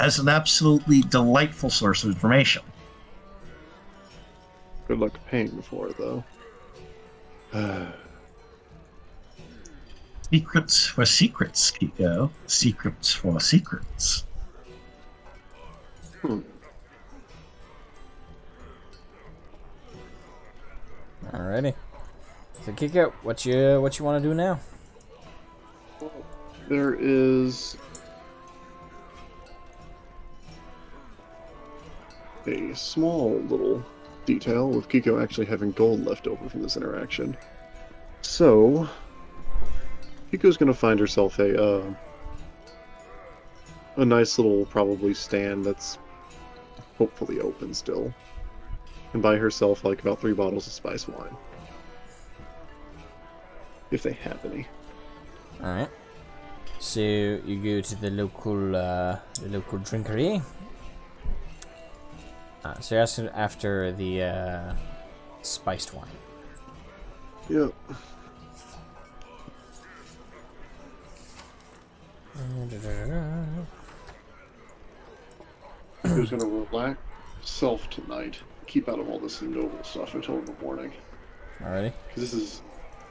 as an absolutely delightful source of information. Good luck paying for it, though. Secrets for secrets, Kiko. Secrets for secrets. Alrighty. So Kiko, what you want to do now? There is a small little detail with Kiko actually having gold left over from this interaction. So, Kiko's going to find herself a nice little, probably, stand that's hopefully open still. And buy herself, like, about 3 bottles of spice wine. If they have any. Alright. So, you go to the local drinkery. So you're asking after the spiced wine. Yep. Who's gonna relax self tonight? Keep out of all this noble stuff until in the morning. Alrighty. Because this is...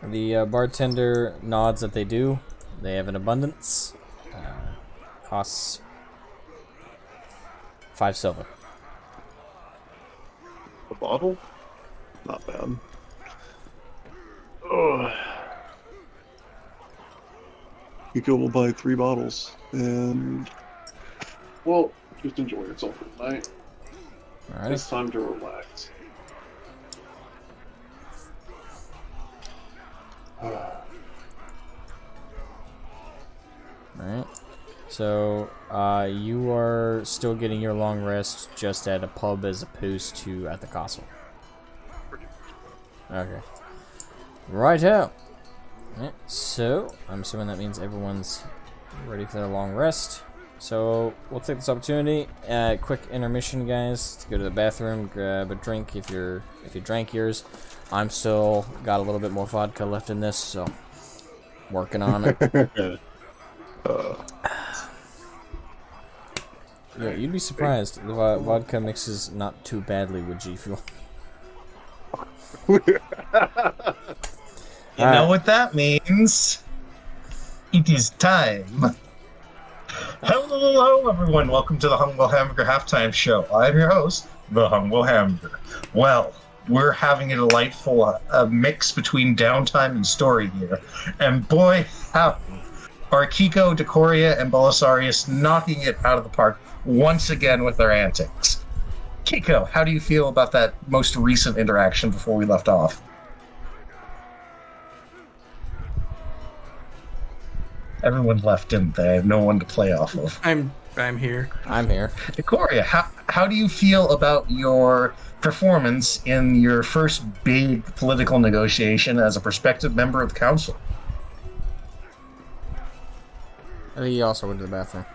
The bartender nods that they do. They have an abundance. Costs 5 silver. A bottle? Not bad. Ugh. Kiko will buy 3 bottles, and... well, just enjoy yourself for the night. Alright. It's time to relax. Alright. So, you are still getting your long rest just at a pub as opposed to at the castle. Okay. Righto. Alright, so, I'm assuming that means everyone's ready for their long rest. So, we'll take this opportunity. Quick intermission, guys, to go to the bathroom, grab a drink if you drank yours. I'm still got a little bit more vodka left in this, so working on it. Yeah, you'd be surprised. The vodka mixes not too badly with G Fuel. You know what that means? It is time. Hello, everyone. Welcome to the Humble Hamburger Halftime Show. I'm your host, the Humble Hamburger. Well, we're having a delightful mix between downtime and story here. And boy, howdy, are Kiko, Decoria, and Belisarius knocking it out of the park once again with their antics. Kiko, how do you feel about that most recent interaction before we left off? Everyone left, didn't they? I have no one to play off of. I'm here. I'm here. Decoria, how do you feel about your performance in your first big political negotiation as a prospective member of the council? He also went to the bathroom.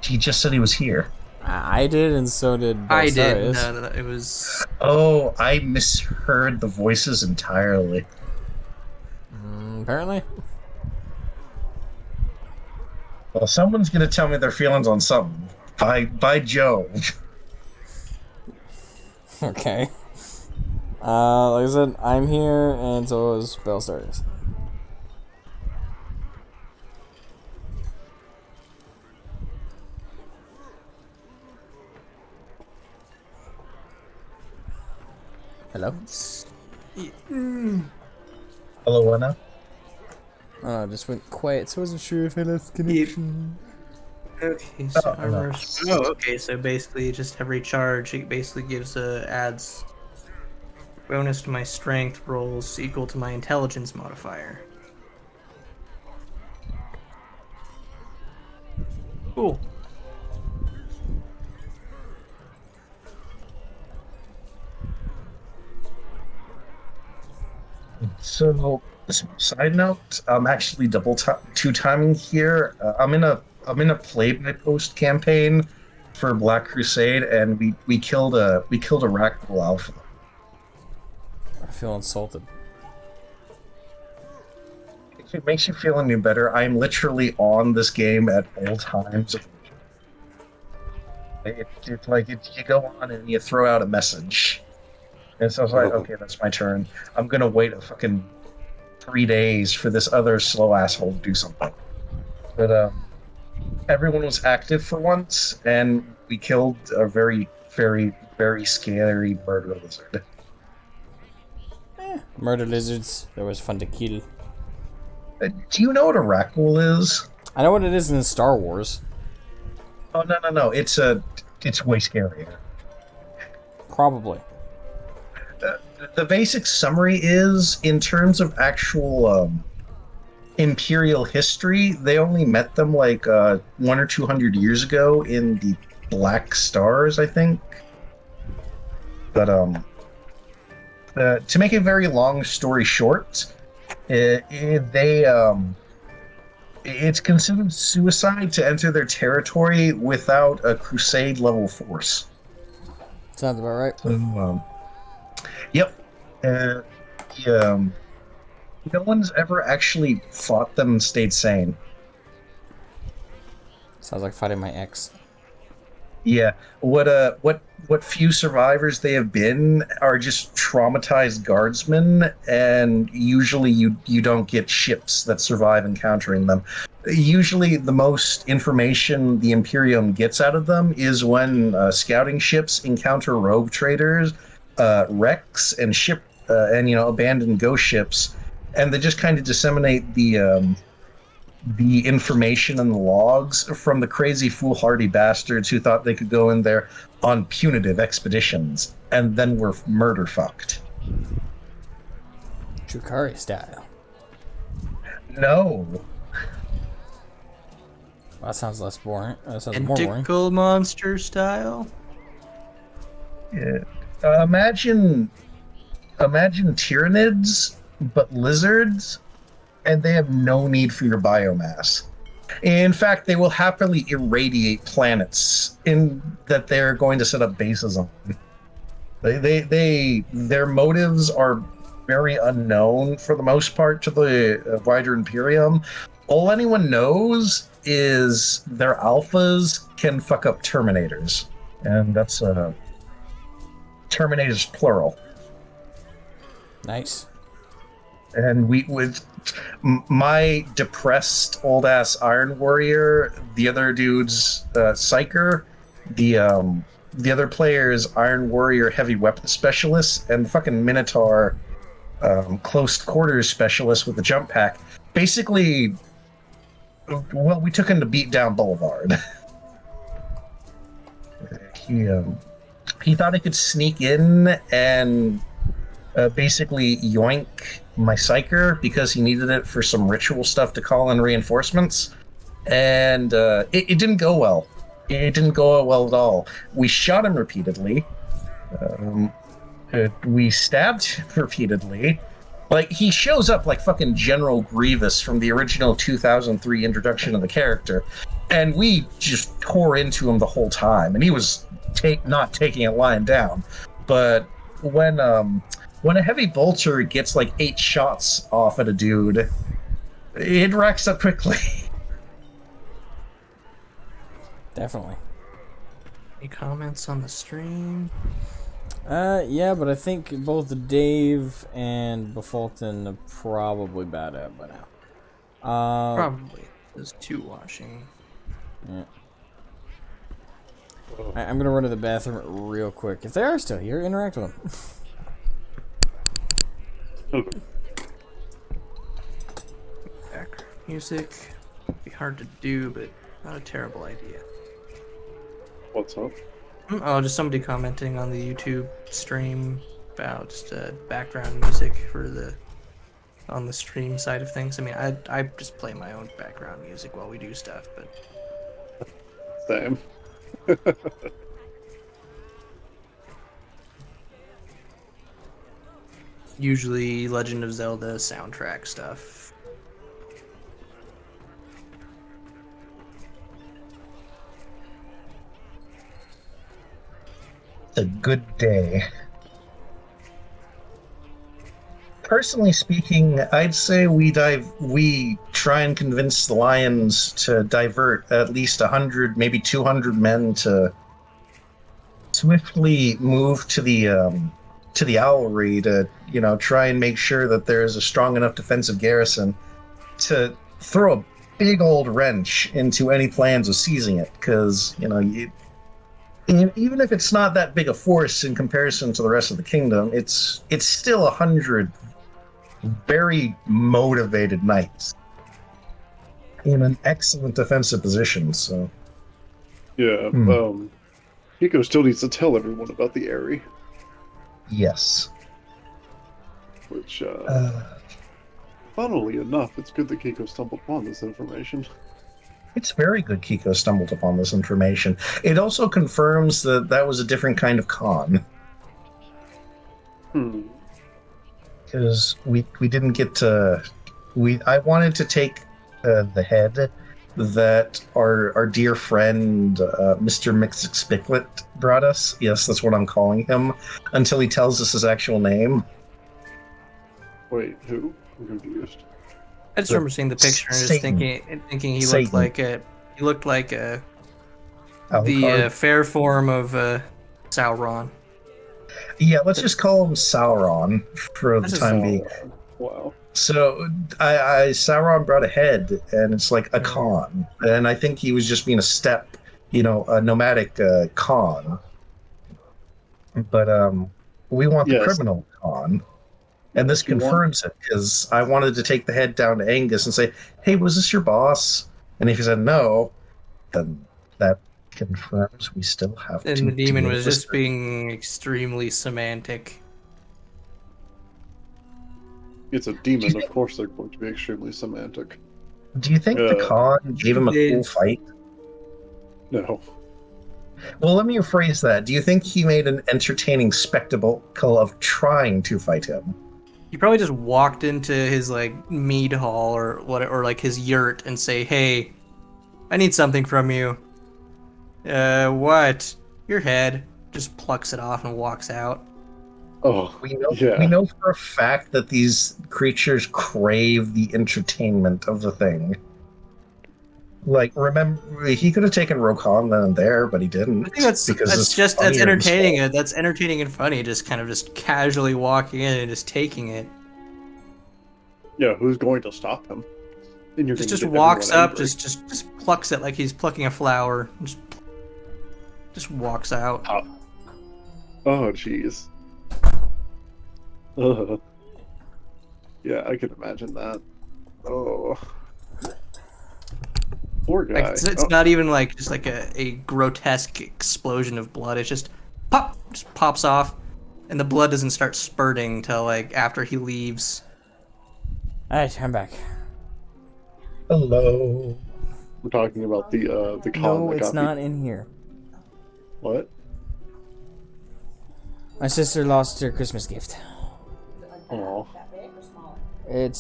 He just said he was here. I did, and so did I did. Belisarius. No, it was... Oh, I misheard the voices entirely. Apparently. Well, someone's going to tell me their feelings on something. By Jove. Okay. Like I said, I'm here, and so is Belisarius. Hello? Hello, Anna. Oh, just went quiet, so I wasn't sure if I lost connection. Okay, so Oh, no. armor. Oh, okay. So basically, just every charge, it basically gives adds bonus to my strength rolls equal to my intelligence modifier. Cool. So, side note, I'm actually two-timing here. I'm in a play-by-post campaign for Black Crusade, and we killed a Rackhole Alpha. I feel insulted. If it makes you feel any better, I'm literally on this game at all times. It's like you go on and you throw out a message. And so I was like, okay, that's my turn. I'm gonna wait a fucking 3 days for this other slow asshole to do something. But everyone was active for once, and we killed a very, very, very scary murder lizard. Murder lizards, they're always fun to kill. Do you know what a rackhole is? I know what it is in Star Wars. Oh no! It's way scarier. Probably. The basic summary is, in terms of actual Imperial history, they only met them like 100 or 200 years ago in the Black Stars, I think. But to make a very long story short, it's considered suicide to enter their territory without a Crusade level force. Sounds about right. So, yep. No one's ever actually fought them and stayed sane. Sounds like fighting my ex. Yeah. What few survivors they have been are just traumatized guardsmen, and usually you don't get ships that survive encountering them. Usually the most information the Imperium gets out of them is when scouting ships encounter rogue traders, wrecks, and abandoned ghost ships, and they just kind of disseminate the information and the logs from the crazy foolhardy bastards who thought they could go in there on punitive expeditions and then were murder fucked. Chukari style. No. Well, that sounds less boring. That sounds more boring. Tentacle monster style? Yeah. Imagine Tyranids, but lizards, and they have no need for your biomass. In fact, they will happily irradiate planets in that they're going to set up bases on. Their motives are very unknown for the most part to the wider Imperium. All anyone knows is their alphas can fuck up Terminators, and that's Terminators plural. Nice. And with my depressed old ass Iron Warrior, the other dude's Psyker, the other player's Iron Warrior heavy weapon specialist, and fucking Minotaur close quarters specialist with the jump pack. Basically, well, we took him to beat down Boulevard. He thought he could sneak in and basically yoink my Psyker because he needed it for some ritual stuff to call in reinforcements, and it didn't go well. It didn't go well at all. We shot him repeatedly. We stabbed him repeatedly. Like, he shows up like fucking General Grievous from the original 2003 introduction of the character, and we just tore into him the whole time, and he was not taking it lying down. But when a heavy bolter gets like 8 shots off at a dude, it racks up quickly. Definitely. Any comments on the stream? Yeah, but I think both Dave and Befalton are probably bad at it by now. Probably. There's 2 watching. Yeah. I'm gonna run to the bathroom real quick. If they are still here, interact with them. music. Be hard to do, but not a terrible idea. What's up? Oh, just somebody commenting on the YouTube stream about just background music for on the stream side of things. I mean, I just play my own background music while we do stuff, but Same. usually Legend of Zelda soundtrack stuff. A good day. Personally speaking, I'd say we try and convince the Lions to divert at least 100, maybe 200 men to swiftly move to the Owlry to, try and make sure that there's a strong enough defensive garrison to throw a big old wrench into any plans of seizing it, because, even if it's not that big a force in comparison to the rest of the kingdom, it's still 100 very motivated knights in an excellent defensive position. So, yeah, Hiko still needs to tell everyone about the Aerie. Yes. Which, funnily enough, it's good that Kiko stumbled upon this information. It's very good Kiko stumbled upon this information. It also confirms that was a different kind of con. Because we didn't get to... I wanted to take the head that our dear friend Mr. Mixixpiclet brought us. Yes, that's what I'm calling him. Until he tells us his actual name. Wait, who? I'm confused. I just remember seeing the picture and just thinking he looked like the fair form of Sauron. Yeah, let's just call him Sauron for the time being. Wow. So Sauron brought a head, and it's like a con, and I think he was just being a nomadic con. But we want the criminal con. And this confirms it, because I wanted to take the head down to Angus and say, hey, was this your boss? And if he said no, then that confirms we still have to... And the demon was just being extremely semantic. It's a demon, of course they're going to be extremely semantic. Do you think the con gave him a cool fight? No. Well, let me rephrase that. Do you think he made an entertaining spectacle of trying to fight him? He probably just walked into his mead hall or his yurt and say, "Hey, I need something from you." What? Your head. Just plucks it off and walks out. Oh, we know for a fact that these creatures crave the entertainment of the thing. Remember, he could have taken Rokan then and there, but he didn't. I think that's entertaining. That's entertaining and funny. Just kind of just casually walking in and just taking it. Yeah, who's going to stop him? Just walks up, just plucks it like he's plucking a flower. Just walks out. Oh, jeez. Yeah, I can imagine that. Oh. Poor guy. It's not even just a grotesque explosion of blood. It's just pops off, and the blood doesn't start spurting till after he leaves. Alright, I'm back. Hello. We're talking about the con. No, it's not in here. What? My sister lost her Christmas gift. Oh. I'm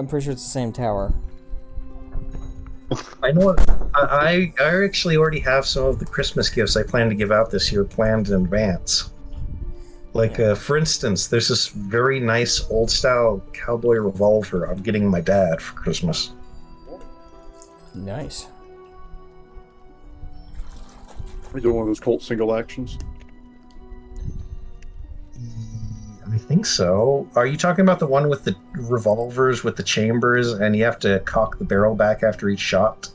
pretty sure it's the same tower. I know. I actually already have some of the Christmas gifts I plan to give out this year planned in advance. For instance, there's this very nice old-style cowboy revolver I'm getting my dad for Christmas. Nice. Are you doing one of those Colt single actions? I think so. Are you talking about the one with the revolvers with the chambers and you have to cock the barrel back after each shot?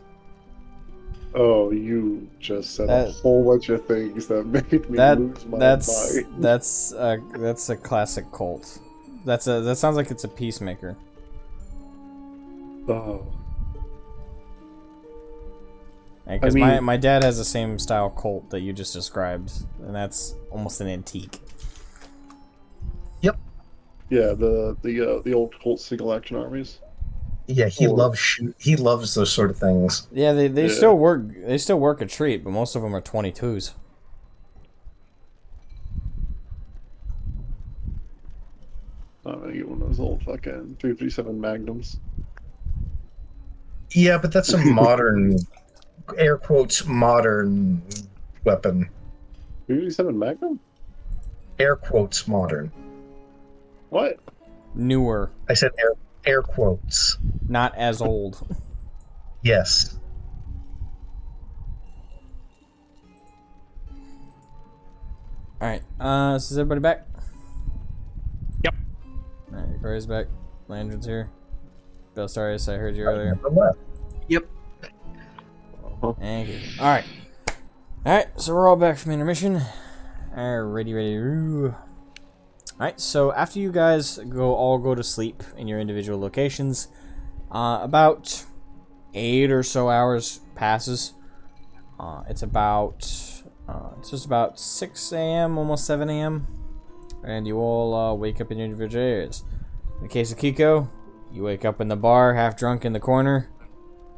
Oh, you just said a whole bunch of things that made me lose my mind. That's a classic Colt. That sounds like it's a peacemaker. Oh. Because I mean- my dad has the same style Colt that you just described, and that's almost an antique. Yep. Yeah, the old Colt single action armies. Yeah, he Or- loves he loves those sort of things. Yeah, they Yeah. still work. They still work a treat, but most of them are 22s. I'm gonna get one of those old fucking 357 Magnums. Yeah, but that's a modern, air quotes, modern weapon. 357 Magnum? Air quotes, modern. What? Newer, I said air quotes. not as old. Yes. All right. So is everybody back? Yep. All right, Corey's back. Landron's here. Belstarius, I heard you earlier. Yep. Thank you. All right. All right. So we're all back from intermission. Ready. All right. So after you guys all go to sleep in your individual locations, about 8 or so hours passes. It's just about 6 a.m., almost 7 a.m., and you all wake up in your individual areas. In the case of Kiko, you wake up in the bar, half drunk in the corner,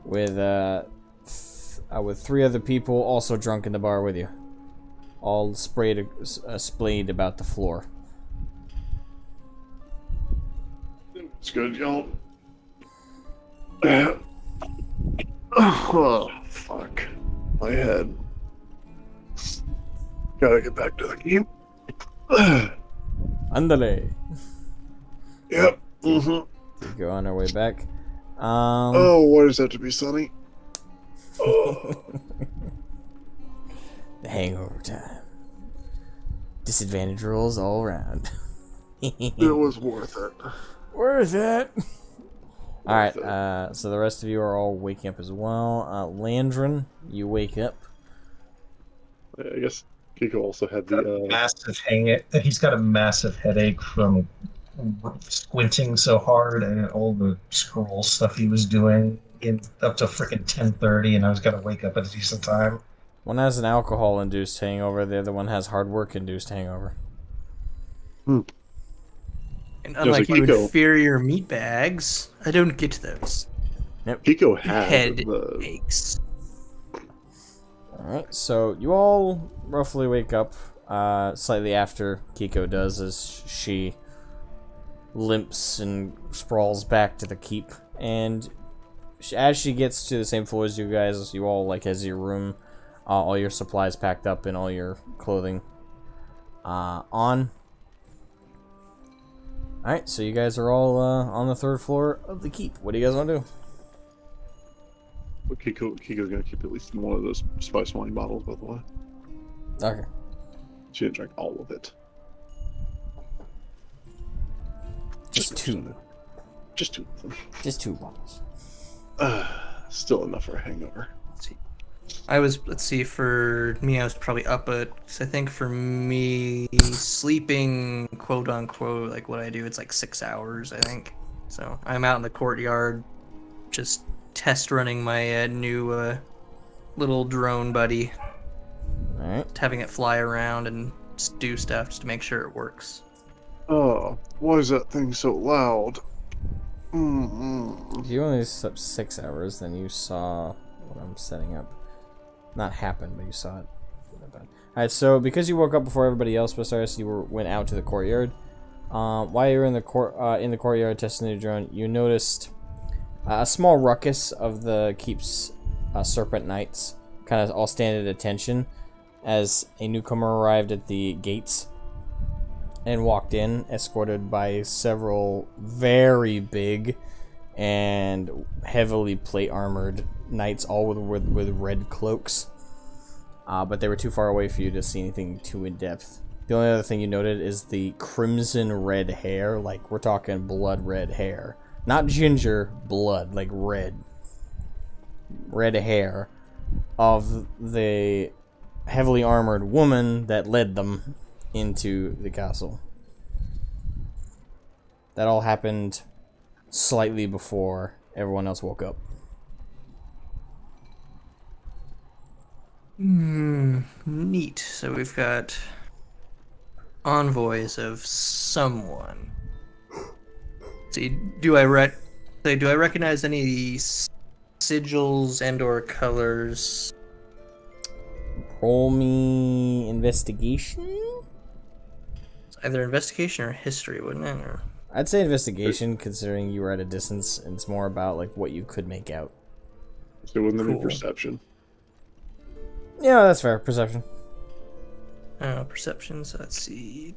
with 3 other people also drunk in the bar with you, all splayed about the floor. It's good, y'all. Oh, fuck. My head. Gotta get back to the game. Andale. Yep. Mm-hmm. We go on our way back. Oh, why does that have to be sunny? Oh. The hangover time. Disadvantage rolls all around. It was worth it. Worth it. All right. Worth it. So the rest of you are all waking up as well. Landron, you wake up. I guess Kiko also had the He's got a massive headache from squinting so hard and all the scroll stuff he was doing up to freaking 10:30, and I was gonna wake up at a decent time. One has an alcohol-induced hangover. The other one has hard work-induced hangover. And unlike like you Kiko. inferior meatbags, I don't get those. Kiko had Head the aches. Alright, so you all roughly wake up slightly after Kiko does, as she limps and sprawls back to the keep. And as she gets to the same floor as you guys, you all, like, has your room, all your supplies packed up and all your clothing on. Alright, so you guys are all on the 3rd floor of the keep. What do you guys want to do? Kiko's gonna keep at least one of those spice wine bottles, by the way. Okay. She didn't drink all of it. Just 2. Just 2 of them. Just 2 bottles. Still enough for a hangover. Let's see, for me, I was probably up at, cause I think for me, sleeping, quote unquote, like what I do, it's like 6 hours, I think. So I'm out in the courtyard, just test running my new little drone buddy. Alright. Just having it fly around and just do stuff just to make sure it works. Oh, why is that thing so loud? Mm-mm. If you only slept 6 hours, then you saw what I'm setting up. Not happen, but you saw it. Alright, so because you woke up before everybody else, Bastardus, you went out to the courtyard. While you were in the courtyard testing the drone, you noticed a small ruckus of the keep's serpent knights, kind of all stand at attention as a newcomer arrived at the gates and walked in, escorted by several very big and heavily plate armored knights, all with red cloaks. But they were too far away for you to see anything too in depth. The only other thing you noted is the crimson red hair, like we're talking blood red hair. Not ginger, blood, like red. Red hair of the heavily armored woman that led them into the castle. That all happened slightly before everyone else woke up. Neat. So we've got envoys of someone. See, do I recognize any sigils and/or colors? Roll me investigation. It's either investigation or history, wouldn't it? Or... I'd say investigation, considering you were at a distance, and it's more about like what you could make out. So wouldn't there be Cool. perception? Yeah, that's fair. Perception. Perception. So let's see.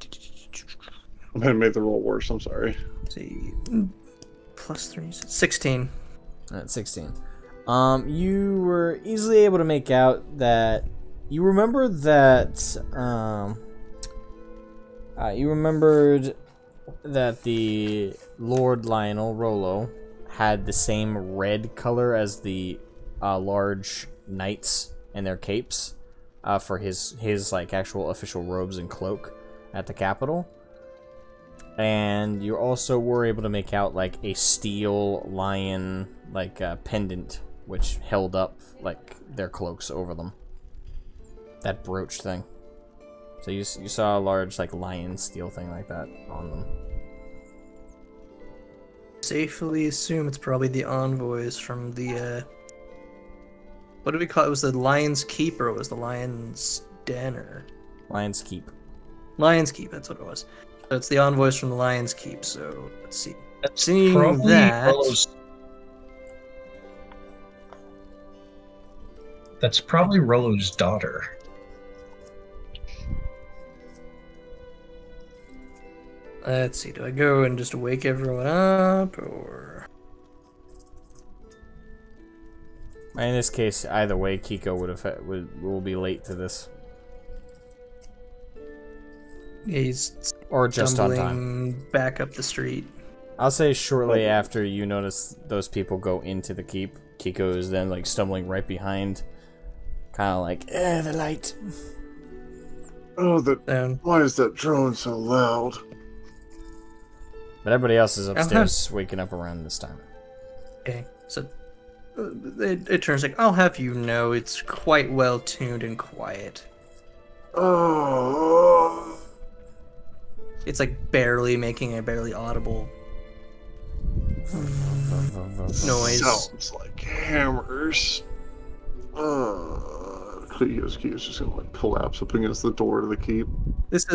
I might have made the roll worse. I'm sorry. Let's see. +3, 16. At 16. You were easily able to make out that you remember that you remembered that the Lord Lionel Rollo had the same red color as the large knights and their capes for his like actual official robes and cloak at the capital. And you also were able to make out like a steel lion like pendant which held up like their cloaks over them. That brooch thing. So you saw a large like lion steel thing like that on them. Safely assume it's probably the envoys from the what do we call it? Was the Lion's Keep or was the Lion's Den or Lion's Keep. Lion's Keep? That's what it was. So it's the envoys from the Lion's Keep. So let's see. That's Seeing probably that, Rollo's... That's probably Rollo's daughter. let's see. Do I go and just wake everyone up or? In this case, either way, Kiko will be late to this, Yeah, he's or just on time. stumbling back up the street. I'll say shortly after you notice those people go into the keep, Kiko is then like stumbling right behind, kind of like, the light. Oh, Down. why is that drone so loud? But everybody else is upstairs, waking up around this time. Okay, so it turns like I'll have you know it's quite well tuned and quiet. Oh, It's like barely making a barely audible noise. sounds like hammers. Kyo's just gonna like collapse up against the door to the keep. This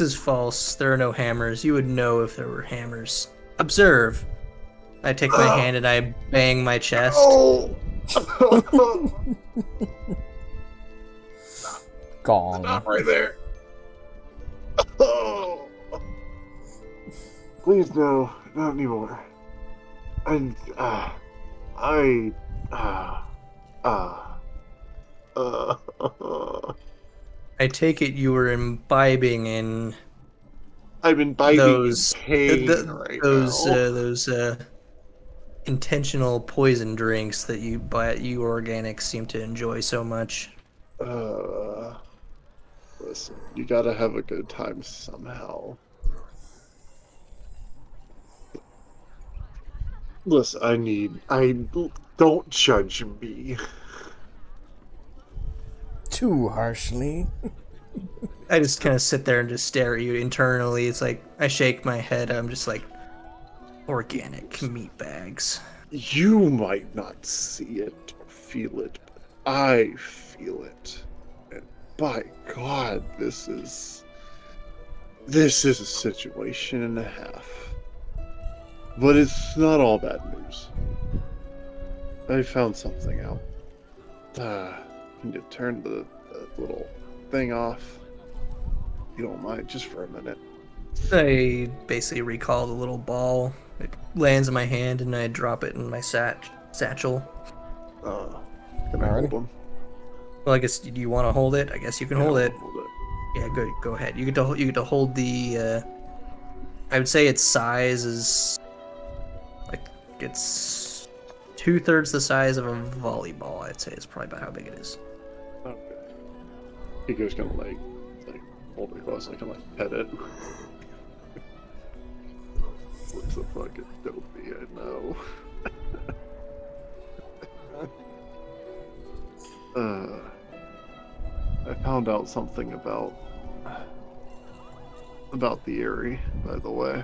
is false. There are no hammers. You would know if there were hammers. Observe. I take my hand and I bang my chest. Oh! Gong. Stop right there. Oh! Please no, not anymore. And I take it you were imbibing in I'm imbibing those pain right now. those intentional poison drinks that you organics seem to enjoy so much. Listen, you gotta have a good time somehow. Listen, don't judge me. Too harshly. I just kind of sit there and just stare at you internally. It's like I shake my head. I'm just like organic meat bags. You might not see it or feel it, but I feel it. And by God, this is a situation and a half. But it's not all bad news. I found something out. I need to turn the little thing off. If you don't mind, just for a minute. I basically recall the little ball. It lands in my hand and I drop it in my satchel. Can I hold them? Well, I guess do you want to hold it? I guess you can hold it. Hold it. Yeah, go ahead. You get to hold the. I would say its size is like it's 2/3 the size of a volleyball. I'd say is probably about how big it is. Okay. He goes kind of like hold it close and I can like pet it. Looks a fucking dopey, I know. found out something about the Eyrie, by the way.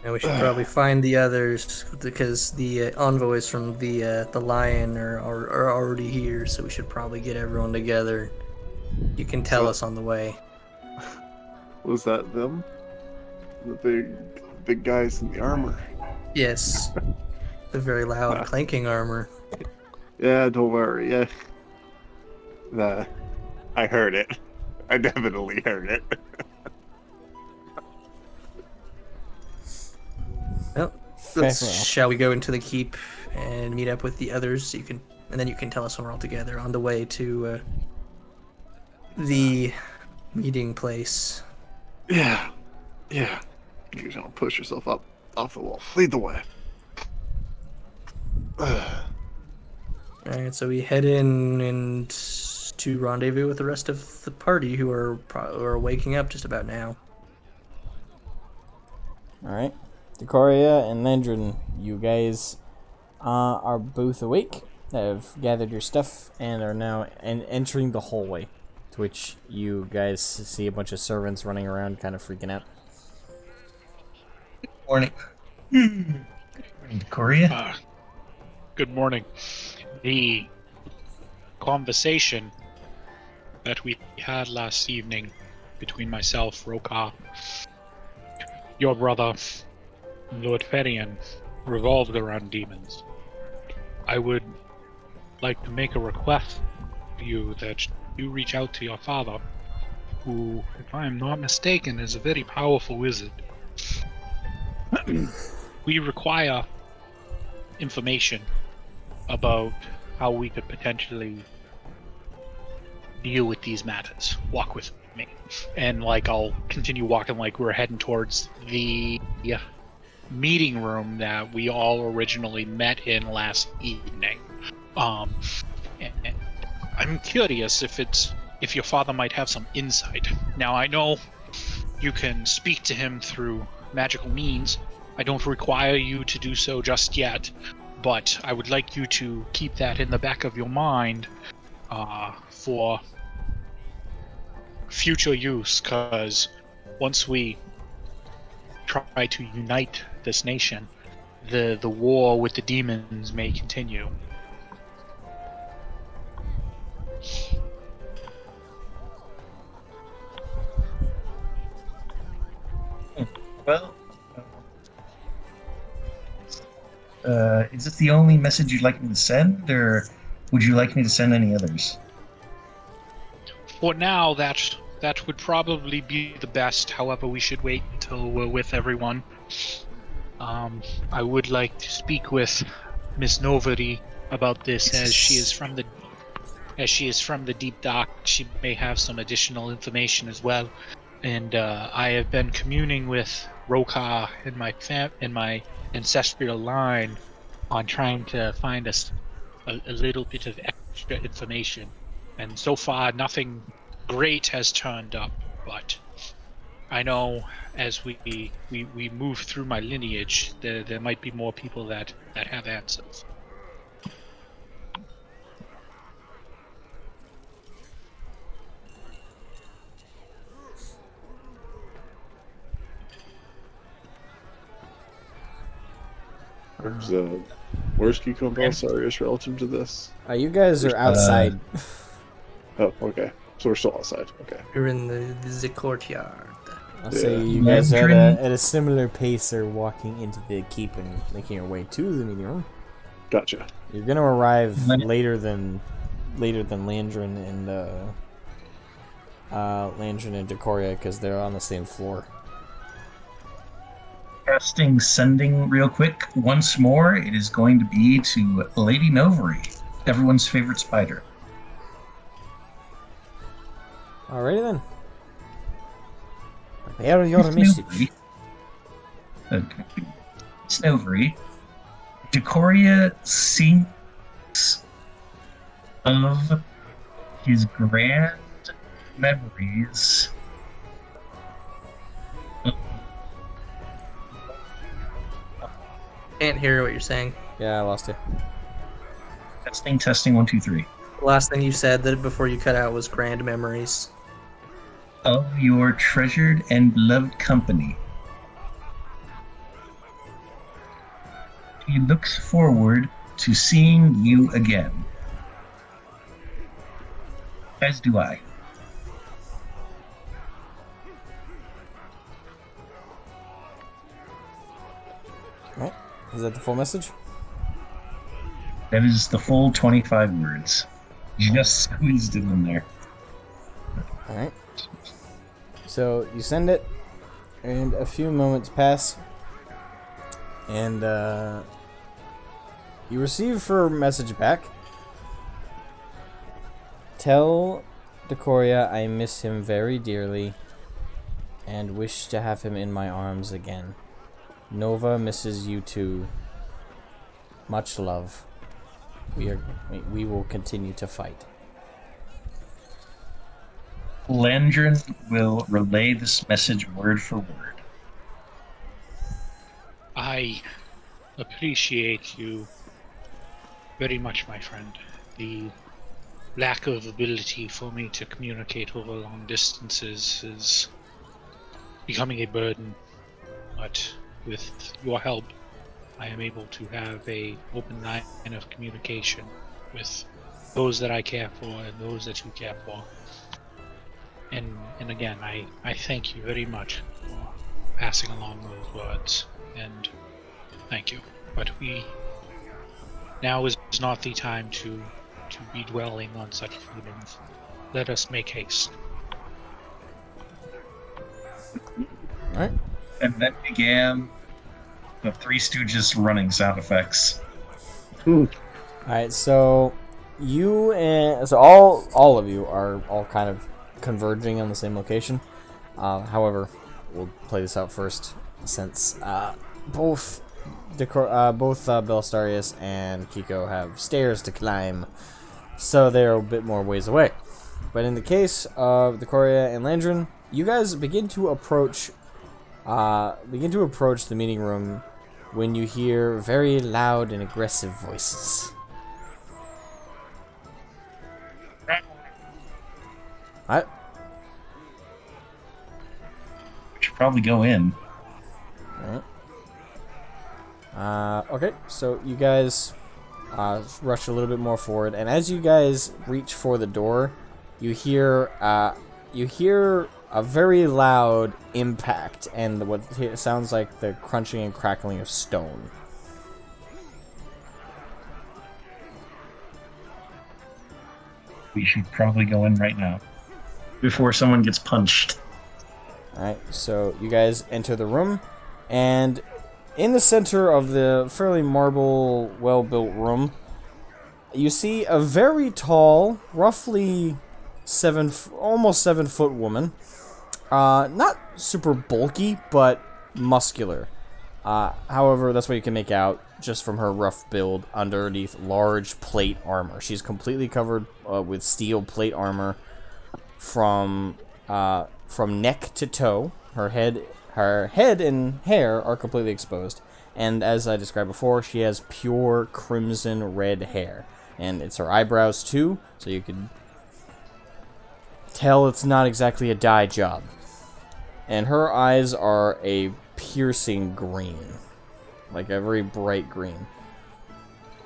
And we should probably find the others because the envoys from the Lion are already here. So we should probably get everyone together. You can tell us on the way. Was that them? The big guys in the armor? Yes, the very loud clanking armor. Yeah, don't worry. Yeah, I heard it. I definitely heard it. Well, shall we go into the keep and meet up with the others? And then you can tell us when we're all together on the way to the meeting place. Yeah. You don't push yourself up off the wall. Lead the way. Alright, so we head in and to rendezvous with the rest of the party who are waking up just about now. Alright. Decoria and Landrin, you guys are both awake, have gathered your stuff, and are now entering the hallway, to which you guys see a bunch of servants running around, kind of freaking out. Morning. Morning, Decoria. Good morning. The conversation that we had last evening between myself, Roka, your brother, Lord Ferian, revolved around demons. I would like to make a request to you that you reach out to your father, who, if I am not mistaken, is a very powerful wizard. We require information about how we could potentially deal with these matters. Walk with me. And I'll continue walking like we're heading towards the meeting room that we all originally met in last evening. And I'm curious if your father might have some insight. Now, I know you can speak to him through magical means. I don't require you to do so just yet, but I would like you to keep that in the back of your mind for future use, because once we try to unite this nation, the war with the demons may continue. Well, is this the only message you'd like me to send, or would you like me to send any others? For now, that would probably be the best. However, we should wait until we're with everyone. I would like to speak with Miss Novary about this, as she is from the deep dark. She may have some additional information as well. And I have been communing with Roka in my ancestral line on trying to find us a little bit of extra information. And so far, nothing great has turned up. But I know as we move through my lineage, there might be more people that have answers. Where's Cucumber? Sorry, is relative to this. You guys are outside. Oh, okay. So we're still outside. Okay. We're in the courtyard. I'll say you guys are at a similar pace are walking into the keep and making your way to the meeting room. Gotcha. You're gonna arrive later than Landrin and Decoria, because they're on the same floor. Casting sending real quick once more. It is going to be to Lady Novary, everyone's favorite spider. Alrighty then. Prepare your message. Okay. Novary, Decoria sings of his grand memories. Can't hear what you're saying. Yeah, I lost you. Testing 1 2 3. The last thing you said that before you cut out was grand memories. Of your treasured and beloved company. He looks forward to seeing you again. As do I. Right. Is that the full message? That is the full 25 words. Just squeezed it in there. Alright. So you send it, and a few moments pass, and you receive her message back. Tell Decoria I miss him very dearly and wish to have him in my arms again. Nova misses you too. Much love. We will continue to fight. Landrin will relay this message word for word. I appreciate you very much, my friend. The lack of ability for me to communicate over long distances is becoming a burden, but with your help, I am able to have a open line of communication with those that I care for and those that you care for. And again, I thank you very much for passing along those words, and thank you. But now is not the time to be dwelling on such feelings. Let us make haste. Alright. And that began the Three Stooges running sound effects. Alright, so you and so all of you are all kind of converging on the same location. However, we'll play this out first, since both Belastarius and Kiko have stairs to climb, so they're a bit more ways away. But in the case of Decoria and Landrin, you guys begin to approach the meeting room when you hear very loud and aggressive voices. What? We should probably go in. Alright. Okay, so you guys rush a little bit more forward, and as you guys reach for the door, you hear a very loud impact and what sounds like the crunching and crackling of stone. We should probably go in right now. Before someone gets punched. Alright, so you guys enter the room, and in the center of the fairly marble, well-built room, you see a very tall, roughly almost 7 foot woman. Not super bulky, but muscular. However, that's what you can make out just from her rough build underneath large plate armor. She's completely covered with steel plate armor from neck to toe. Her head and hair are completely exposed, and as I described before, she has pure crimson red hair, and it's her eyebrows too, so you can tell it's not exactly a dye job. And her eyes are a piercing green, like a very bright green.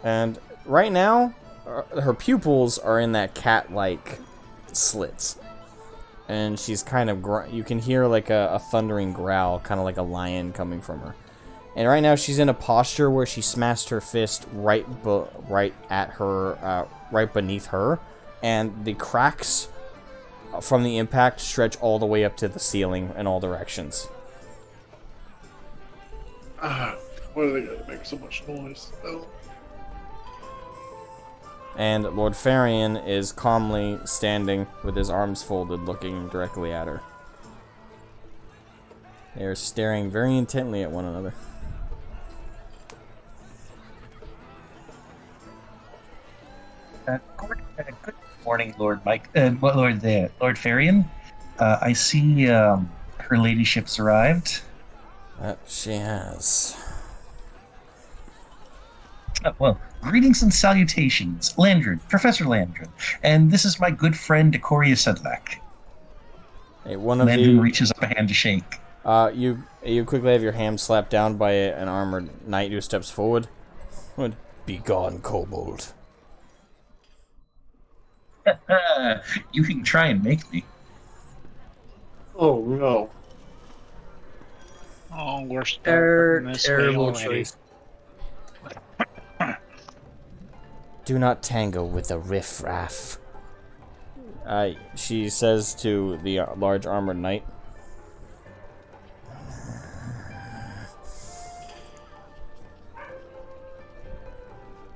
And right now, her pupils are in that cat-like slits. And she's kind of, you can hear like a thundering growl, kind of like a lion coming from her. And right now she's in a posture where she smashed her fist right at her, right beneath her. And the cracks from the impact stretch all the way up to the ceiling in all directions. Why do they gotta make so much noise? Oh. And Lord Farian is calmly standing with his arms folded, looking directly at her. They are staring very intently at one another. Good morning, Lord Mike. Lord Farian. I see her ladyship's arrived. She has. Well, greetings and salutations, Landred, Professor Landred, and this is my good friend Decoria Sedlak. Hey, one of Landred reaches up a hand to shake. You quickly have your hand slapped down by an armored knight who steps forward. Be gone, kobold. You can try and make me. Oh no. Oh, we're starting this way Terrible already. choice. Do not tangle with a riff-raff. She says to the large armored knight.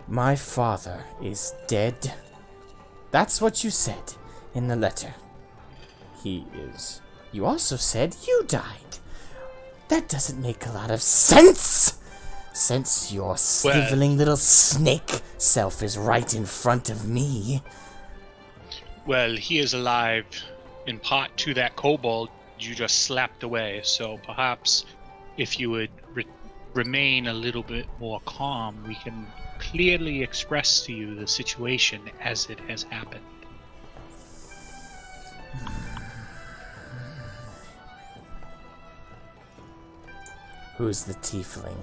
My father is dead. That's what you said in the letter. He is. You also said you died. That doesn't make a lot of sense! Since your sniveling little snake self is right in front of me. Well, he is alive in part to that kobold you just slapped away, so perhaps if you would remain a little bit more calm, we can clearly express to you the situation as it has happened. Who's the tiefling?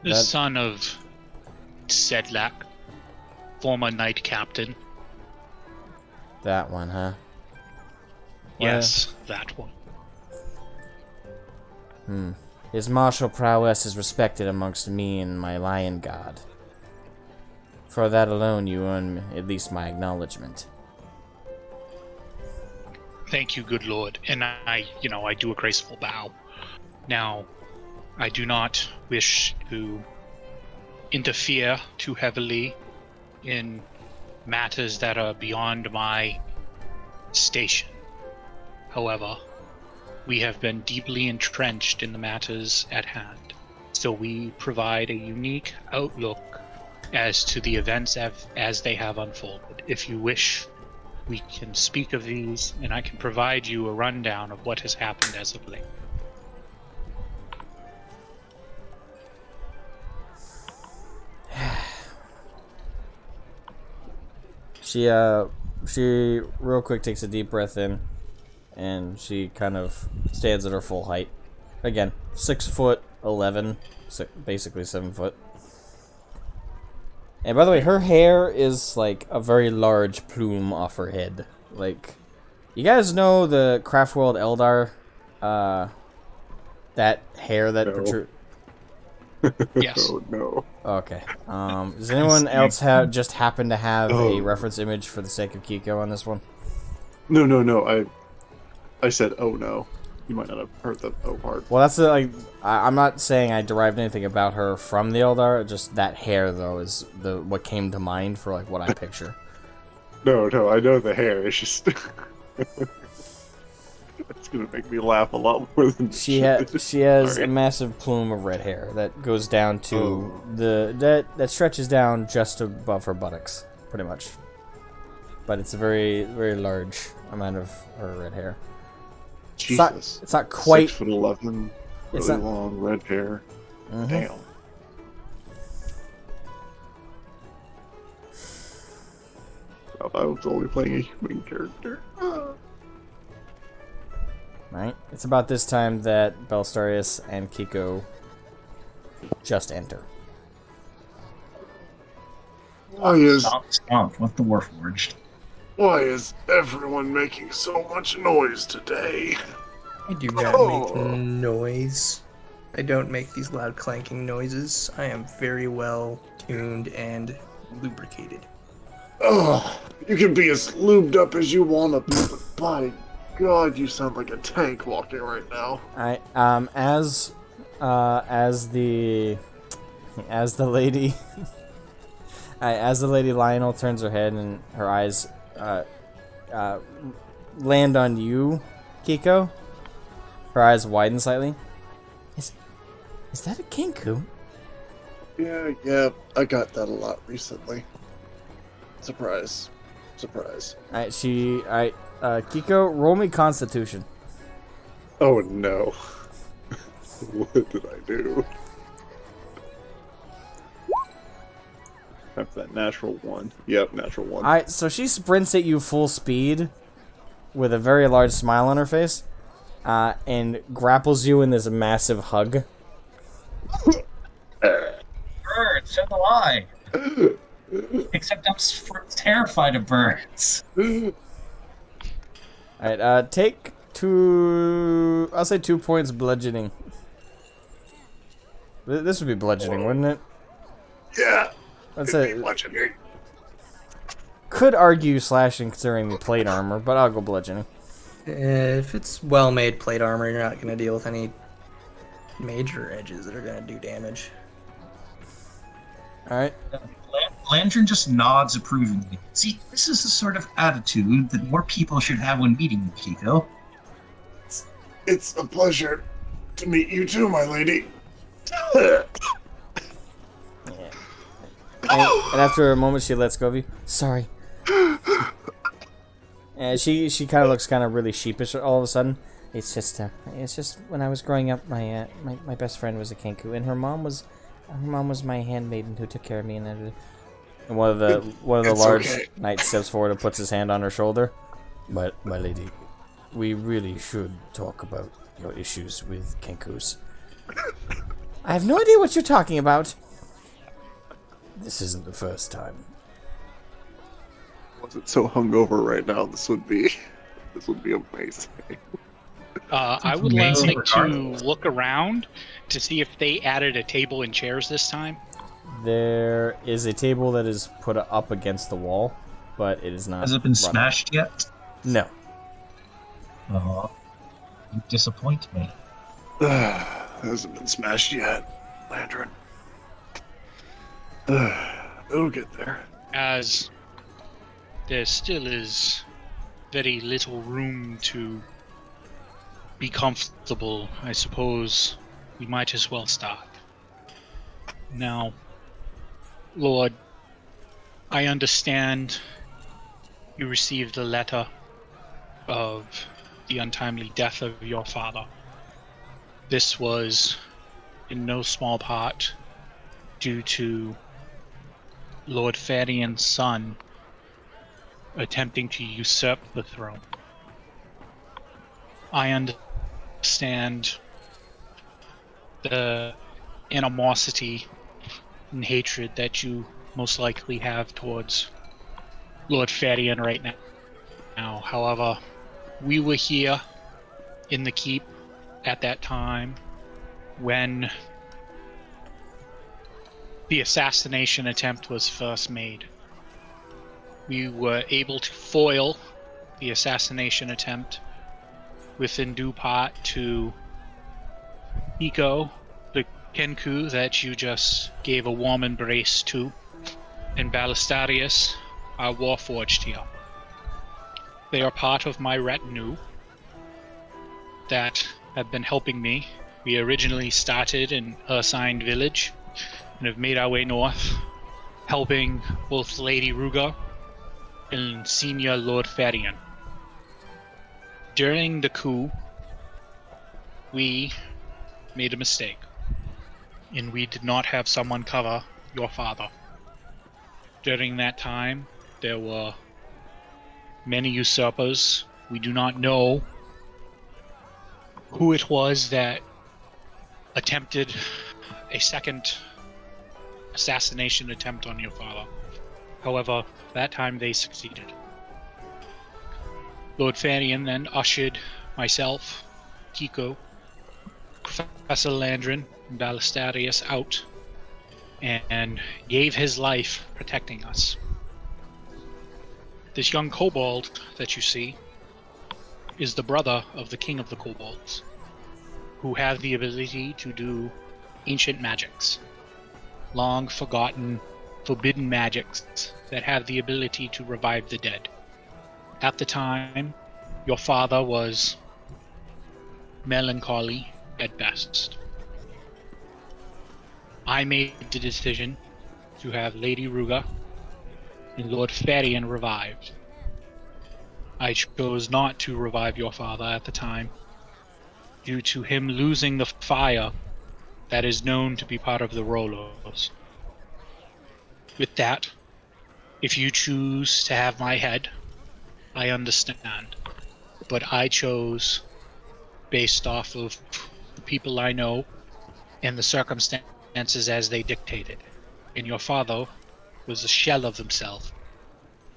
The son of Sedlak, former knight captain. That one, huh? Yes, that one. His martial prowess is respected amongst me and my lion god. For that alone, you earn at least my acknowledgement. Thank you, good lord. And I do a graceful bow. Now, I do not wish to interfere too heavily in matters that are beyond my station. However, we have been deeply entrenched in the matters at hand, so we provide a unique outlook as to the events as they have unfolded. If you wish, we can speak of these, and I can provide you a rundown of what has happened as of late. She real quick takes a deep breath in, and she kind of stands at her full height. Again, 6'11", basically 7 foot. And by the way, her hair is like a very large plume off her head. Like, you guys know the Craftworld Eldar, that hair that protrudes. Yes. Oh no. Okay. Does anyone else just happen to have a reference image for the sake of Kiko on this one? No. I said, oh no. You might not have heard the oh part. Well, that's I'm not saying I derived anything about her from the Eldar. Just that hair, though, is what came to mind for like what I picture. No, I know the hair. It's just it's gonna make me laugh a lot more than she has a massive plume of red hair that goes down to that stretches down just above her buttocks, pretty much. But it's a very, very large amount of her red hair. Jesus. It's not quite 6'11", really long red hair. Mm-hmm. Damn. If I was only playing a human character. Right. It's about this time that Belstarius and Kiko just enter. Why is Stomp with the Warforged. Why is everyone making so much noise today? I do not make noise. I don't make these loud clanking noises. I am very well tuned and lubricated. Oh, you can be as lubed up as you want to be, but by God, you sound like a tank walking right now. As the lady as the lady Lionel turns her head and her eyes land on you, Kiko. Her eyes widen slightly. Is that a Kenku? Yeah, I got that a lot recently. Surprise. Alright, Kiko, roll me Constitution. Oh no. What did I do? After that natural 1. Yep, natural 1. Alright, so she sprints at you full speed with a very large smile on her face, and grapples you in this massive hug. Birds, so do I. Except I'm terrified of birds. Alright, take 2... I'll say 2 points bludgeoning. This would be bludgeoning, wouldn't it? Yeah. That's it. Could argue slashing considering the plate armor, but I'll go bludgeoning. If it's well-made plate armor, you're not going to deal with any major edges that are going to do damage. Alright. Landrin just nods approvingly. See, this is the sort of attitude that more people should have when meeting you, Kiko. It's a pleasure to meet you too, my lady. And after a moment, she lets go of you. Sorry. And she kind of looks kind of really sheepish all of a sudden. It's just when I was growing up, my best friend was a Kenku, and her mom was my handmaiden who took care of me. And one of the large knights steps forward and puts his hand on her shoulder. But my lady, we really should talk about your issues with Kenkus. I have no idea what you're talking about. This isn't the first time. Wasn't so hungover right now. This would be amazing. I would like to look around to see if they added a table and chairs this time. There is a table that is put up against the wall, but it is not. Has it been smashed yet? No. Oh, you disappoint me. Hasn't been smashed yet, Landrin. It'll get there. As there still is very little room to be comfortable, I suppose we might as well start. Now, Lord, I understand you received a letter of the untimely death of your father. This was in no small part due to Lord Farian's son attempting to usurp the throne. I understand the animosity and hatred that you most likely have towards Lord Farian right now. However, we were here in the keep at that time when the assassination attempt was first made. We were able to foil the assassination attempt within due part to Nico, the Kenku that you just gave a warm embrace to, and Ballistarius, our Warforged here. They are part of my retinue that have been helping me. We originally started in Ursine Village and have made our way north, helping both Lady Ruga and Senior Lord Farian. During the coup, we made a mistake, and we did not have someone cover your father. During that time, there were many usurpers. We do not know who it was that attempted a second assassination attempt on your father. However, that time they succeeded. Lord Farian then ushered myself, Kiko, Professor Landrin, and Ballistarius out and gave his life protecting us. This young kobold that you see is the brother of the king of the kobolds, who have the ability to do ancient magics, long forgotten, forbidden magics that have the ability to revive the dead. At the time, your father was melancholy at best. I made the decision to have Lady Ruga and Lord Farian revived. I chose not to revive your father at the time, due to him losing the fire that is known to be part of the Rolos. with that, if you choose to have my head, I understand. But I chose based off of the people I know and the circumstances as they dictated. And your father was a shell of himself,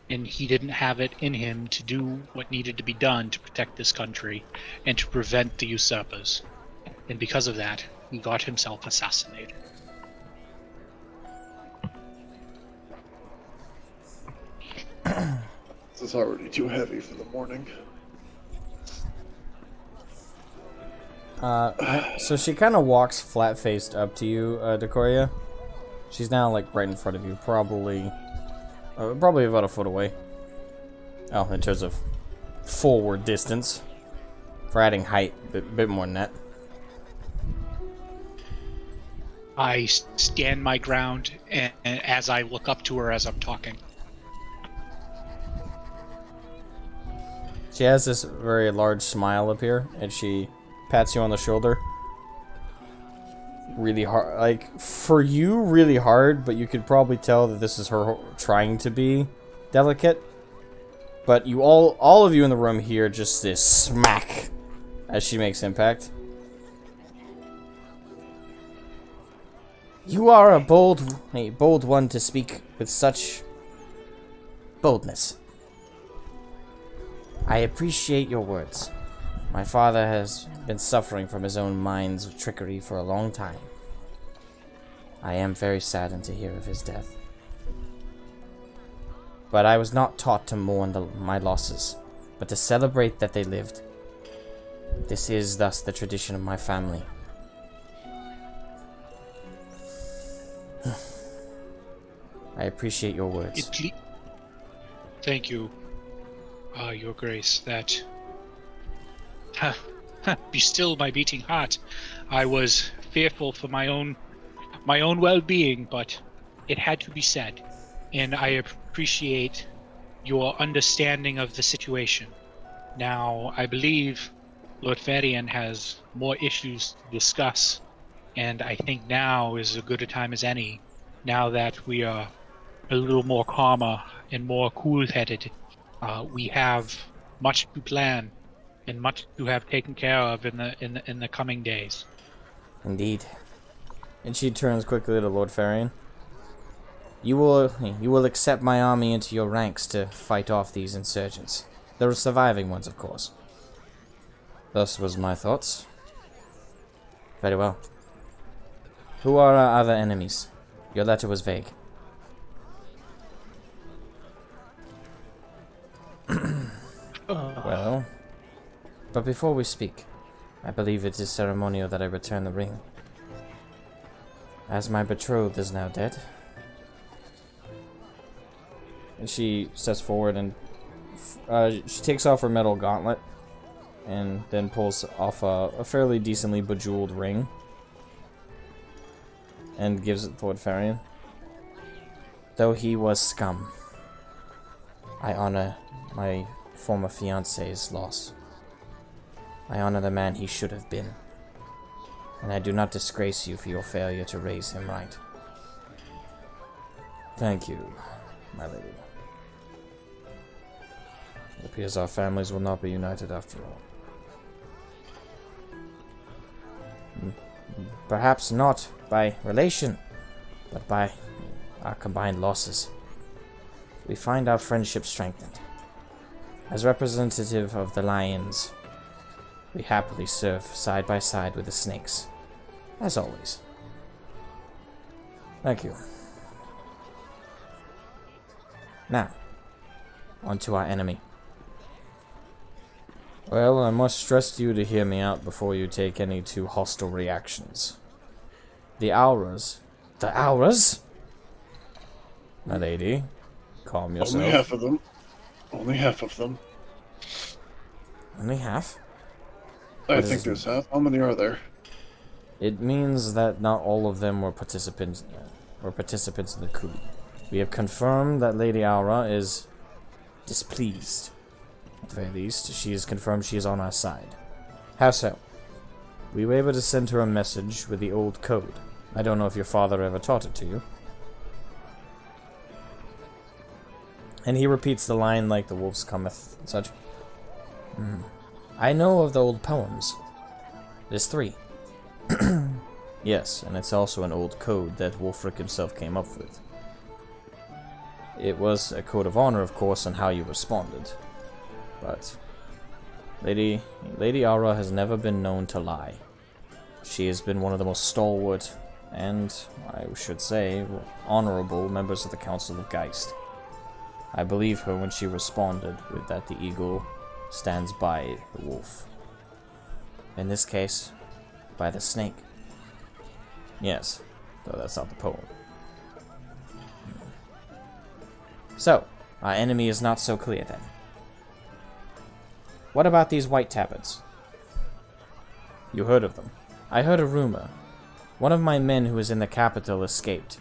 and he didn't have it in him to do what needed to be done to protect this country and to prevent the usurpers. And because of that, he got himself assassinated. This is already too heavy for the morning. So she kind of walks flat-faced up to you, Decoria. She's now, like, right in front of you, probably about a foot away. Oh, in terms of forward distance. For adding height, a bit more than that. I stand my ground and as I look up to her as I'm talking. She has this very large smile up here, and she pats you on the shoulder. Really hard, like, for you, really hard, but you could probably tell that this is her trying to be delicate. But you all of you in the room hear just this smack as she makes impact. You are a bold one to speak with such boldness. I appreciate your words. My father has been suffering from his own mind's trickery for a long time. I am very saddened to hear of his death. But I was not taught to mourn my losses, but to celebrate that they lived. This is thus the tradition of my family. I appreciate your words. Thank you, Your Grace. That be still my beating heart. I was fearful for my own well-being, but it had to be said, and I appreciate your understanding of the situation. Now, I believe Lord Ferian has more issues to discuss, and I think now is as good a time as any, now that we are a little more calmer and more cool-headed. We have much to plan and much to have taken care of in the coming days. Indeed. And she turns quickly to Lord Ferian. You will accept my army into your ranks to fight off these insurgents. The surviving ones, of course. Thus was my thoughts. Very well. Who are our other enemies? Your letter was vague. Well, but before we speak, I believe it is ceremonial that I return the ring. As my betrothed is now dead. And she steps forward and she takes off her metal gauntlet and then pulls off a fairly decently bejeweled ring and gives it to Lord Ferian. Though he was scum, I honor my former fiancé's loss. I honor the man he should have been, and I do not disgrace you for your failure to raise him right. Thank you, my lady. It appears our families will not be united after all. Perhaps not by relation, but by our combined losses. We find our friendship strengthened. As representative of the lions, we happily serve side by side with the snakes, as always. Thank you. Now, on to our enemy. Well, I must stress you to hear me out before you take any too hostile reactions. The Auras. The Auras? My lady, calm yourself. Only half of them. Only half of them. Only half? I think there's half. How many are there? It means that not all of them were participants in the coup. We have confirmed that Lady Aura is displeased. At the very least, she has confirmed she is on our side. How so? We were able to send her a message with the old code. I don't know if your father ever taught it to you. And he repeats the line like the wolves cometh and such. I know of the old poems. There's 3. Yes, and it's also an old code that Wulfric himself came up with. It was a code of honor, of course, on how you responded. But Lady Ara has never been known to lie. She has been one of the most stalwart and, I should say, honorable members of the Council of Geist. I believe her when she responded with that the eagle stands by the wolf. In this case, by the snake. Yes, though that's not the poem. So, our enemy is not so clear then. What about these white tabards? You heard of them. I heard a rumor. One of my men who was in the capital escaped.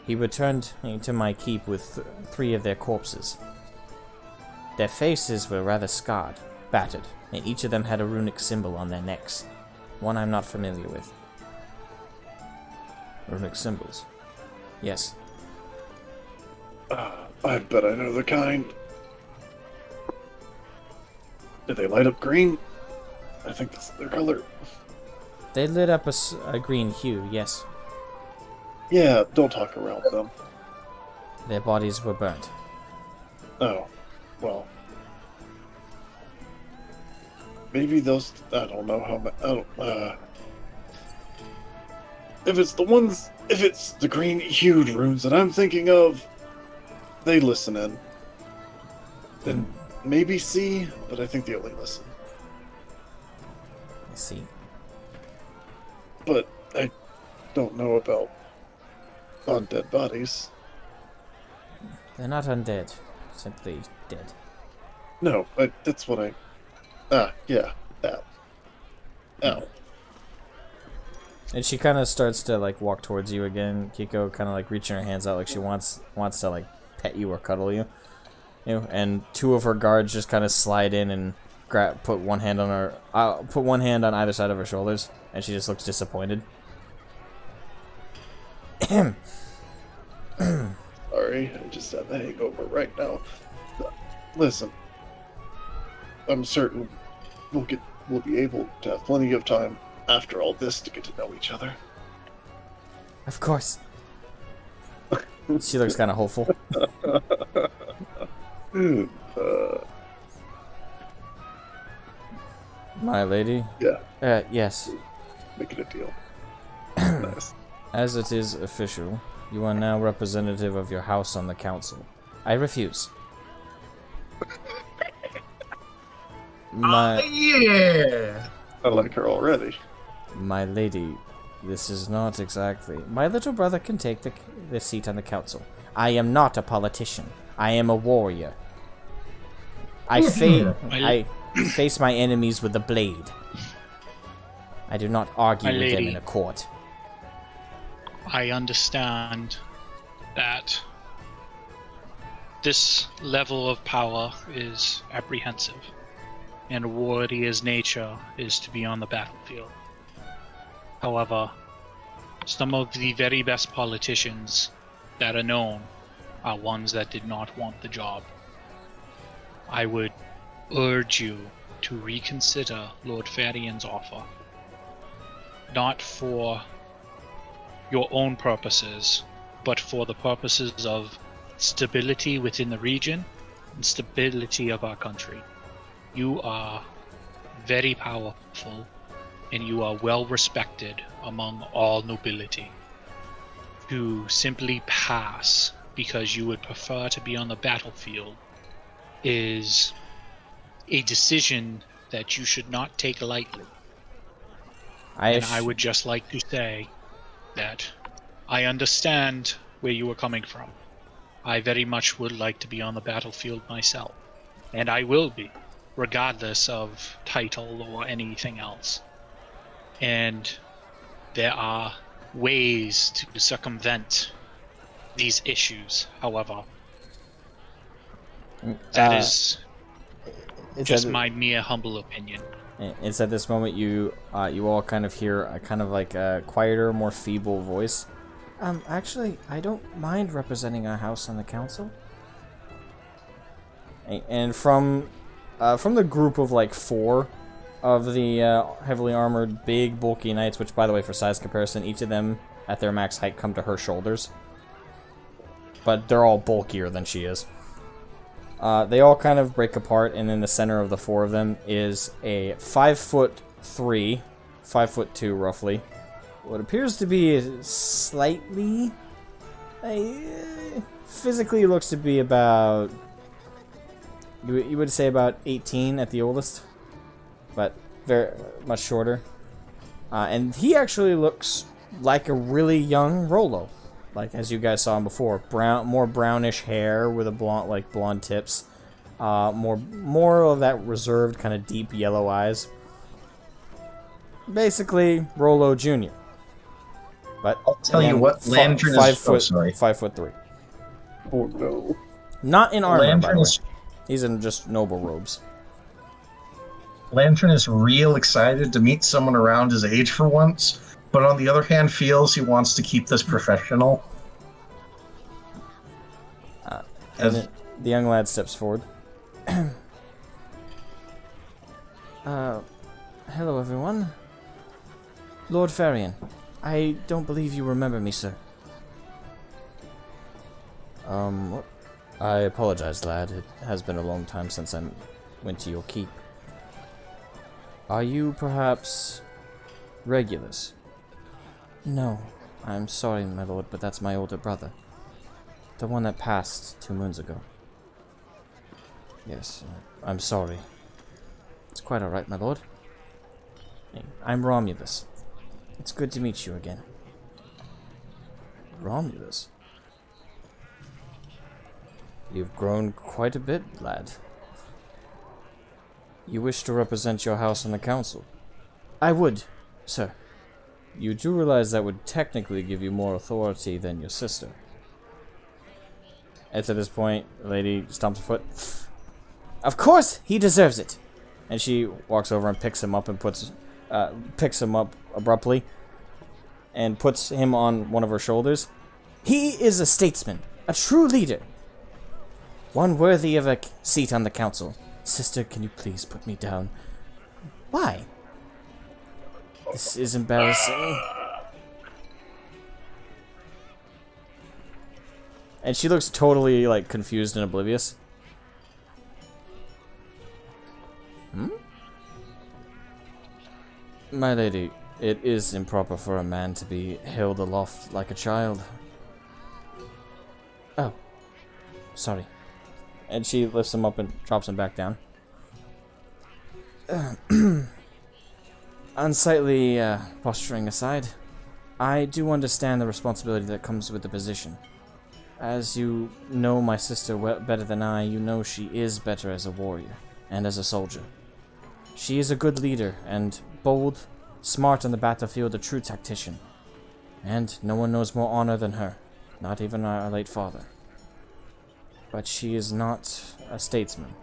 He returned to my keep with 3 of their corpses. Their faces were rather scarred, battered, and each of them had a runic symbol on their necks. One I'm not familiar with. Runic symbols? Yes. I bet I know the kind. Did they light up green? I think that's their color. They lit up a green hue, yes. Yeah, don't talk around them. Their bodies were burnt. Oh, well. Maybe those... I don't know how... if it's the ones... If it's the green-hued runes that I'm thinking of, they listen in. Then maybe see, but I think they only listen. I see. But I don't know about undead bodies. They're not undead. Simply dead. No, that's what I... yeah, that. Ow. And she kind of starts to like walk towards you again. Kiko kind of like reaching her hands out like she wants to like pet you or cuddle you. You know, and 2 of her guards just kind of slide in and put one hand on her, put one hand on either side of her shoulders, and she just looks disappointed. Sorry, I just have a hangover right now. Listen, I'm certain we'll be able to have plenty of time after all this to get to know each other. Of course. She looks kind of hopeful. My lady? Yeah. Yes. Make it a deal. Nice. As it is official, you are now representative of your house on the council. I refuse. Yeah! I like her already. My lady, this is not exactly... My little brother can take the seat on the council. I am not a politician. I am a warrior. I face my enemies with a blade. I do not argue with them in a court. I understand that this level of power is apprehensive, and a warrior's nature is to be on the battlefield. However, some of the very best politicians that are known are ones that did not want the job. I would urge you to reconsider Lord Farian's offer. Not for your own purposes, but for the purposes of stability within the region and stability of our country. You are very powerful, and you are well respected among all nobility. To simply pass because you would prefer to be on the battlefield is a decision that you should not take lightly. I would just like to say that I understand where you are coming from. I very much would like to be on the battlefield myself, and I will be, regardless of title or anything else. And there are ways to circumvent these issues, however. That is just my mere humble opinion. It's at this moment you all kind of hear a kind of like a quieter, more feeble voice. Actually, I don't mind representing our house on the council. And from the group of like 4 of the heavily armored, big, bulky knights, which, by the way, for size comparison, each of them at their max height come to her shoulders. But they're all bulkier than she is. They all kind of break apart, and in the center of the 4 of them is a 5'3", 5'2", roughly. What appears to be slightly... physically looks to be about... You would say about 18 at the oldest. But very much shorter. And he actually looks like a really young Rollo. Like, as you guys saw him before. More brownish hair with a blonde tips. More of that reserved, kind of deep yellow eyes. Basically, Rollo Jr. But I'll tell you what, Landrin is... 5'3". Oh no. Not in armor, by the way. Is... He's in just noble robes. Lantern is real excited to meet someone around his age for once, but on the other hand feels he wants to keep this professional. The young lad steps forward. Hello everyone. Lord Farian. I don't believe you remember me, sir. What? I apologize, lad. It has been a long time since I went to your keep. Are you perhaps Regulus? No, I'm sorry, my lord, but that's my older brother. The one that passed 2 moons ago. Yes, I'm sorry. It's quite alright, my lord. I'm Romulus. It's good to meet you again. Romulus? You've grown quite a bit, lad. You wish to represent your house on the council? I would, sir. You do realize that would technically give you more authority than your sister. And to this point, the lady stomps her foot. Of course he deserves it! And she walks over and picks him up and picks him up abruptly and puts him on one of her shoulders. He is a statesman, a true leader. One worthy of a seat on the council. Sister, can you please put me down? Why? This is embarrassing. And she looks totally, like, confused and oblivious. My lady, it is improper for a man to be held aloft like a child. Oh. Sorry. And she lifts him up and drops him back down. Unsightly posturing aside, I do understand the responsibility that comes with the position. As you know my sister better than I, you know she is better as a warrior and as a soldier. She is a good leader and bold, smart on the battlefield, a true tactician. And no one knows more honor than her, not even our late father. But she is not a statesman.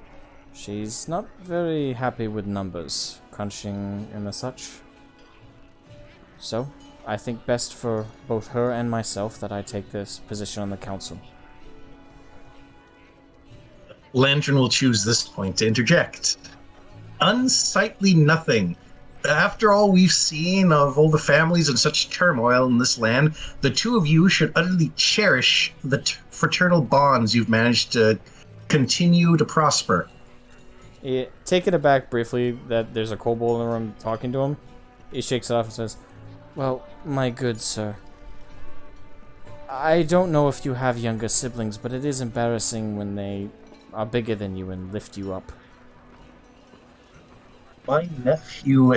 She's not very happy with numbers, crunching and the such. So, I think best for both her and myself that I take this position on the council. Lantern will choose this point to interject. Unsightly nothing. After all we've seen of all the families in such turmoil in this land, the two of you should utterly cherish the fraternal bonds you've managed to continue to prosper. Yeah, taken aback briefly that there's a kobold in the room talking to him, he shakes it off and says, "Well, my good sir, I don't know if you have younger siblings, but it is embarrassing when they are bigger than you and lift you up." My nephew,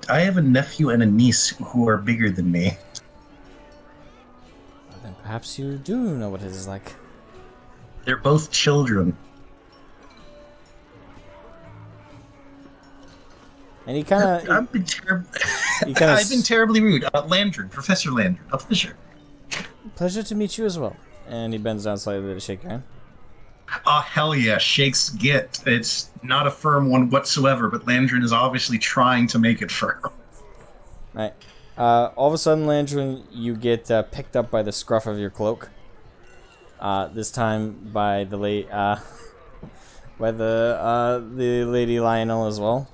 I have a nephew and a niece who are bigger than me. Well, then perhaps you do know what it is like. They're both children. And he kind of... I've been terribly rude. Landry, Professor Landry, a pleasure. Pleasure to meet you as well. And he bends down slightly to shake your hand. Oh, hell yeah, shakes get. It's not a firm one whatsoever, but Landrin is obviously trying to make it firm. Right. All of a sudden, Landrin, you get picked up by the scruff of your cloak. This time by the by the Lady Lionel as well.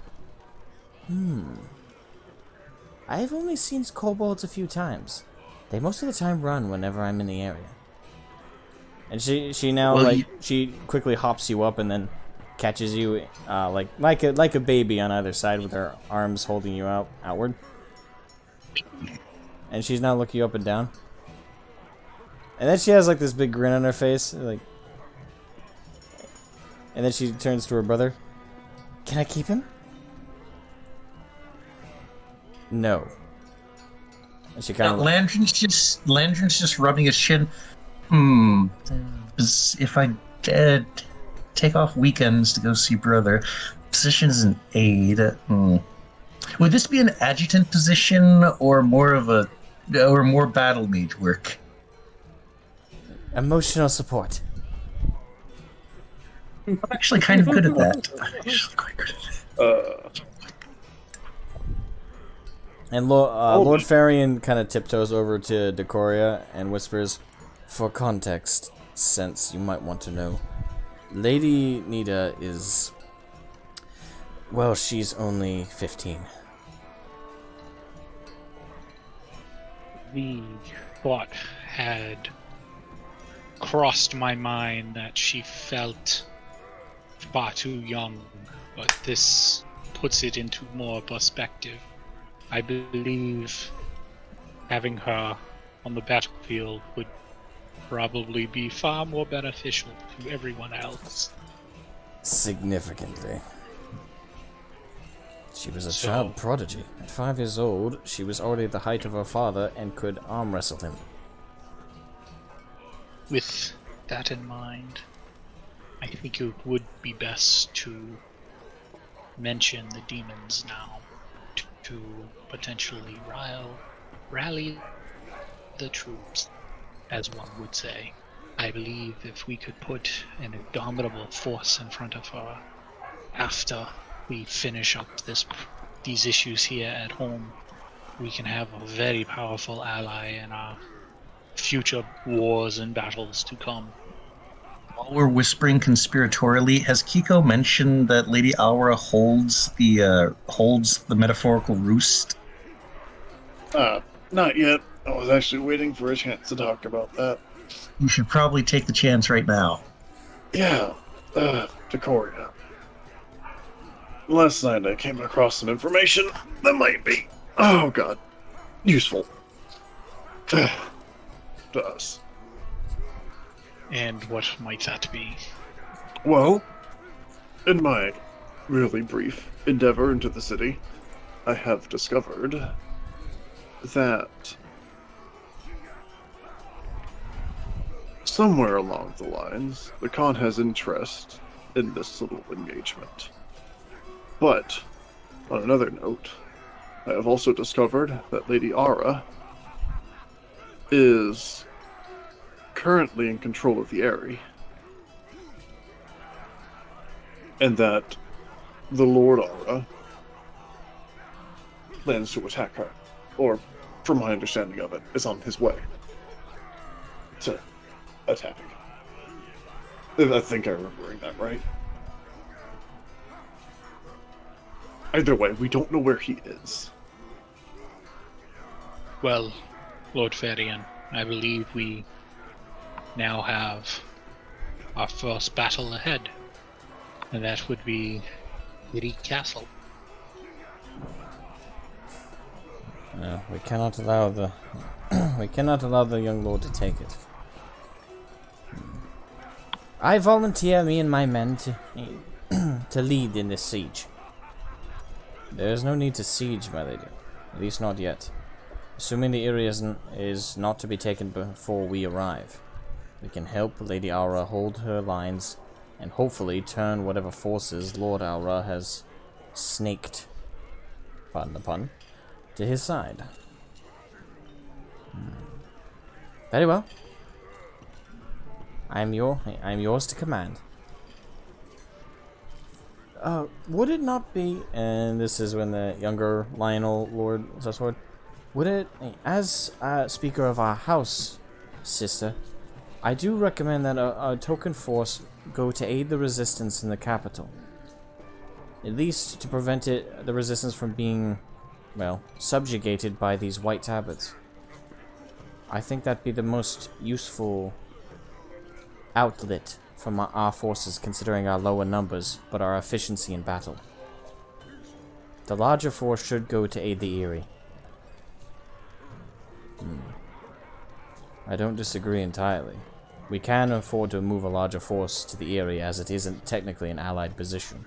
I've only seen kobolds a few times. They most of the time run whenever I'm in the area. And she now Well, she quickly hops you up and then catches you like a baby on either side with her arms holding you outward. And she's now looking you up and down. And then she has like this big grin on her face, like. And then she turns to her brother. Can I keep him? No. And she kind of. Landron's just rubbing his chin. If I did take off weekends to go see brother, position as an aide. Would this be an adjutant position or more battle mage work? Emotional support. I'm actually kind of good at that. And Lord Farian kind of tiptoes over to Decoria and whispers, "For context, since you might want to know, Lady Nita is... well, she's only 15. The thought had crossed my mind that she felt far too young, but this puts it into more perspective. I believe having her on the battlefield would probably be far more beneficial to everyone else. Significantly. She was a child prodigy. At 5 years old, she was already the height of her father and could arm wrestle him. With that in mind, I think it would be best to mention the demons now to potentially rally the troops, as one would say. I believe if we could put an indomitable force in front of her after we finish up these issues here at home, we can have a very powerful ally in our future wars and battles to come. While we're whispering conspiratorially, has Kiko mentioned that Lady Aura holds the metaphorical roost? Not yet. I was actually waiting for a chance to talk about that. You should probably take the chance right now. Yeah, Decoria. Last night I came across some information that might be, oh god, useful to us. And what might that be? Well, in my really brief endeavor into the city, I have discovered that somewhere along the lines, the Khan has interest in this little engagement. But, on another note, I have also discovered that Lady Aura is currently in control of the area, and that the Lord Aura plans to attack her, or, from my understanding of it, is on his way to attack. I think I'm remembering that right. Either way, we don't know where he is. Well, Lord Farian, I believe we now have our first battle ahead, and that would be Giddy Castle. We cannot allow the young lord to take it. I volunteer me and my men to lead in this siege. There is no need to siege, my lady. At least not yet. Assuming the area is not to be taken before we arrive, we can help Lady Aura hold her lines and hopefully turn whatever forces Lord Aura has snaked, pardon the pun, to his side. Very well. I am yours to command. Would it not be, and this is when the younger Lionel Lord Sussword, would it, as Speaker of our house, sister, I do recommend that a token force go to aid the resistance in the capital. At least to prevent the resistance from being, well, subjugated by these white tablets. I think that'd be the most useful outlet from our forces, considering our lower numbers, but our efficiency in battle. The larger force should go to aid the Eyrie. I don't disagree entirely. We can afford to move a larger force to the Eyrie, as it isn't technically an allied position,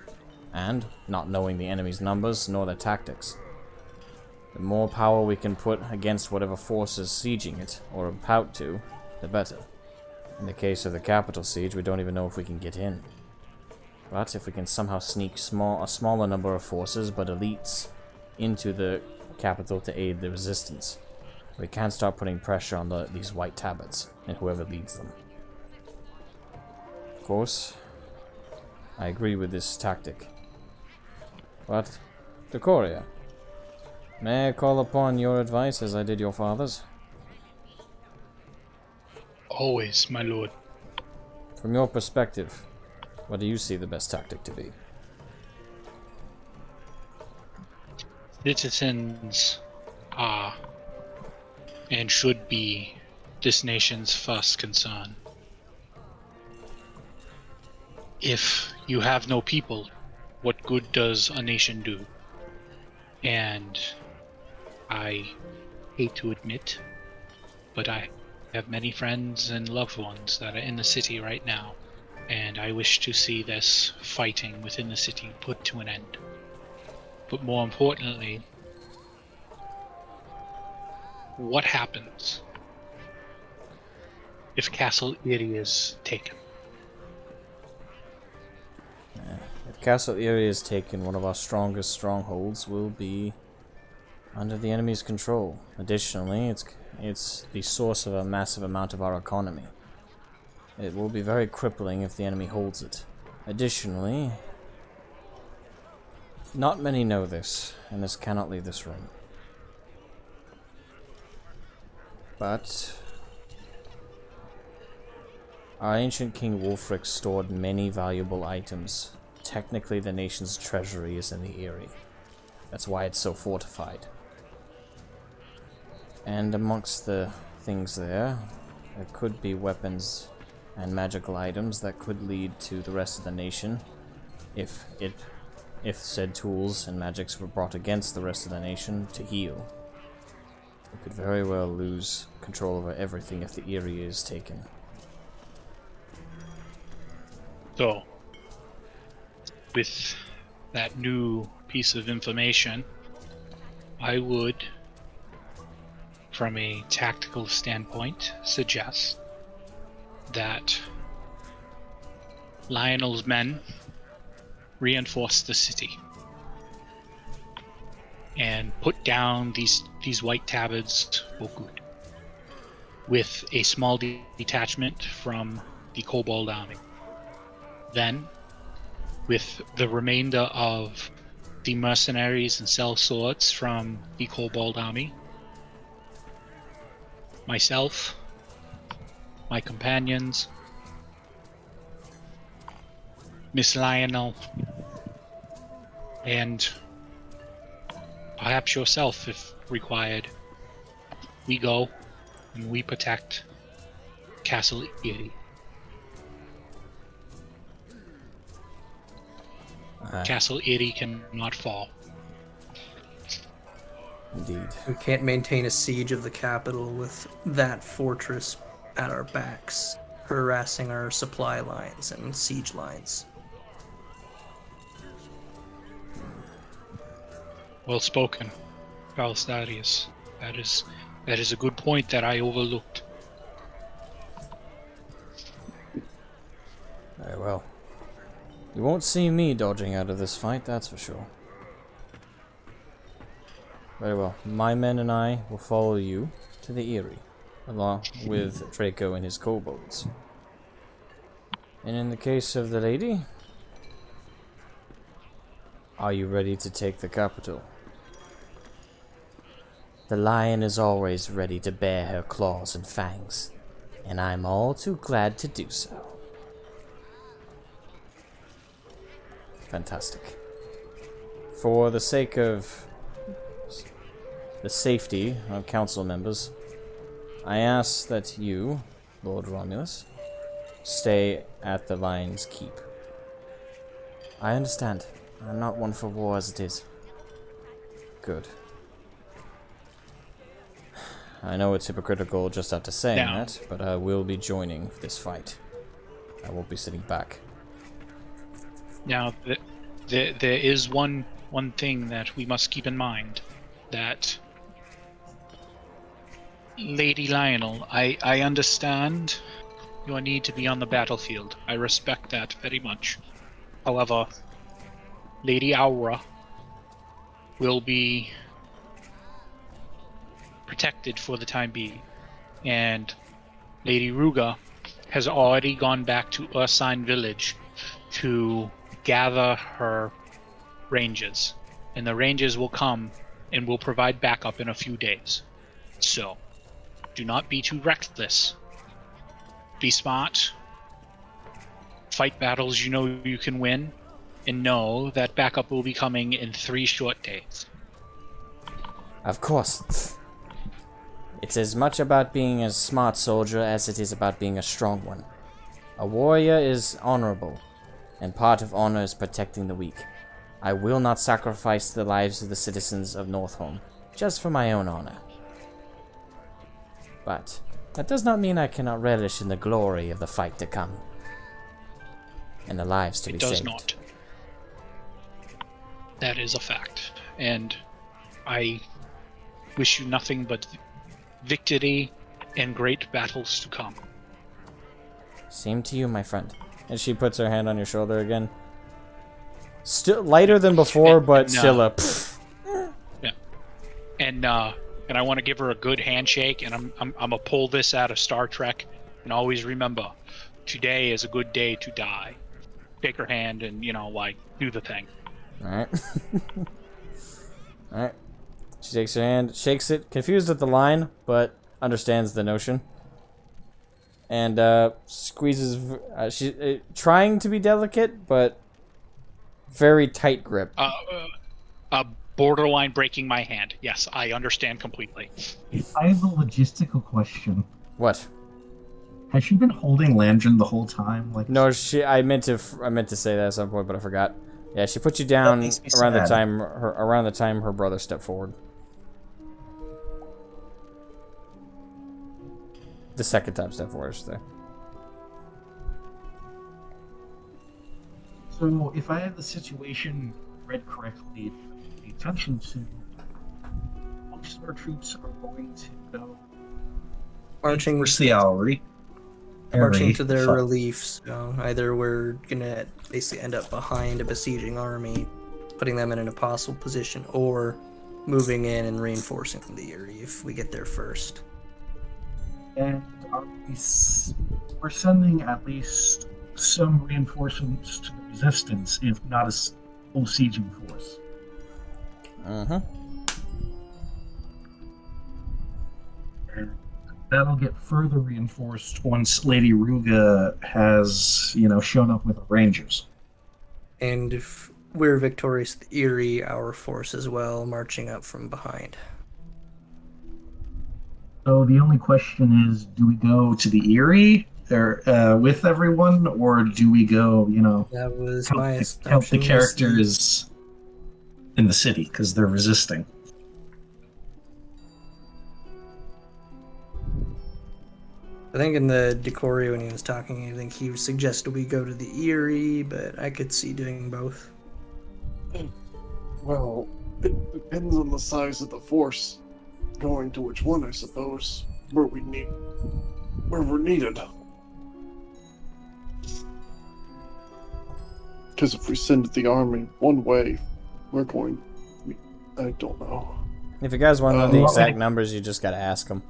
and not knowing the enemy's numbers nor their tactics. The more power we can put against whatever force is sieging it, or about to, the better. In the case of the capital siege, we don't even know if we can get in. But if we can somehow sneak a smaller number of forces, but elites, into the capital to aid the resistance, we can start putting pressure on these white tablets, and whoever leads them. Of course, I agree with this tactic. But, Decoria, may I call upon your advice as I did your father's? Always, my lord. From your perspective, what do you see the best tactic to be? Citizens are and should be this nation's first concern. If you have no people, what good does a nation do? And I hate to admit, but I have many friends and loved ones that are in the city right now, and I wish to see this fighting within the city put to an end. But more importantly, what happens if Castle Eyrie is taken? If Castle Eyrie is taken, one of our strongest strongholds will be under the enemy's control. Additionally, it's the source of a massive amount of our economy. It will be very crippling if the enemy holds it. Additionally, not many know this, and this cannot leave this room. But our ancient King Wulfric stored many valuable items. Technically, the nation's treasury is in the Eyrie. That's why it's so fortified. And amongst the things there could be weapons and magical items that could lead to the rest of the nation if said tools and magics were brought against the rest of the nation to heal. We could very well lose control over everything if the Eyrie is taken. So, with that new piece of information, I would, from a tactical standpoint, suggest that Lionel's men reinforce the city and put down these white tablets for good, with a small detachment from the Kobold army. Then, with the remainder of the mercenaries and sellswords from the Kobold army, myself, my companions, Miss Lionel, and perhaps yourself if required, we go and we protect Castle Eyrie. Castle Eyrie cannot fall. Indeed. We can't maintain a siege of the capital with that fortress at our backs, harassing our supply lines and siege lines. Well spoken, Valstadius. That is a good point that I overlooked. Very well. You won't see me dodging out of this fight, that's for sure. Very well. My men and I will follow you to the Eyrie, along with Draco and his kobolds. And in the case of the lady, are you ready to take the capital? The lion is always ready to bare her claws and fangs, and I'm all too glad to do so. Fantastic. For the sake of the safety of council members, I ask that you, Lord Romulus, stay at the Lion's Keep. I understand. I'm not one for war as it is. Good. I know it's hypocritical just after saying that, but I will be joining this fight. I won't be sitting back. Now, there is one thing that we must keep in mind, that Lady Lionel, I understand your need to be on the battlefield. I respect that very much. However, Lady Aura will be protected for the time being, and Lady Ruga has already gone back to Ursine Village to gather her rangers, and the rangers will come and will provide backup in a few days. So, do not be too reckless. Be smart. Fight battles you know you can win, and know that backup will be coming in 3 short days. Of course. It's as much about being a smart soldier as it is about being a strong one. A warrior is honorable, and part of honor is protecting the weak. I will not sacrifice the lives of the citizens of Northholm, just for my own honor. But that does not mean I cannot relish in the glory of the fight to come, and the lives to be saved. It does not. That is a fact, and I wish you nothing but victory and great battles to come. Same to you, my friend. And she puts her hand on your shoulder again. Still lighter than before, but still a. Yeah. And I want to give her a good handshake, and I'm gonna pull this out of Star Trek, and always remember, today is a good day to die. Take her hand and do the thing. All right. All right. She takes her hand, shakes it, confused at the line, but understands the notion. And squeezes. She's trying to be delicate, but very tight grip. Borderline breaking my hand. Yes, I understand completely. I have a logistical question. What? Has she been holding Landrin the whole time? No, I meant to say that at some point, but I forgot. Yeah, she put you down around the time her brother stepped forward. The second time step forward, I should say. So, if I have the situation read correctly, the attention to most of our troops are going to go marching towards the Owlery. Marching to their relief. So either we're gonna basically end up behind a besieging army, putting them in an impossible position, or moving in and reinforcing the Eyrie if we get there first. And we're sending at least some reinforcements to the resistance, if not a full sieging force. Uh-huh. And that'll get further reinforced once Lady Ruga has, shown up with the Rangers. And if we're victorious, the Eyrie, our force as well, marching up from behind. So the only question is, do we go to the Eyrie with everyone, or do we go, that was my assumption. Help the characters in the city, because they're resisting? I think in the Decorio when he was talking, I think he suggested we go to the Eyrie, but I could see doing both. Well, it depends on the size of the force. Going to which one, I suppose. Where we're needed. Because if we send the army one way, we're going... I don't know. If you guys want to know the exact numbers, you just gotta ask them.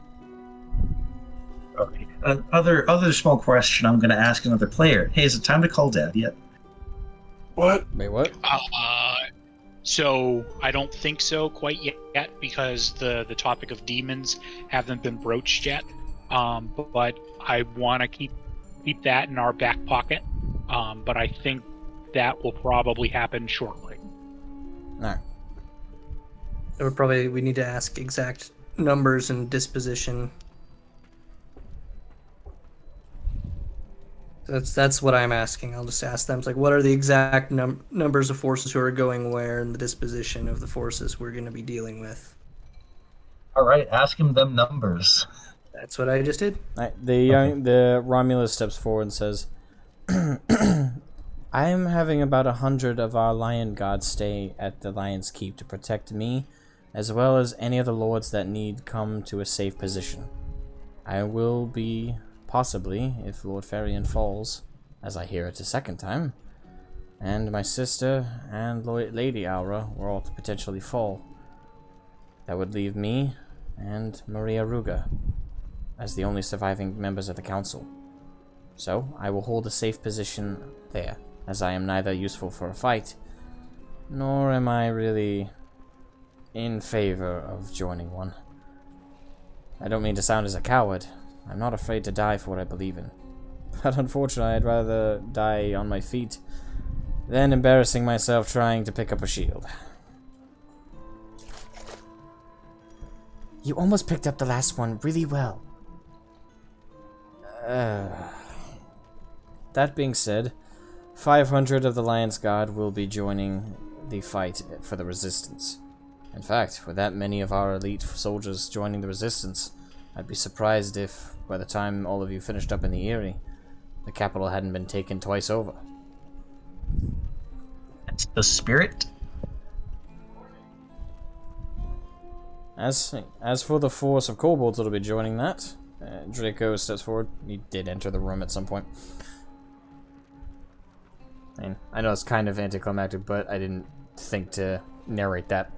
Okay. Other small question I'm gonna ask another player. Hey, is it time to call Dad yet? What? Wait, what? So I don't think so quite yet, because the topic of demons haven't been broached yet. But I want to keep that in our back pocket. But I think that will probably happen shortly. Alright. We need to ask exact numbers and disposition. That's what I'm asking. I'll just ask them. It's like, what are the exact numbers of forces who are going where, and the disposition of the forces we're going to be dealing with. All right, ask him them numbers. That's what I just did. The Romulus steps forward and says, I am having about 100 of our Lion Guards stay at the Lion's Keep to protect me, as well as any of the lords that need come to a safe position. I will be, possibly, if Lord Ferian falls, as I hear it a second time, and my sister and Lady Aura were all to potentially fall. That would leave me and Maria Ruga as the only surviving members of the council. So, I will hold a safe position there, as I am neither useful for a fight, nor am I really in favor of joining one. I don't mean to sound as a coward. I'm not afraid to die for what I believe in. But unfortunately, I'd rather die on my feet than embarrassing myself trying to pick up a shield. You almost picked up the last one really well. That being said, 500 of the Lion's Guard will be joining the fight for the Resistance. In fact, with that many of our elite soldiers joining the Resistance, I'd be surprised if, by the time all of you finished up in the Eyrie, the capital hadn't been taken twice over. That's the spirit. As for the force of kobolds that'll be joining that, Draco steps forward. He did enter the room at some point. I know it's kind of anticlimactic, but I didn't think to narrate that.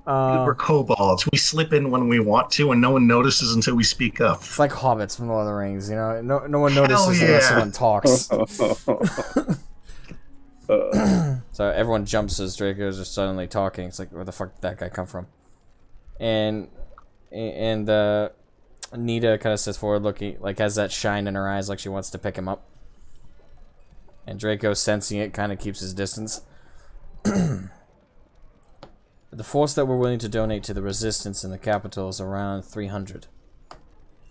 We're kobolds. We slip in when we want to, and no one notices until we speak up. It's like hobbits from Lord of the Rings, you know? No one notices unless someone talks. So everyone jumps as Draco's just suddenly talking. It's like, where the fuck did that guy come from? And Nita kind of steps forward, looking, like, has that shine in her eyes, like she wants to pick him up. And Draco, sensing it, kind of keeps his distance. The force that we're willing to donate to the Resistance in the capital is around 300.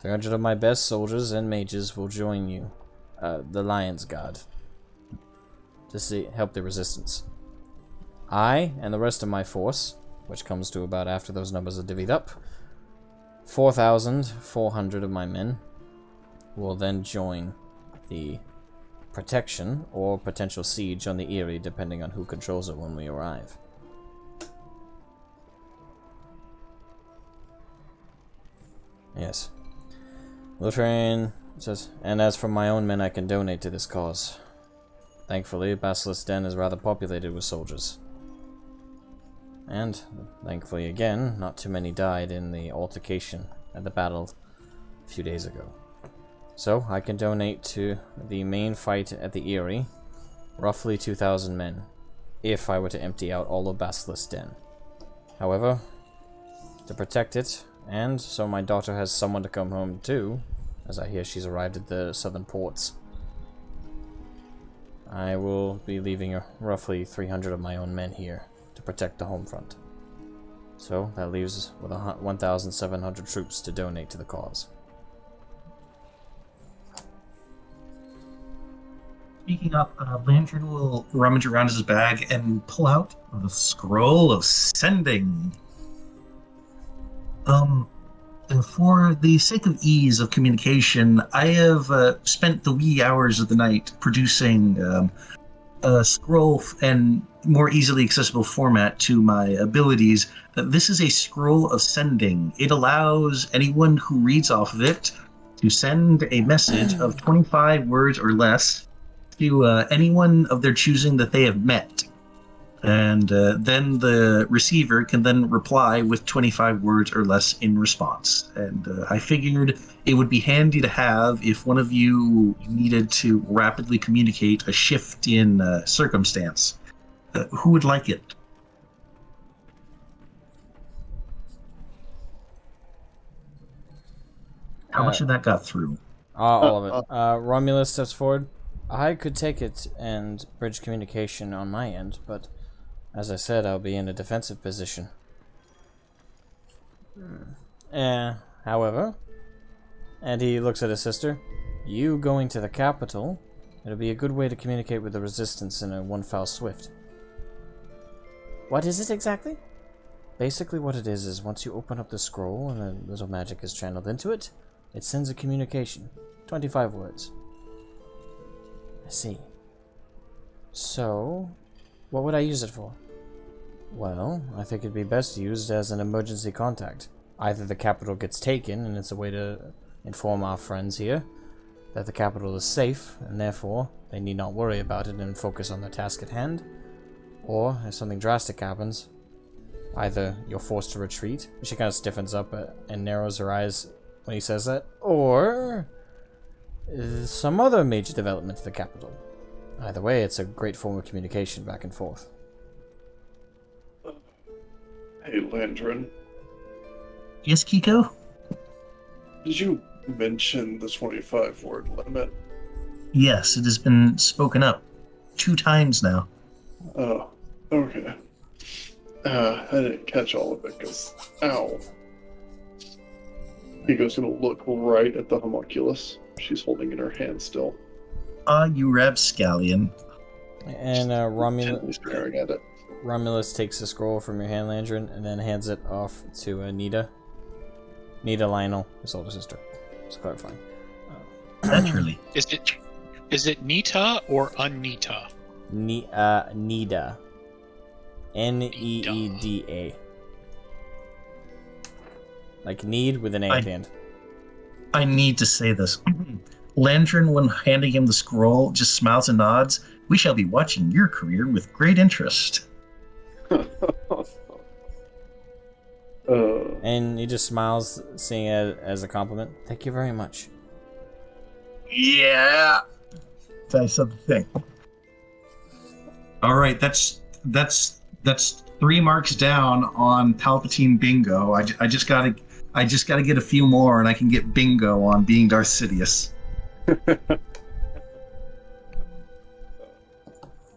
300 of my best soldiers and mages will join you, the Lion's Guard, to help the Resistance. I and the rest of my force, which comes to about, after those numbers are divvied up, 4,400 of my men will then join the protection or potential siege on the Eyrie, depending on who controls it when we arrive. Yes. Lutheran says, and as for my own men, I can donate to this cause. Thankfully, Basilisk Den is rather populated with soldiers. And, thankfully again, not too many died in the altercation at the battle a few days ago. So, I can donate to the main fight at the Eyrie, roughly 2,000 men, if I were to empty out all of Basilisk Den. However, to protect it, and so my daughter has someone to come home to, as I hear she's arrived at the southern ports, I will be leaving roughly 300 of my own men here to protect the home front. So that leaves us with 1,700 troops to donate to the cause. Speaking up, Lantern will rummage around his bag and pull out the scroll of sending. For the sake of ease of communication, I have spent the wee hours of the night producing a scroll and more easily accessible format to my abilities. This is a scroll of sending. It allows anyone who reads off of it to send a message of 25 words or less to anyone of their choosing that they have met. And then the receiver can then reply with 25 words or less in response. And I figured it would be handy to have if one of you needed to rapidly communicate a shift in circumstance. Who would like it? How much of that got through? All of it. Romulus steps forward. I could take it and bridge communication on my end, but as I said, I'll be in a defensive position. However, and he looks at his sister, you going to the capital, it'll be a good way to communicate with the resistance in a one foul swift. What is it exactly? Basically what it is once you open up the scroll and a little magic is channeled into it, it sends a communication. 25 words. I see. So, what would I use it for? Well, I think it'd be best used as an emergency contact. Either the capital gets taken, and it's a way to inform our friends here that the capital is safe, and therefore they need not worry about it and focus on the task at hand. Or, if something drastic happens, either you're forced to retreat, she kind of stiffens up and narrows her eyes when he says that, or some other major development to the capital. Either way, it's a great form of communication back and forth. Hey, Landrin. Yes, Kiko? Did you mention the 25-word limit? Yes, it has been spoken up 2 times now. Oh, okay. I didn't catch all of it, because... Ow. Kiko's gonna look right at the homunculus she's holding in her hand still. You rapscallion. And Romulus... staring at it. Romulus takes the scroll from your hand, Landrin, and then hands it off to Nita. Nita Lionel, his older sister. Just clarifying. Naturally. Is it Nita or Anita? Nida. Needa. Like need with an A at the end. I need to say this. Landrin, when handing him the scroll, just smiles and nods. We shall be watching your career with great interest. And he just smiles, seeing it as a compliment. Thank you very much. Yeah. I said the thing. All right, that's 3 marks down on Palpatine bingo. I just gotta get a few more, and I can get bingo on being Darth Sidious.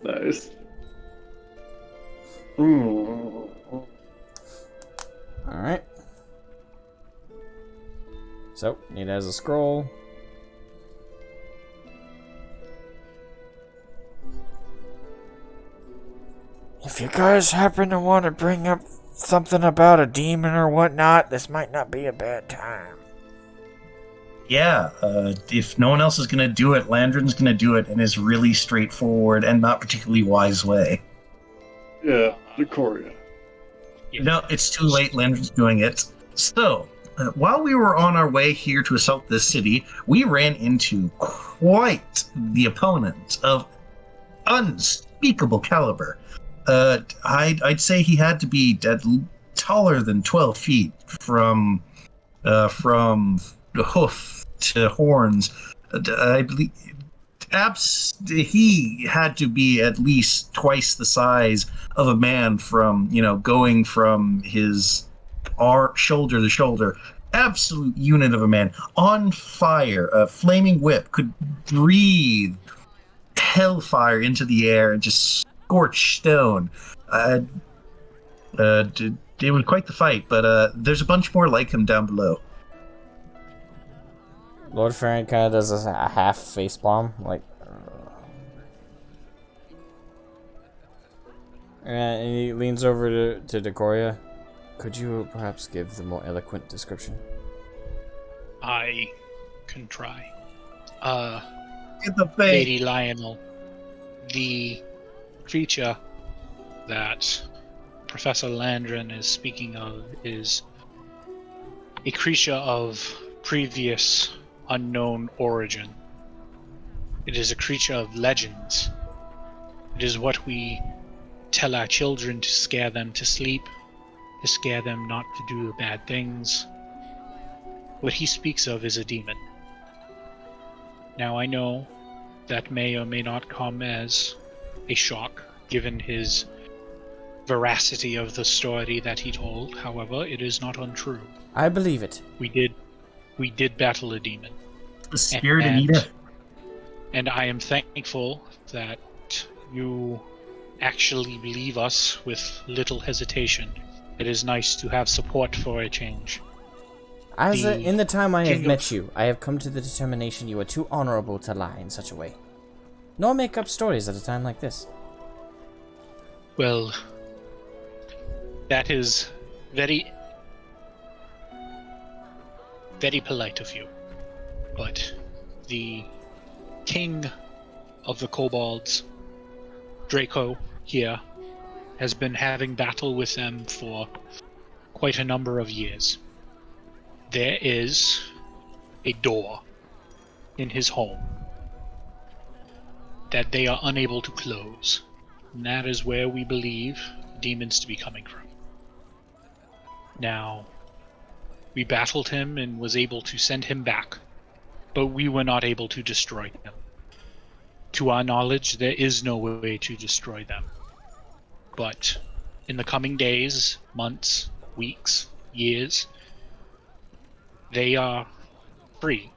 Nice. Alright. So, Nita has a scroll. If you guys happen to want to bring up something about a demon or whatnot, this might not be a bad time. Yeah, if no one else is going to do it, Landrin's going to do it in his really straightforward and not particularly wise way. Yeah, Decoria. No, it's too late. Landrin's doing it. So, while we were on our way here to assault this city, we ran into quite the opponent of unspeakable caliber. I'd say he had to be taller than 12 feet from hoof to horns. I believe he had to be at least twice the size of a man from, going from his shoulder to shoulder. Absolute unit of a man. On fire. A flaming whip could breathe hellfire into the air and just scorch stone. It was quite the fight, but there's a bunch more like him down below. Lord Farron kind of does a half facepalm, like. And he leans over to Decoria. Could you perhaps give the more eloquent description? I can try. Get the face. Lady Lionel, the creature that Professor Landrin is speaking of is a creature of previous unknown origin. It is a creature of legends. It is what we tell our children to scare them to sleep, to scare them not to do bad things. What he speaks of is a demon. Now I know that may or may not come as a shock, given his veracity of the story that he told. However, it is not untrue. I believe it. We did battle a demon. The spirit Anita. And I am thankful that you actually believe us with little hesitation. It is nice to have support for a change. In the time I have King met of- you, I have come to the determination you are too honorable to lie in such a way. Nor make up stories at a time like this. Well, that is very, very polite of you. But the king of the kobolds, Draco, here, has been having battle with them for quite a number of years. There is a door in his home that they are unable to close. And that is where we believe demons to be coming from. Now, we battled him and was able to send him back, but we were not able to destroy him. To our knowledge, there is no way to destroy them. But in the coming days, months, weeks, years, they are free,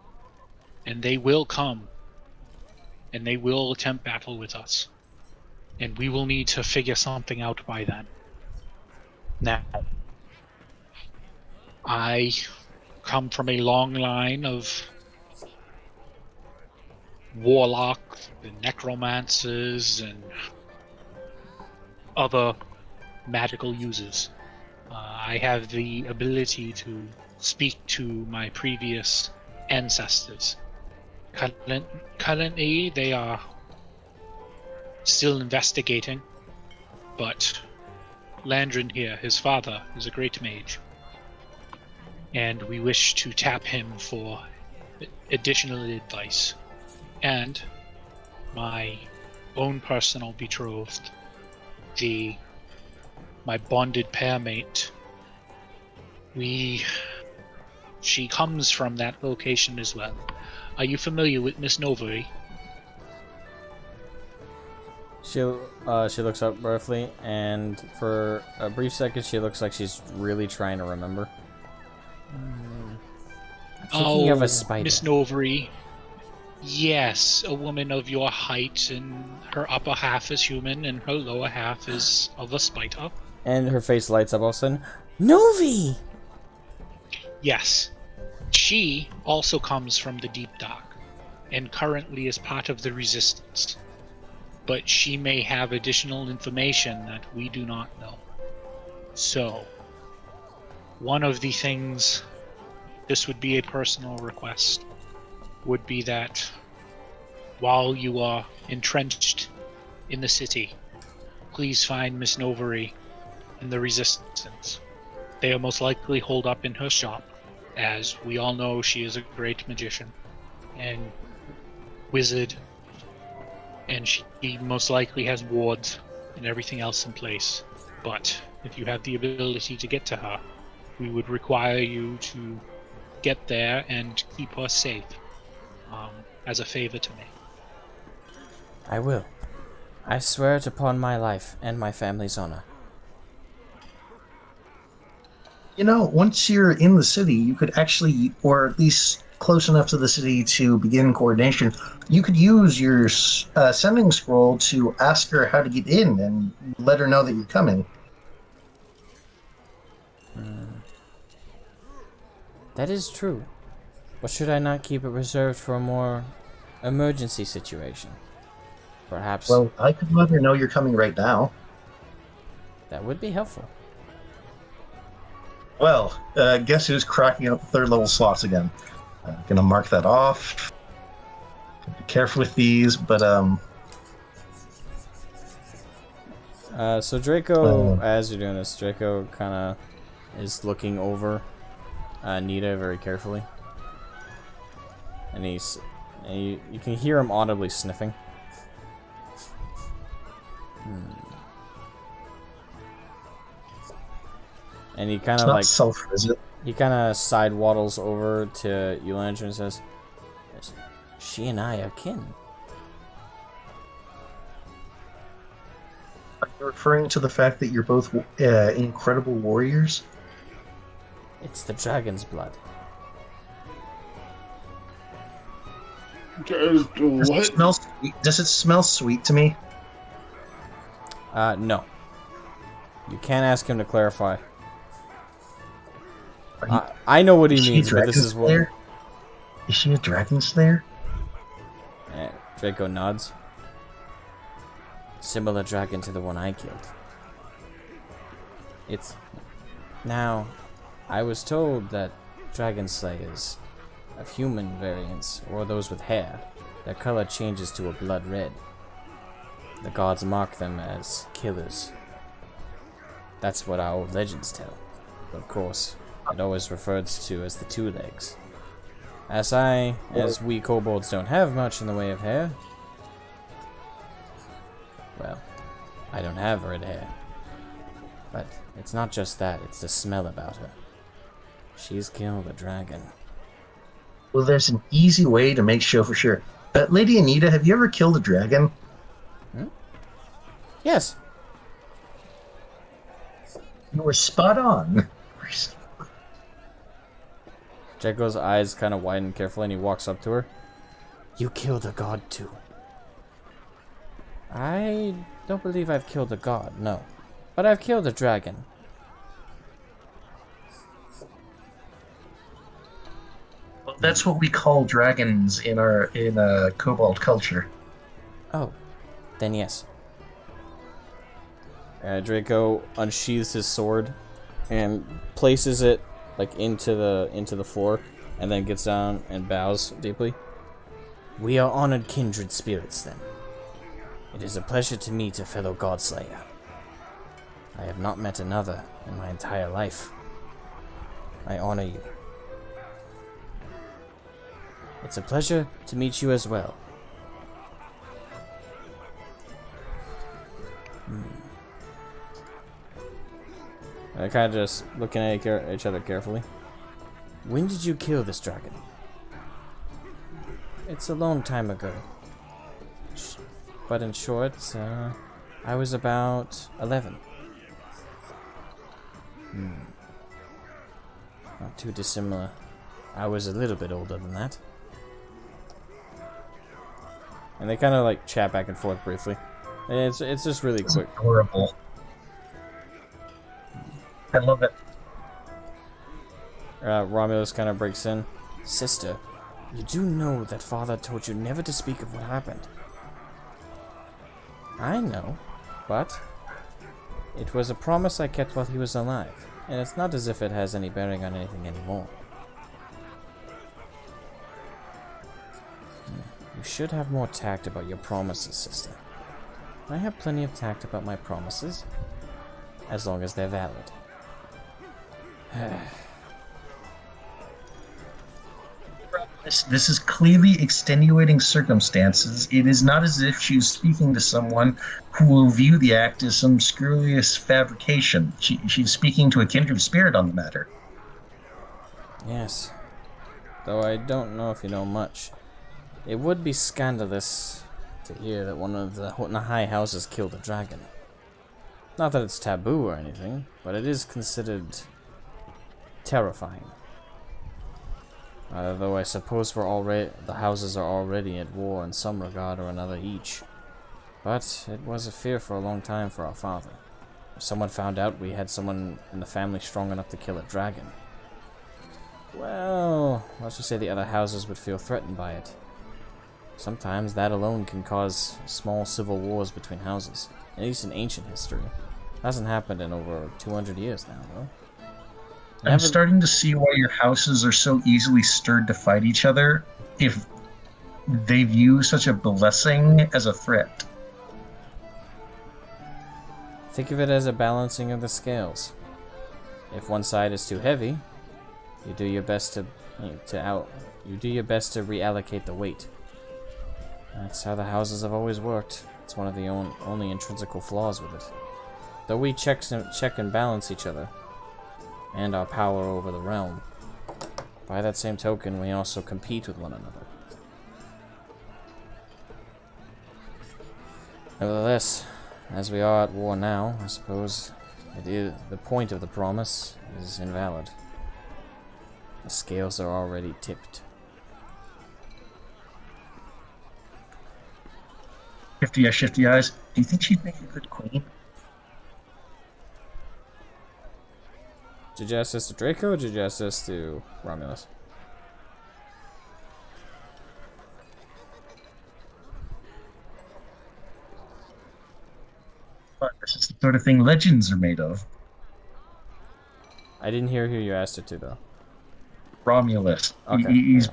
and they will come, and they will attempt battle with us. And we will need to figure something out by then. Now, I come from a long line of warlocks and necromancers and other magical users. I have the ability to speak to my previous ancestors. Currently, they are still investigating, but Landrin here, his father, is a great mage, and we wish to tap him for additional advice. And my own personal betrothed, my bonded pairmate, she comes from that location as well. Are you familiar with Miss Novery? She looks up briefly, and for a brief second, she looks like she's really trying to remember. Thinking of a spider. Miss Novery. Yes, a woman of your height, and her upper half is human, and her lower half is of a spider. And her face lights up all of a sudden. Novi! Yes. She also comes from the Deep Dark, and currently is part of the Resistance. But she may have additional information that we do not know. So, one of the things, this would be a personal request, would be that while you are entrenched in the city, please find Miss Novery and the Resistance. They are most likely holed up in her shop. As we all know, she is a great magician and wizard, and she most likely has wards and everything else in place. But if you have the ability to get to her, we would require you to get there and keep her safe, as a favor to me. I will. I swear it upon my life and my family's honor. You know, once you're in the city, you could actually, or at least close enough to the city to begin coordination, you could use your sending scroll to ask her how to get in and let her know that you're coming. That is true. But should I not keep it reserved for a more emergency situation? Perhaps. Well, I could let her know you're coming right now. That would be helpful. Well, guess who's cracking up the third level slots again? Gonna mark that off. Be careful with these, but so Draco, as you're doing this, Draco kind of is looking over Nita very carefully, and you can hear him audibly sniffing. And he kind of like he kind of side waddles over to Eulandra and says, "She and I are kin." Are you referring to the fact that you're both incredible warriors? It's the dragon's blood. What? Does it smell sweet to me? No. You can't ask him to clarify. I know what he means, but this is what... Slayer? Is she a dragon slayer? Draco nods. Similar dragon to the one I killed. It's... Now, I was told that dragon slayers of human variants, or those with hair, their color changes to a blood red. The gods mark them as killers. That's what our old legends tell. But of course, it always referred to as the two legs. As we kobolds don't have much in the way of hair, well, I don't have red hair. But it's not just that, it's the smell about her. She's killed a dragon. Well, there's an easy way to make sure for sure. Lady Anita, have you ever killed a dragon? Yes. You were spot on. Draco's eyes kind of widen carefully and he walks up to her. You killed a god too. I don't believe I've killed a god, no. But I've killed a dragon. Well, that's what we call dragons in kobold culture. Oh, then yes. Draco unsheathes his sword and places it like into the floor, and then gets down and bows deeply. We are honored kindred spirits, then. It is a pleasure to meet a fellow godslayer. I have not met another in my entire life. I honor you. It's a pleasure to meet you as well. They're kind of just looking at each other carefully. When did you kill this dragon? It's a long time ago. But in short, I was about 11. Not too dissimilar. I was a little bit older than that. And they kind of like chat back and forth briefly. It's just really quick. Adorable. I love it. Romulus kind of breaks in. Sister, you do know that Father told you never to speak of what happened. I know, but it was a promise I kept while he was alive, and it's not as if it has any bearing on anything anymore. You should have more tact about your promises, sister. I have plenty of tact about my promises, as long as they're valid. This is clearly extenuating circumstances. It is not as if she's speaking to someone who will view the act as some scurrilous fabrication. She's speaking to a kindred spirit on the matter. Yes. Though I don't know if you know much. It would be scandalous to hear that one of the high houses killed a dragon. Not that it's taboo or anything, but it is considered terrifying. Though I suppose the houses are already at war in some regard or another each. But it was a fear for a long time for our father. If someone found out we had someone in the family strong enough to kill a dragon, well, let's just say the other houses would feel threatened by it. Sometimes that alone can cause small civil wars between houses, at least in ancient history. It hasn't happened in over 200 years now, though. I'm starting to see why your houses are so easily stirred to fight each other if they view such a blessing as a threat. Think of it as a balancing of the scales. If one side is too heavy, you do your best to reallocate the weight. That's how the houses have always worked. It's one of the only intrinsical flaws with it. Though we check and balance each other, and our power over the realm, by that same token, we also compete with one another. Nevertheless, as we are at war now, I suppose the point of the promise is invalid. The scales are already tipped. Shifty eyes. Do you think she'd make a good queen? Did you ask this to Draco or did you ask this to Romulus? But this is the sort of thing legends are made of. I didn't hear who you asked it to, though. Romulus. Okay.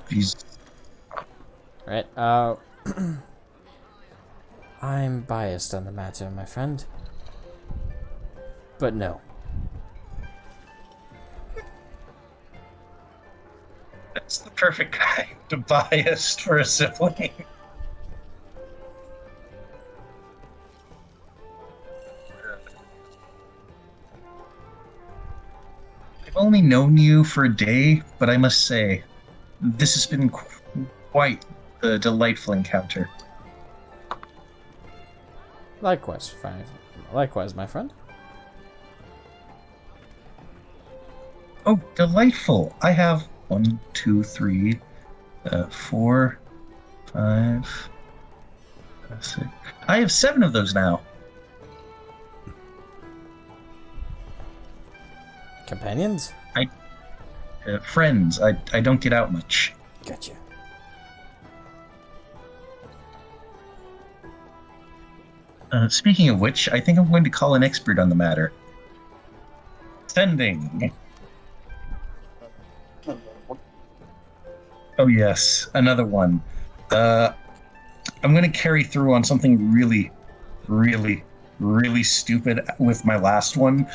He's... Right, I'm biased on the matter, my friend. But no. That's the perfect kind of biased for a sibling. I've only known you for a day, but I must say, this has been quite a delightful encounter. Likewise, friend. Likewise, my friend. Oh, delightful! I have 1, 2, 3, 4, 5, 6. I have 7 of those now. Companions? Friends. I don't get out much. Gotcha. Speaking of which, I think I'm going to call an expert on the matter. Sending. Oh yes, another one. I'm going to carry through on something really stupid with my last one.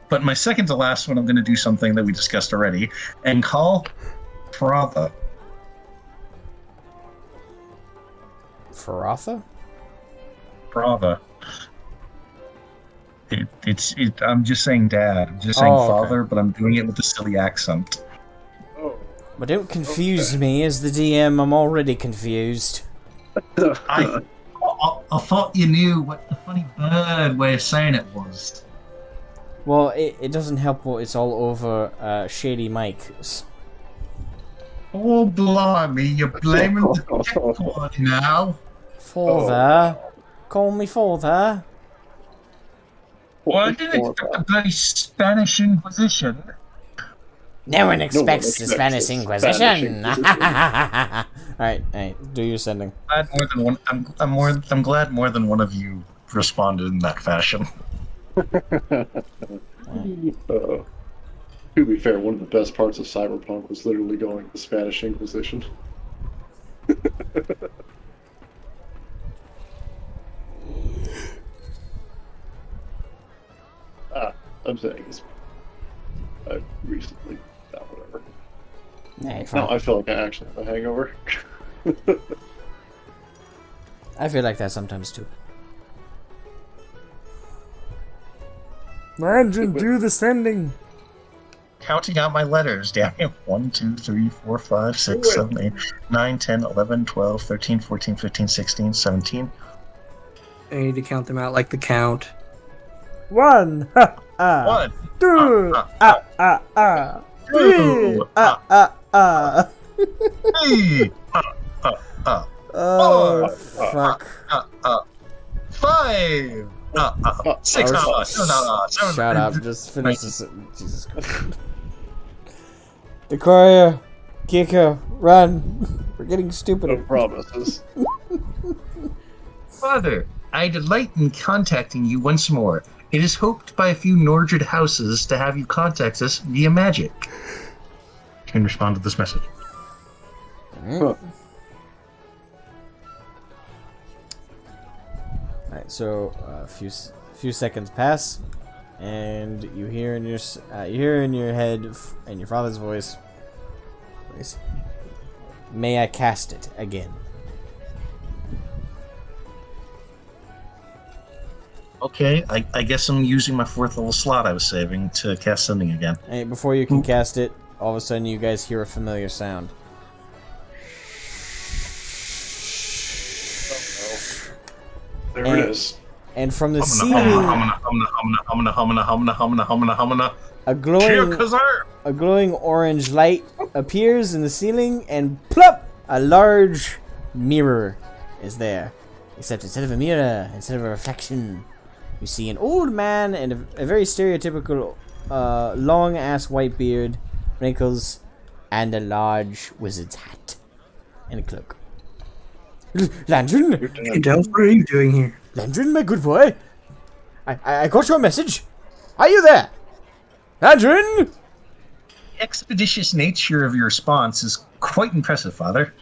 But my second to last one, I'm going to do something that we discussed already and call Faratha. Faratha? Faratha. I'm just saying dad. I'm just saying father, but I'm doing it with a silly accent. Oh. But don't confuse me as the DM. I'm already confused. I thought you knew what the funny bird way of saying it was. Well, it doesn't help what it's all over Shady Mike's. Oh, blimey, you're blaming the Discord now. Father? Call me father? Well, I didn't expect the bloody Spanish Inquisition. No one expects the expects Spanish the Inquisition. Spanish Alright, do your sending. I'm glad more than one of you responded in that fashion. To be fair, one of the best parts of Cyberpunk was literally going to the Spanish Inquisition. I'm saying I recently, whatever. Nah, No, I feel like I actually have a hangover. I feel like that sometimes too. Mansion, do the sending. Counting out my letters, damn it. 1, 2, 3, 4, 5, 6, 7, 8, 9, 10, 11, 12, 13, 14, 15, 16, 17. I need to count them out like the count. 1, 1, 2, 3, 3, Oh, fuck. 5, 6, 7, Shut up, just finish this. Jesus Christ. Decoria, Kiko, run. We're getting stupid. No promises. Father, I delight in contacting you once more. It is hoped by a few Nordred houses to have you contact us via magic. And respond to this message. Huh. Alright, so a few seconds pass, and you hear in your head and your father's voice, "May I cast it again?" Okay, I guess I'm using my 4th level slot I was saving to cast sending again. And before you can cast it, all of a sudden you guys hear a familiar sound. There it is. And from the ceiling, a glowing orange light appears in the ceiling, and plop! A large mirror is there. Except instead of a mirror, instead of a reflection, you see an old man and a very stereotypical long-ass white beard, wrinkles, and a large wizard's hat. And a cloak. Landrin! Hey, Delph, what are you doing here? Landrin, my good boy! I got your message! Are you there? Landrin! The expeditious nature of your response is quite impressive, Father.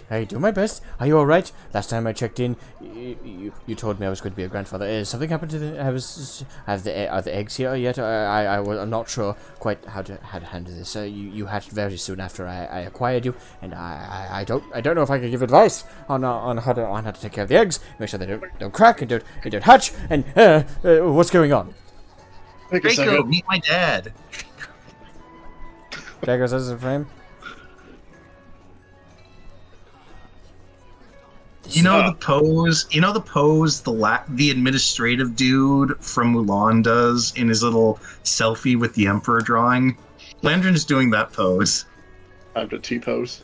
I do my best. Are you alright? Last time I checked in, you told me I was going to be a grandfather. Is something happened to the... are the eggs here yet? I'm not sure quite how to handle this. You hatched very soon after I acquired you, and I don't know if I can give advice on how to take care of the eggs, make sure they don't crack and don't hatch, and what's going on? Draco, meet my dad. Draco says in frame. You know the pose. You know the pose the administrative dude from Mulan does in his little selfie with the Emperor drawing. Landrin's doing that pose. I have to T-pose.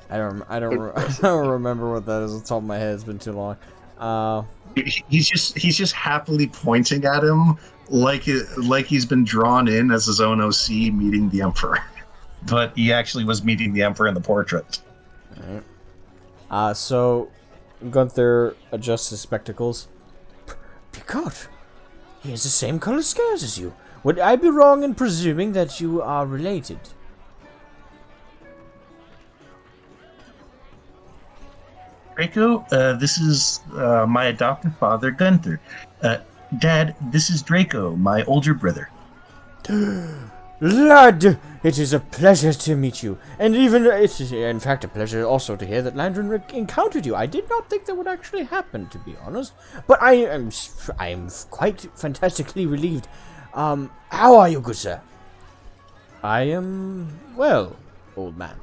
I don't remember what that is off the top of my head. It's been too long. He's just happily pointing at him like he's been drawn in as his own OC meeting the Emperor, but he actually was meeting the Emperor in the portrait. All right. So Gunther adjusts his spectacles. Picard, he has the same color scales as you. Would I be wrong in presuming that you are related? Draco, this is my adopted father, Gunther. Dad, this is Draco, my older brother. Lad, it is a pleasure to meet you, and even it is in fact a pleasure also to hear that Landrin encountered you. I did not think that would actually happen, to be honest, but I am quite fantastically relieved. How are you, good sir? I am well, old man.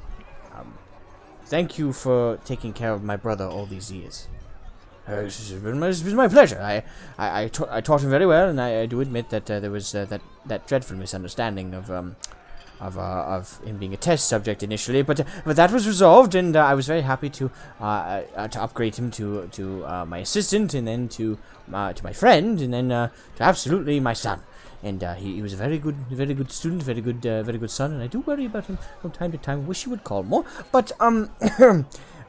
Thank you for taking care of my brother all these years. It's been my pleasure. I taught him very well, and I do admit that there was that dreadful misunderstanding of him being a test subject initially, but that was resolved, and I was very happy to upgrade him to my assistant, and then to my friend, and then to absolutely my son. And he was a very good student, very good son, and I do worry about him from time to time. Wish he would call more, but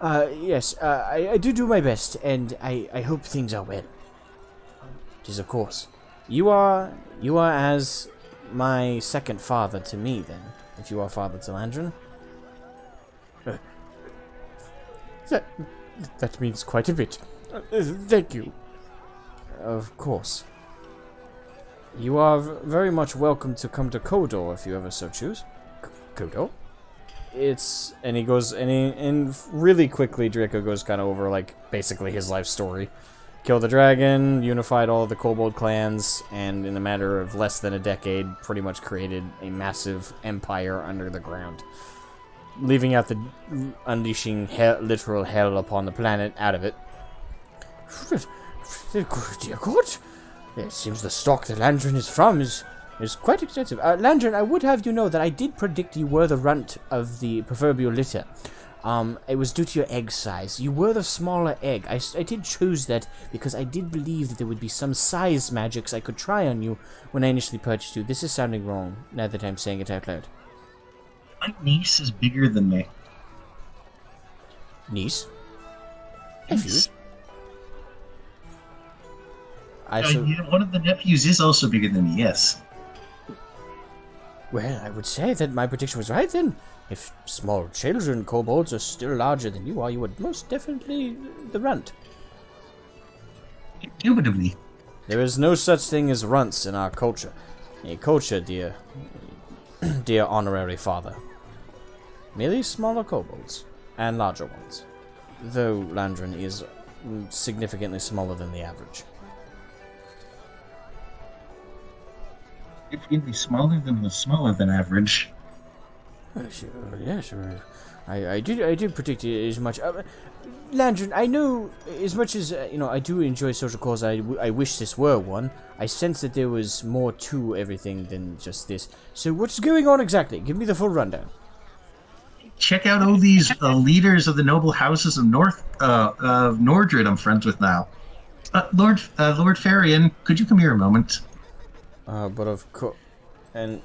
yes, I do my best, and I hope things are well. Tis of course. You are as my second father to me, then, if you are father to Landrin. That means quite a bit. Thank you. Of course. You are very much welcome to come to Kodor if you ever so choose. Kodor? And he goes, and really quickly Draco goes kind of over, like, basically his life story. Killed the dragon, unified all of the Kobold clans, and in a matter of less than a decade, pretty much created a massive empire under the ground. Leaving out the unleashing literal hell upon the planet out of it. Dear God! It seems the stock that Landrin is from is quite extensive. Landrin, I would have you know that I did predict you were the runt of the proverbial litter. It was due to your egg size. You were the smaller egg. I did choose that because I did believe that there would be some size magics I could try on you when I initially purchased you. This is sounding wrong now that I'm saying it out loud. My niece is bigger than me. Niece? Nephews? Yeah, one of the nephews is also bigger than me, yes. Well, I would say that my prediction was right then. If small children kobolds are still larger than you are, you would most definitely the runt. Indubitably. There is no such thing as runts in our culture. A culture, dear honorary father. Merely smaller kobolds, and larger ones. Though Landrin is significantly smaller than the average. Significantly smaller than average. Sure. I did predict it as much. Landrin, I know, as much as, I do enjoy social cause, I wish this were one, I sense that there was more to everything than just this. So what's going on exactly? Give me the full rundown. check out all these leaders of the noble houses of Nordred I'm friends with now. Lord Farian, could you come here a moment? But of course, and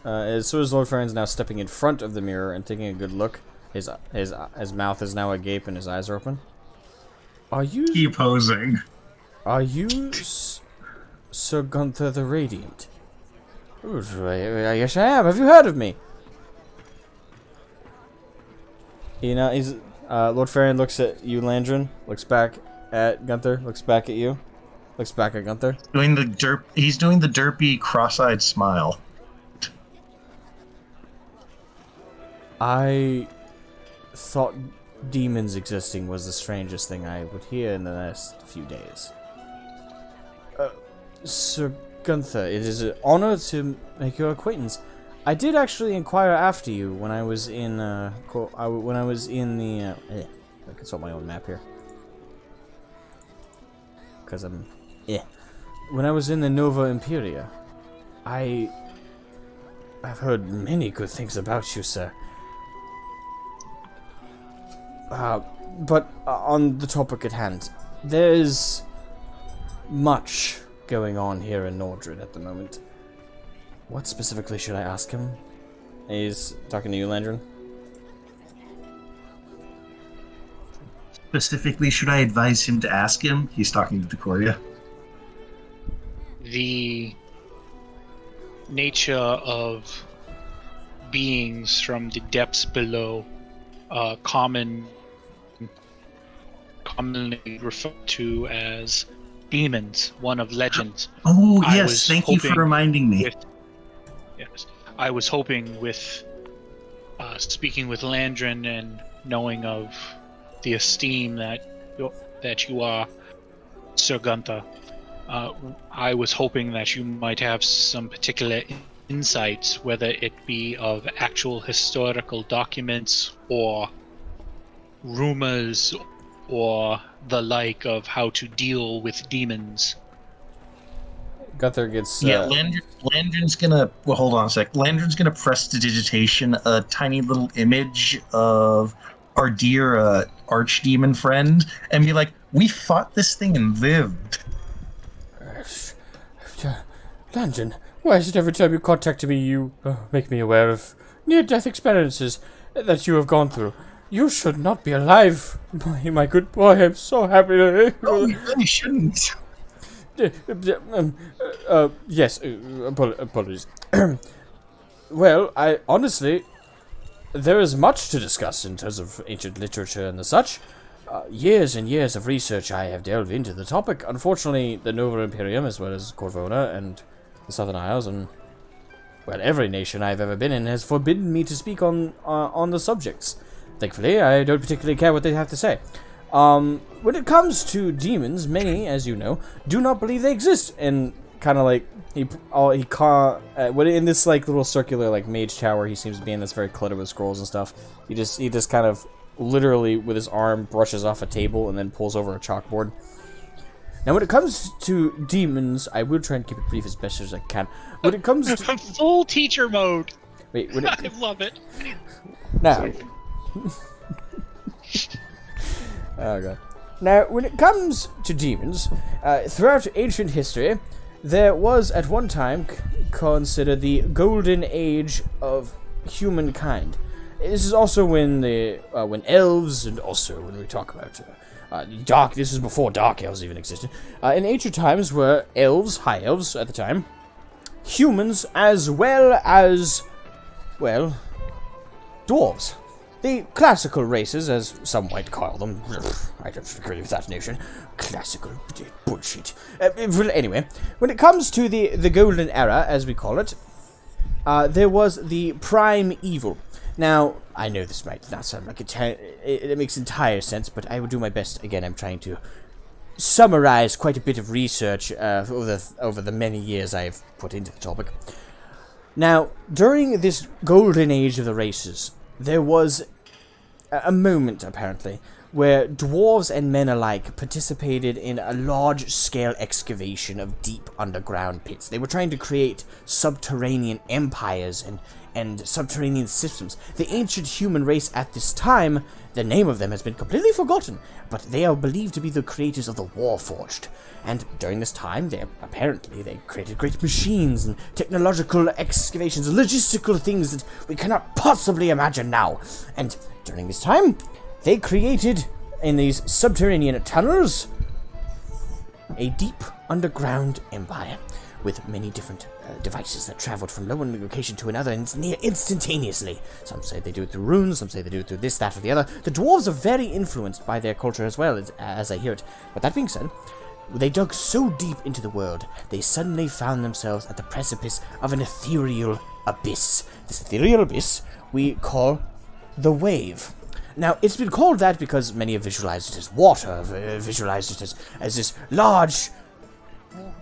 as soon as Lord Farian's now stepping in front of the mirror and taking a good look, his mouth is now agape and his eyes are open. Are you? Keep posing. Are you Sir Gunther the Radiant? Yes, I am. Have you heard of me? You know, he's Lord Farian looks at you, Landrin. Looks back at Gunther. Looks back at you. Looks back at Gunther. He's doing the derpy, cross-eyed smile. I thought demons existing was the strangest thing I would hear in the last few days. Sir Gunther, it is an honor to make your acquaintance. I did actually inquire after you when I was in I consult my own map here. Because when I was in the Nova Imperia, I've heard many good things about you, sir. But on the topic at hand, there's much going on here in Nordred at the moment. What specifically should I ask him? He's talking to you, Landrin. Specifically, should I advise him to ask him? He's talking to Decoria. The nature of beings from the depths below, commonly referred to as demons, one of legends. Oh, yes, thank you for reminding me. Yes, I was hoping with speaking with Landrin and knowing of the esteem that you are, Sir Gunther, I was hoping that you might have some particular insights, whether it be of actual historical documents or rumors or the like of how to deal with demons. Gunther gets... Landrin's gonna... Well, hold on a sec. Landrin's gonna prestidigitation a tiny little image of our dear archdemon friend and be like, we fought this thing and lived. Landrin, why is it every time you contact me you make me aware of near-death experiences that you have gone through? You should not be alive, my good boy. I'm so happy to... Oh, you really shouldn't. Yes, apologies. Well, honestly, there is much to discuss in terms of ancient literature and the such. Years and years of research I have delved into the topic. Unfortunately, the Nova Imperium, as well as Corvona and the Southern Isles, and, well, every nation I've ever been in has forbidden me to speak on the subjects. Thankfully, I don't particularly care what they have to say. When it comes to demons, many, as you know, do not believe they exist, and kind of like when in this like little circular like mage tower, he seems to be in this very cluttered with scrolls and stuff. He just kind of literally with his arm brushes off a table and then pulls over a chalkboard. Now, when it comes to demons, I will try and keep it brief as best as I can. When it comes to full teacher mode. Wait, I love it. Now. Oh god. Now, when it comes to demons, throughout ancient history, there was at one time considered the golden age of humankind. This is also when when elves, and also when we talk about dark. This is before dark elves even existed. In ancient times, were elves, high elves at the time, humans, as well as, well, dwarves. The classical races, as some might call them. I don't agree with that notion. Classical bullshit. Anyway, when it comes to the golden era, as we call it, there was the prime evil. Now, I know this might not sound like it makes entire sense, but I will do my best. Again, I'm trying to summarize quite a bit of research over the many years I've put into the topic. Now, during this golden age of the races, there was a moment, apparently, where dwarves and men alike participated in a large-scale excavation of deep underground pits. They were trying to create subterranean empires and subterranean systems. The ancient human race at this time, the name of them has been completely forgotten, but they are believed to be the creators of the Warforged. And during this time, they created great machines and technological excavations, logistical things that we cannot possibly imagine now. And during this time, they created, in these subterranean tunnels, a deep underground empire with many different devices that traveled from one location to another near instantaneously. Some say they do it through runes, some say they do it through this, that, or the other. The dwarves are very influenced by their culture as well, as I hear it. But that being said, they dug so deep into the world, they suddenly found themselves at the precipice of an ethereal abyss. This ethereal abyss we call the Wave. Now, it's been called that because many have visualized it as water, visualized it as this large,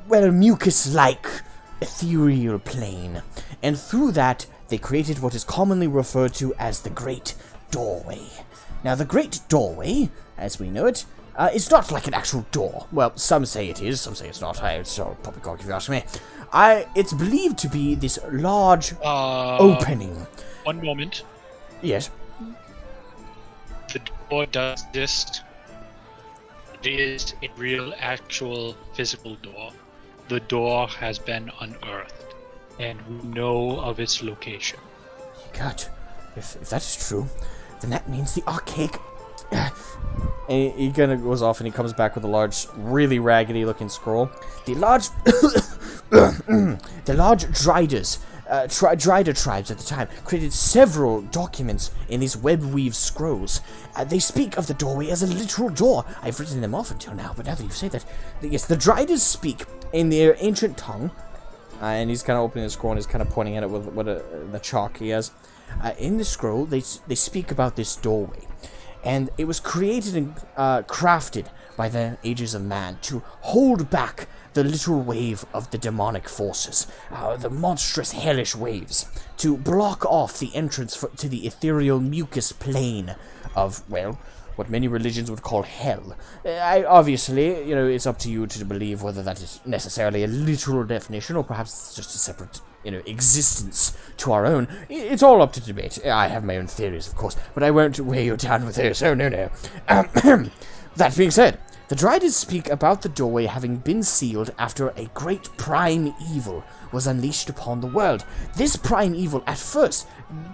well, mucus-like ethereal plane. And through that, they created what is commonly referred to as the Great Doorway. Now, the Great Doorway, as we know it, it's not like an actual door. Well, some say it is, some say it's not. It's all poppycock if you ask me. It's believed to be this large opening. One moment. Yes. The door does exist. It is a real, actual, physical door. The door has been unearthed, and we know of its location. God, if that is true, then that means the archaic... And he kind of goes off and he comes back with a large, really raggedy looking scroll. The large... the large Driders, Drider tribes at the time, created several documents in these web-weave scrolls. They speak of the doorway as a literal door. I've written them off until now, but now that you say that... Yes, the Driders speak in their ancient tongue. And he's kind of opening the scroll and he's kind of pointing at it with the chalk he has. In the scroll, they speak about this doorway. And it was created and crafted by the ages of man to hold back the literal wave of the demonic forces, the monstrous hellish waves, to block off the entrance to the ethereal mucus plane of, well, what many religions would call hell. Obviously, it's up to you to believe whether that is necessarily a literal definition or perhaps it's just a separate, existence to our own. It's all up to debate. I have my own theories, of course, but I won't weigh you down with this. Oh, no. That being said, the Driders speak about the doorway having been sealed after a great prime evil was unleashed upon the world. This prime evil, at first,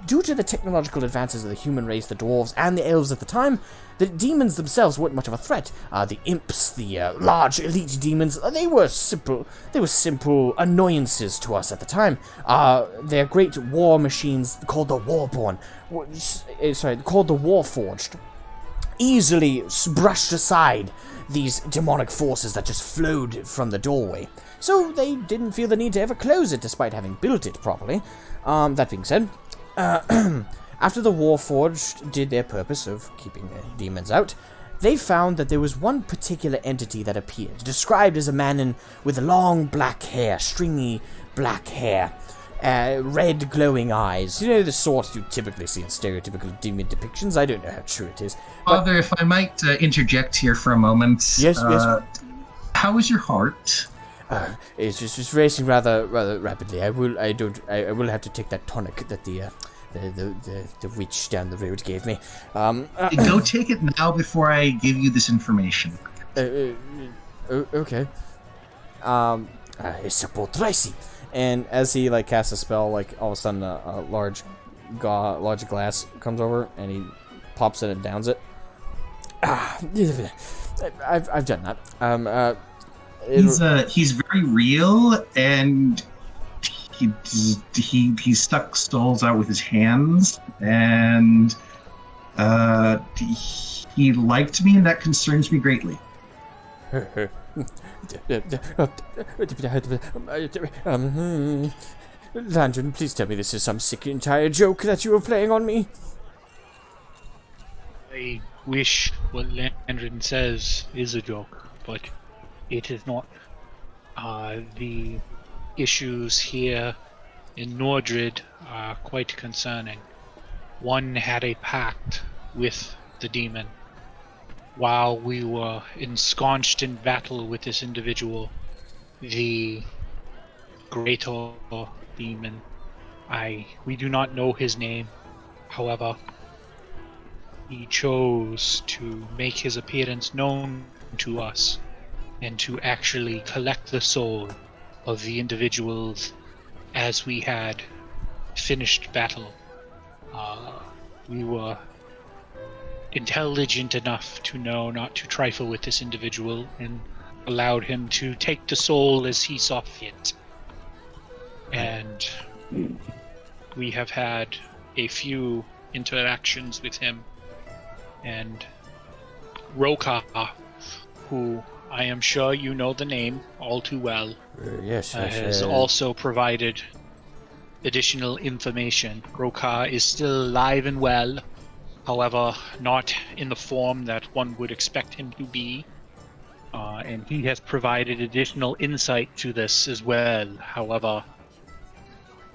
due to the technological advances of the human race, the dwarves, and the elves at the time, the demons themselves weren't much of a threat. The imps, the large elite demons, they were simple annoyances to us at the time. Their great war machines, called the Warborn, called the Warforged, easily brushed aside these demonic forces that just flowed from the doorway. So they didn't feel the need to ever close it, despite having built it properly. That being said, after the Warforged did their purpose of keeping the demons out, they found that there was one particular entity that appeared, described as a man with long black hair, stringy black hair, red glowing eyes. The sort you typically see in stereotypical demon depictions. I don't know how true it is. Father, if I might interject here for a moment. Yes. How is your heart? It's just racing rather rapidly. I will have to take that tonic that the witch down the road gave me. Go take it now before I give you this information. Okay. It's a Tracy. And as he casts a spell, all of a sudden a large glass comes over and he pops it and downs it. I've done that. He's very real, and he stuck stones out with his hands, and he liked me, and that concerns me greatly. Landon, please tell me this is some sick entire joke that you are playing on me. I wish what Landon says is a joke, but it is not. The issues here in Nordred are quite concerning. One had a pact with the demon, while we were ensconced in battle with this individual, the greater demon. We do not know his name. However, he chose to make his appearance known to us and to actually collect the soul of the individuals as we had finished battle. We were intelligent enough to know not to trifle with this individual and allowed him to take the soul as he saw fit. And we have had a few interactions with him. And Roka, who I am sure you know the name all too well, Yes, has also provided additional information. Roka is still alive and well, however, not in the form that one would expect him to be. And he has provided additional insight to this as well. However,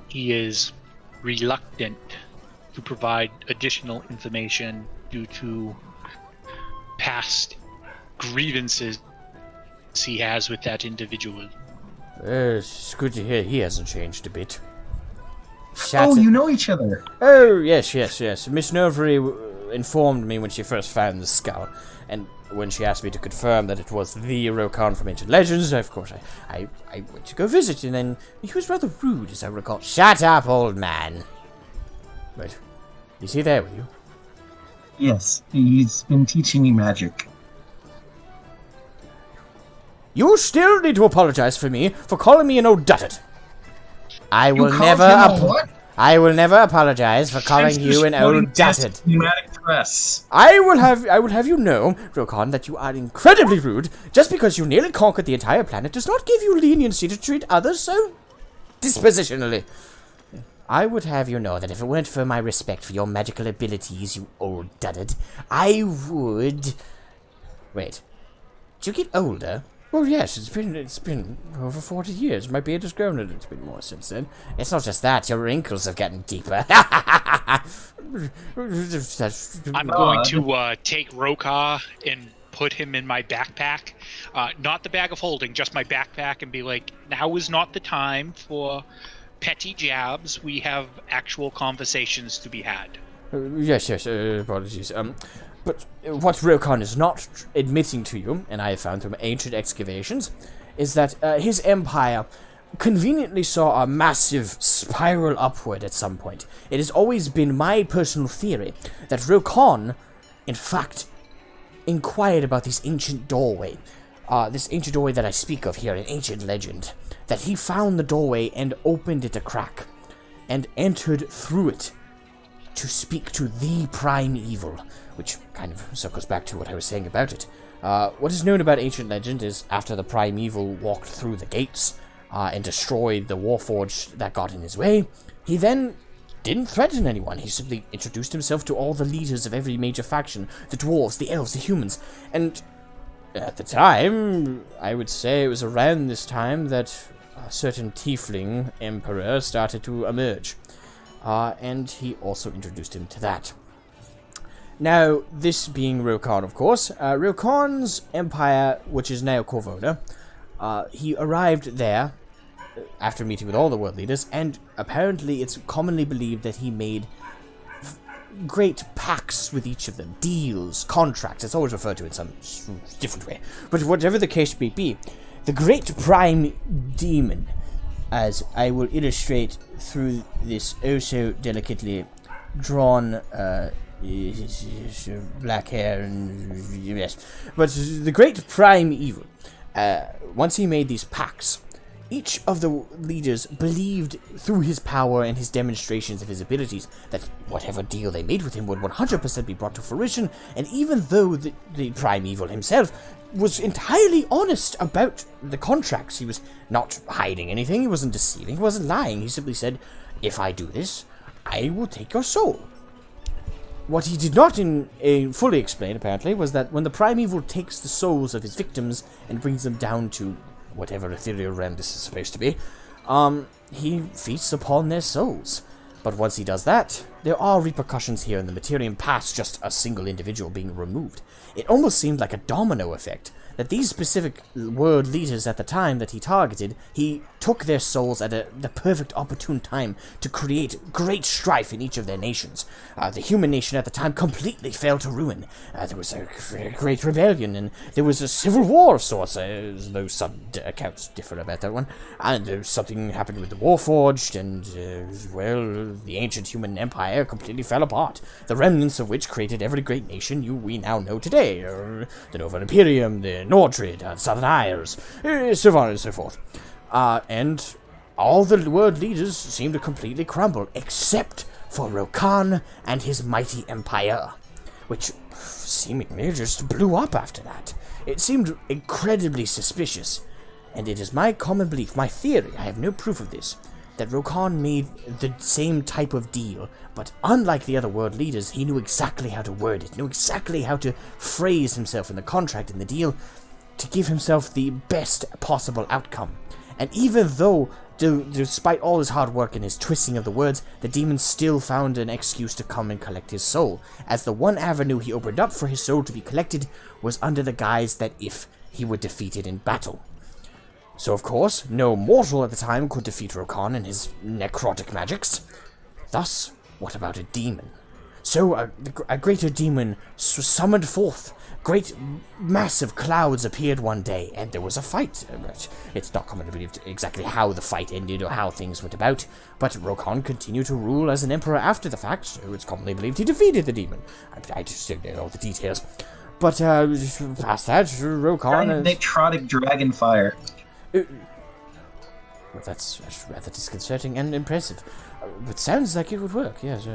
he is reluctant to provide additional information due to past grievances he has with that individual. It's good to hear he hasn't changed a bit. Oh, you know each other. Oh, yes. Miss Nordred informed me when she first found the skull, and when she asked me to confirm that it was the Rokan from Ancient Legends, of course, I went to go visit, and then he was rather rude, as I recall. Shut up, old man! Wait, is he there with you? Yes, he's been teaching me magic. You still need to apologize for me for calling me an old duddard. I will never apologize for calling you an old duddard. I will have you know, Rokan, that you are incredibly rude. Just because you nearly conquered the entire planet does not give you leniency to treat others so dispositionally. I would have you know that if it weren't for my respect for your magical abilities, you old duddard, I would... Wait. Did you get older? Well, yes, it's been over 40 years. My beard has grown, and it's been more since then. It's not just that, your wrinkles have gotten deeper. I'm going to take Roka and put him in my backpack. Not the bag of holding, just my backpack, and be like, now is not the time for petty jabs. We have actual conversations to be had. Yes, apologies. But what Rokan is not admitting to you, and I have found from ancient excavations, is that his empire conveniently saw a massive spiral upward at some point. It has always been my personal theory that Rokan, in fact, inquired about this ancient doorway. This ancient doorway that I speak of here in Ancient Legend. That he found the doorway and opened it a crack, and entered through it to speak to the prime evil, which kind of circles back to what I was saying about it. What is known about Ancient Legend is after the prime evil walked through the gates and destroyed the warforged that got in his way, he then didn't threaten anyone. He simply introduced himself to all the leaders of every major faction, the dwarves, the elves, the humans, and at the time, I would say it was around this time that a certain tiefling emperor started to emerge. And he also introduced him to that. Now, this being Rokan, of course, Rokan's empire, which is now Corvoda, he arrived there after meeting with all the world leaders, and apparently it's commonly believed that he made great pacts with each of them, deals, contracts. It's always referred to in some different way. But whatever the case may be, the great prime demon, as I will illustrate through this oh-so delicately drawn black hair and yes, but the great prime evil, once he made these pacts, each of the leaders believed through his power and his demonstrations of his abilities that whatever deal they made with him would 100% be brought to fruition, and even though the prime evil himself was entirely honest about the contracts, he was not hiding anything, he wasn't deceiving, he wasn't lying, he simply said, if I do this, I will take your soul. What he did not fully explain, apparently, was that when the primeval takes the souls of his victims and brings them down to whatever ethereal realm this is supposed to be, he feasts upon their souls. But once he does that, there are repercussions here in the Materium past just a single individual being removed. It almost seemed like a domino effect, that these specific world leaders at the time that he targeted, he took their souls at the perfect opportune time to create great strife in each of their nations. The human nation at the time completely fell to ruin. There was a great rebellion, and there was a civil war of sorts, though some accounts differ about that one. And something happened with the Warforged, and, well, the ancient human empire completely fell apart, the remnants of which created every great nation we now know today. The Nova Imperium, the Nordred, Southern Isles, so on and so forth. And all the world leaders seem to completely crumble, except for Rokan and his mighty empire, which seemingly just blew up after that. It seemed incredibly suspicious, and it is my common belief, my theory, I have no proof of this, that Rokan made the same type of deal, but unlike the other world leaders, he knew exactly how to word it, knew exactly how to phrase himself in the contract, in the deal, to give himself the best possible outcome. And even though, despite all his hard work and his twisting of the words, the demon still found an excuse to come and collect his soul, as the one avenue he opened up for his soul to be collected was under the guise that if he were defeated in battle. So of course, no mortal at the time could defeat Rokan and his necrotic magics. Thus, what about a demon? So a greater demon was summoned forth. Great, massive clouds appeared one day, and there was a fight. It's not commonly believed exactly how the fight ended or how things went about, but Rokan continued to rule as an emperor after the fact, so it's commonly believed he defeated the demon. I just don't know all the details. But past that, Rokan... Necrotic dragon fire. Well, that's rather disconcerting and impressive. But sounds like it would work, yes.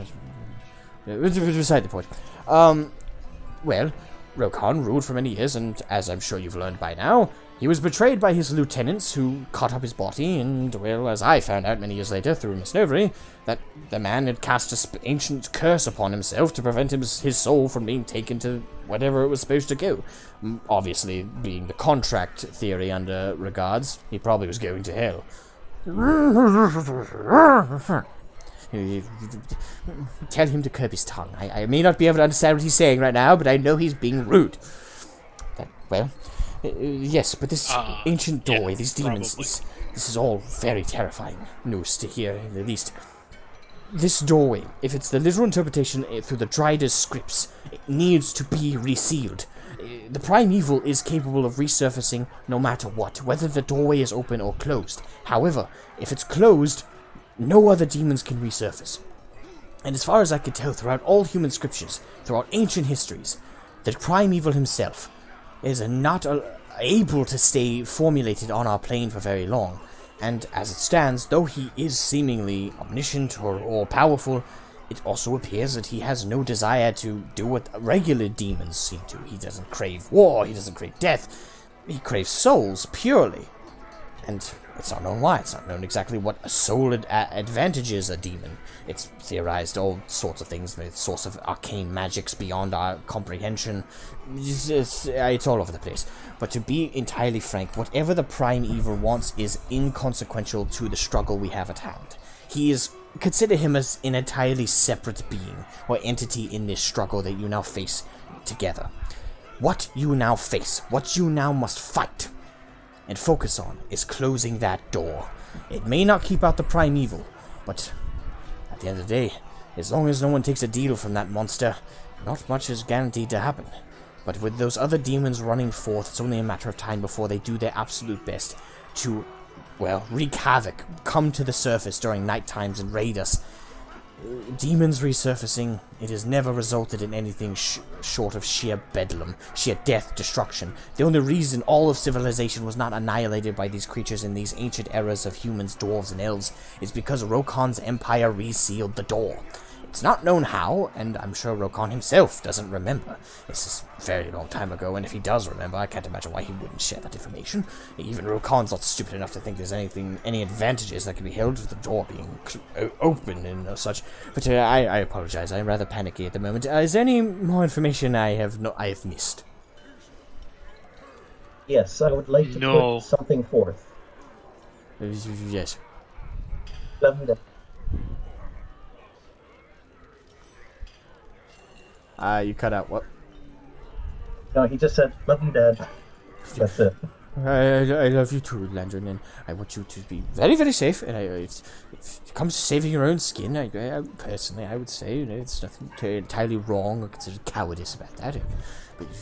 Beside the point. Well, Rokan ruled for many years, and as I'm sure you've learned by now, he was betrayed by his lieutenants who cut up his body, and, well, as I found out many years later through Miss Novery, that the man had cast an ancient curse upon himself to prevent his soul from being taken to whatever it was supposed to go. Obviously, being the contract theory under regards, he probably was going to hell. Tell him to curb his tongue. I may not be able to understand what he's saying right now, but I know he's being rude. Yes, but this ancient doorway, these demons, this is all very terrifying news to hear, at least. This doorway, if it's the literal interpretation through the Dryder's scripts, it needs to be resealed. The primeval is capable of resurfacing no matter what, whether the doorway is open or closed. However, if it's closed, no other demons can resurface. And as far as I can tell, throughout all human scriptures, throughout ancient histories, the primeval himself is not able to stay formulated on our plane for very long. And as it stands, though he is seemingly omniscient or all-powerful, it also appears that he has no desire to do what regular demons seem to. He doesn't crave war, he doesn't crave death, he craves souls, purely. And it's not known why, it's not known exactly what a soul advantages a demon. It's theorized all sorts of things, the source of arcane magics beyond our comprehension. It's all over the place. But to be entirely frank, whatever the primeval wants is inconsequential to the struggle we have at hand. Consider him as an entirely separate being, or entity in this struggle that you now face together. What you now face, what you now must fight and focus on, is closing that door. It may not keep out the primeval, but at the end of the day, as long as no one takes a deal from that monster, not much is guaranteed to happen. But with those other demons running forth, it's only a matter of time before they do their absolute best to, well, wreak havoc, come to the surface during night times and raid us. Demons resurfacing, it has never resulted in anything short of sheer bedlam, sheer death, destruction. The only reason all of civilization was not annihilated by these creatures in these ancient eras of humans, dwarves, and elves is because Rokan's empire resealed the door. It's not known how, and I'm sure Rokan himself doesn't remember. This is a very long time ago, and if he does remember, I can't imagine why he wouldn't share that information. Even Rokan's not stupid enough to think there's any advantages that can be held with the door being open and such. But I apologize, I'm rather panicky at the moment. Is there any more information I have missed? Yes, I would like to put something forth. Yes. Lovely. You cut out what? No, he just said, "Love you, Dad." That's it. I love you too, Landron, and I want you to be very, very safe. And if it comes to saving your own skin, I personally, I would say it's nothing entirely wrong or considered cowardice about that. But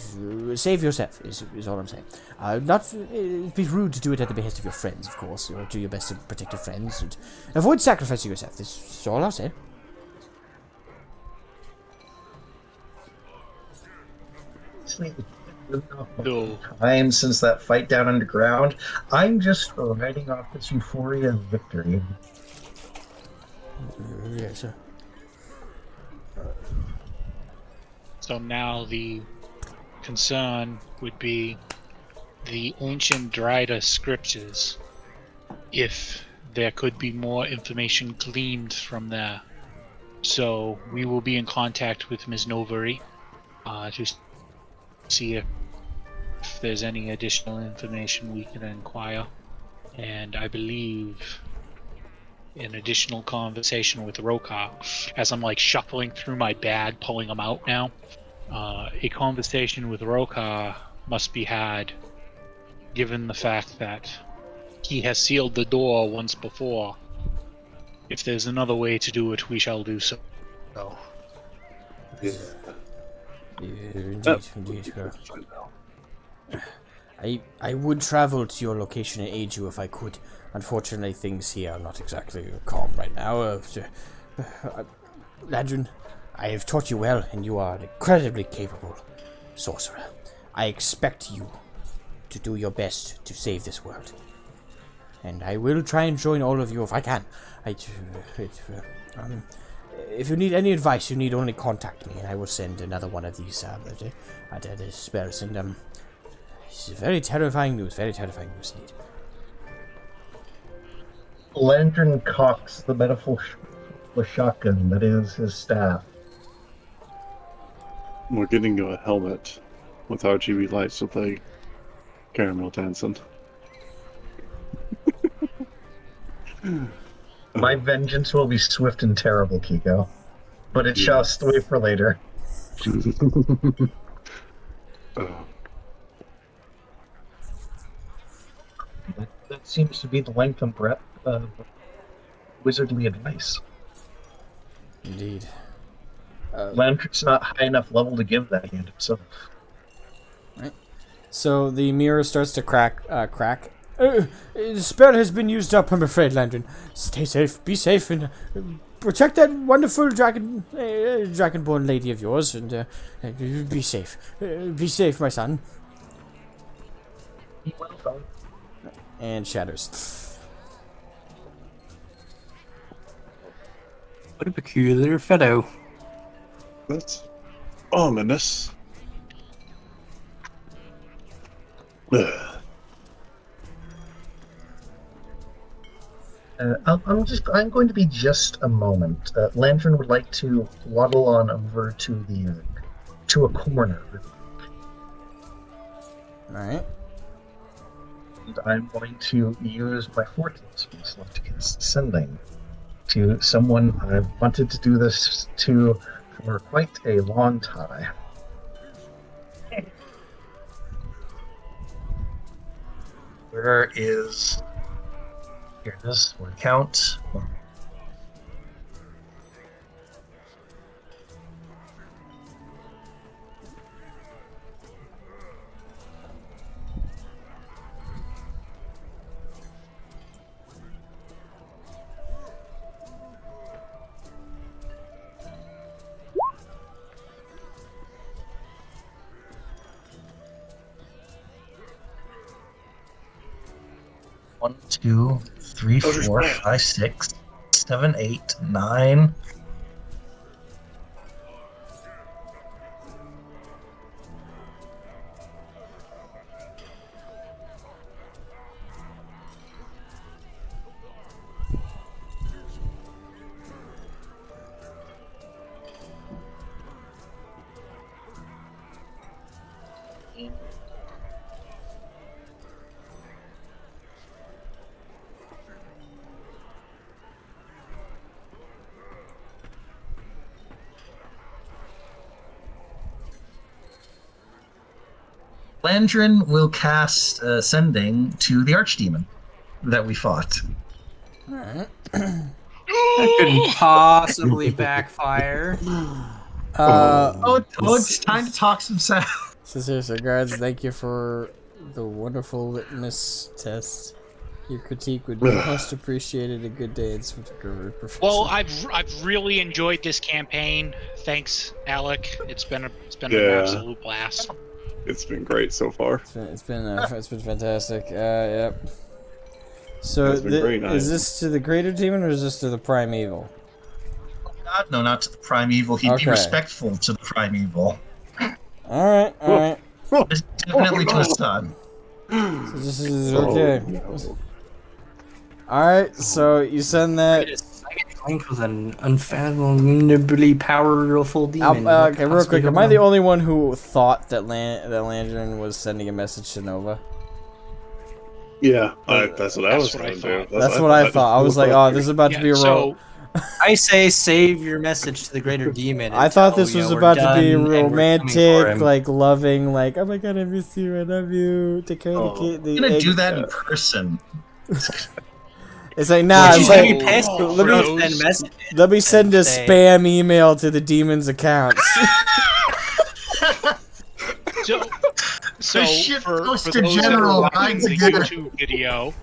save yourself is all I'm saying. Not it'd be rude to do it at the behest of your friends, of course. Or do your best to protect your friends and avoid sacrificing yourself. This is all I'll say. No. Time since that fight down underground, I'm just riding off this euphoria of victory. Yes, sir. So now the concern would be the ancient Dryda scriptures, if there could be more information gleaned from there. So we will be in contact with Ms. Novary to see if there's any additional information we can inquire. And I believe an additional conversation with Rokar, as I'm like shuffling through my bag, pulling them out now. A conversation with Rokar must be had, given the fact that he has sealed the door once before. If there's another way to do it, we shall do so. Yeah, indeed. I would travel to your location and aid you if I could. Unfortunately, things here are not exactly calm right now. Landron, I have taught you well, and you are an incredibly capable sorcerer. I expect you to do your best to save this world. And I will try and join all of you if I can. If you need any advice, you need only contact me, and I will send another one of these at the spells. And it's very terrifying news. Very terrifying news indeed. Landron cocks the metaphor shotgun that is his staff. We're getting you a helmet with RGB lights with a caramel dancing. My vengeance will be swift and terrible, Kiko. But it shall stay for later. That seems to be the length and breadth of wizardly advice. Indeed. Landron's not high enough level to give that hand himself. Right. So the mirror starts to crack. The spell has been used up, I'm afraid, Landron. Stay safe, be safe, and protect that wonderful dragonborn lady of yours, and be safe. Be safe, my son. Be well done. And shatters. What a peculiar fellow. That's ominous. I'm going to be just a moment. Lantern would like to waddle on over to a corner. Alright. And I'm going to use my fortune to cast sending to someone I've wanted to do this to for quite a long time. Where is... Here it is. Word count. One, 2, 3, 4, 5, 6, 7, 8, 9. Landrin will cast Sending to the Archdemon that we fought. Alright. That couldn't possibly backfire. It's time to talk some sense. So guards, thank you for the wonderful litmus test. Your critique would be most appreciated. A good day in Swifter, Professor. Well, I've really enjoyed this campaign. Thanks, Alec. It's been an absolute blast. It's been great so far. It's been fantastic. Yep. So is this to the greater demon or is this to the primeval? God, no, not to the primeval. He'd be respectful to the primeval. All right. It's definitely to his son. So this is okay. All right, so you send that. Link with an unfathomably powerful demon. Okay, real quick. Am I the only one who thought that Landrin was sending a message to Nova? Yeah, that's what I was going to do. That's what I thought. I was like, oh, this is about to be a roll. I say save your message to the greater demon. I thought this was about to be romantic, like loving, like, oh my god, I miss you, I love you, take care of the kid. I'm gonna do that in person. It's like, nah, it's like, let me send a spam email to the demon's accounts. So for those that are watching the YouTube video,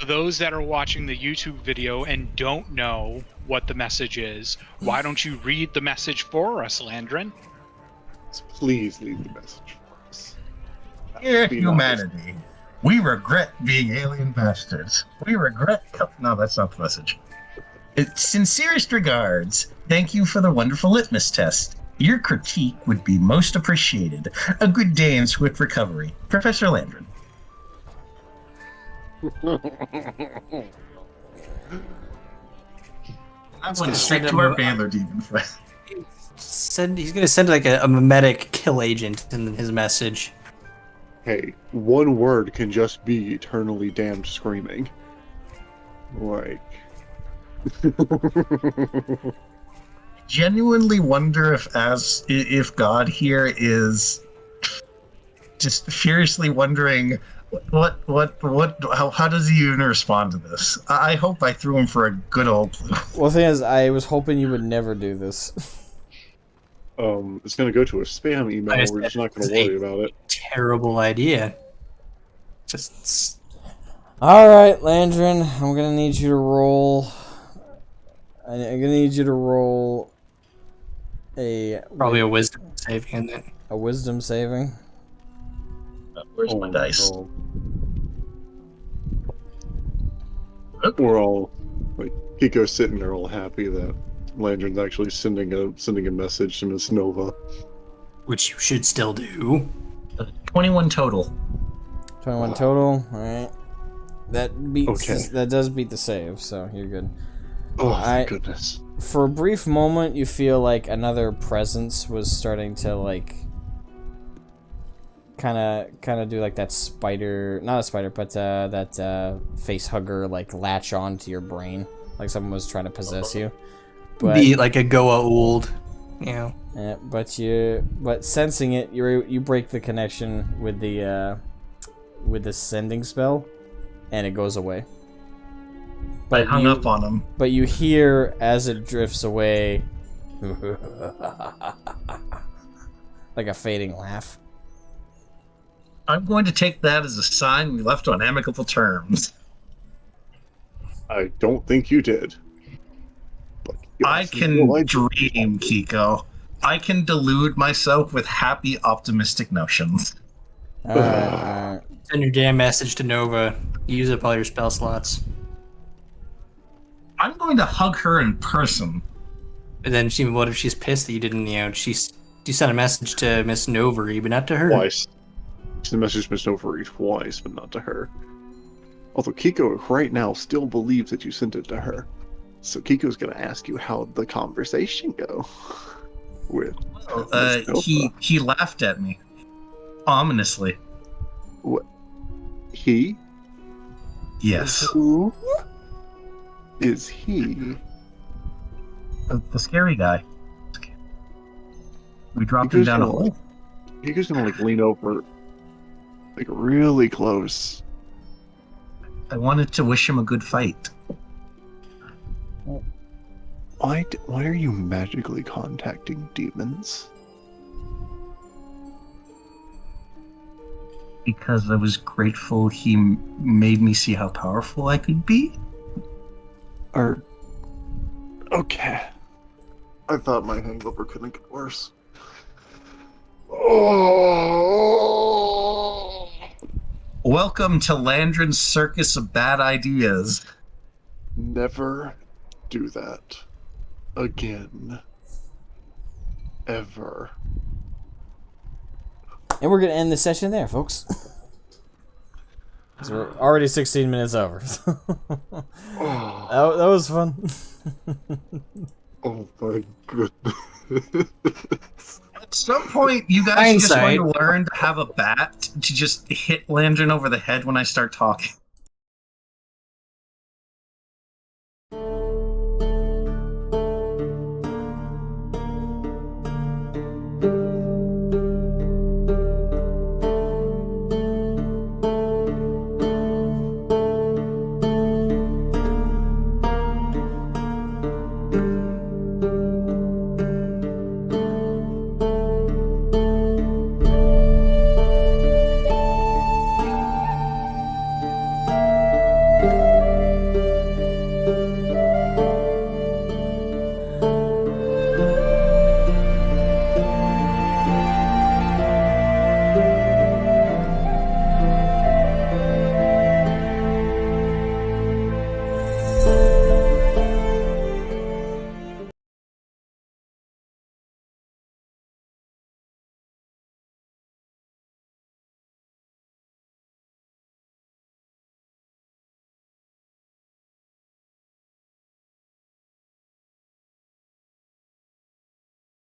those that are watching the YouTube video and don't know what the message is, why don't you read the message for us, Landrin? Please leave the message for us. Dear humanity, we regret being alien bastards. We regret... No, that's not the message. Sincerest regards. Thank you for the wonderful litmus test. Your critique would be most appreciated. A good day in swift recovery. Professor Landrin. I'm going straight to our Baylor demon friend. He's going to send like a mimetic kill agent in his message. Hey, one word can just be eternally damned screaming. Like... Genuinely wonder if God here is just furiously wondering how does he even respond to this? I hope I threw him for a good old clue. Well, the thing is, I was hoping you would never do this. It's gonna go to a spam email. We're just not gonna worry about it. Terrible idea. Just. All right, Landrin, I'm gonna need you to roll. I'm gonna need you to roll probably a wisdom saving, isn't it? A wisdom saving. Where's my dice? We're all like Kiko's sitting there all happy that Landrin's actually sending a message to Miss Nova, which you should still do. 21 total. 21 total. All right. That beats. Okay. That does beat the save, so you're good. Oh, thank goodness. For a brief moment, you feel like another presence was starting to, like, kind of do, like, that spider... Not a spider, but that face hugger, like, latch on to your brain. Like someone was trying to possess you. But, be like a Goa old, you know. Yeah, but sensing it, you break the connection with the sending spell, and it goes away. But I hung up on him. But you hear as it drifts away, like a fading laugh. I'm going to take that as a sign we left on amicable terms. I don't think you did. But I can dream, Kiko. I can delude myself with happy, optimistic notions. Send your damn message to Nova. Use up all your spell slots. I'm going to hug her in person. And then what if she's pissed that you didn't, you sent a message to Miss Novery, but not to her? Twice. She messaged Miss Novery twice, but not to her. Although Kiko right now still believes that you sent it to her. So Kiko's going to ask you how the conversation go. With he laughed at me. Ominously. What? He? Yes. Who is he? The scary guy. We dropped him down a hole. Kiko's gonna like lean over Like, really close. I wanted to wish him a good fight. Why are you magically contacting demons? Because I was grateful he made me see how powerful I could be. Okay. I thought my hangover couldn't get worse. Oh. Welcome to Landron's Circus of Bad Ideas. Never do that again. Ever. And we're going to end the session there, folks. Because we're already 16 minutes over. that was fun. Oh my goodness. At some point, you guys are just going to learn to have a bat to just hit Landron over the head when I start talking.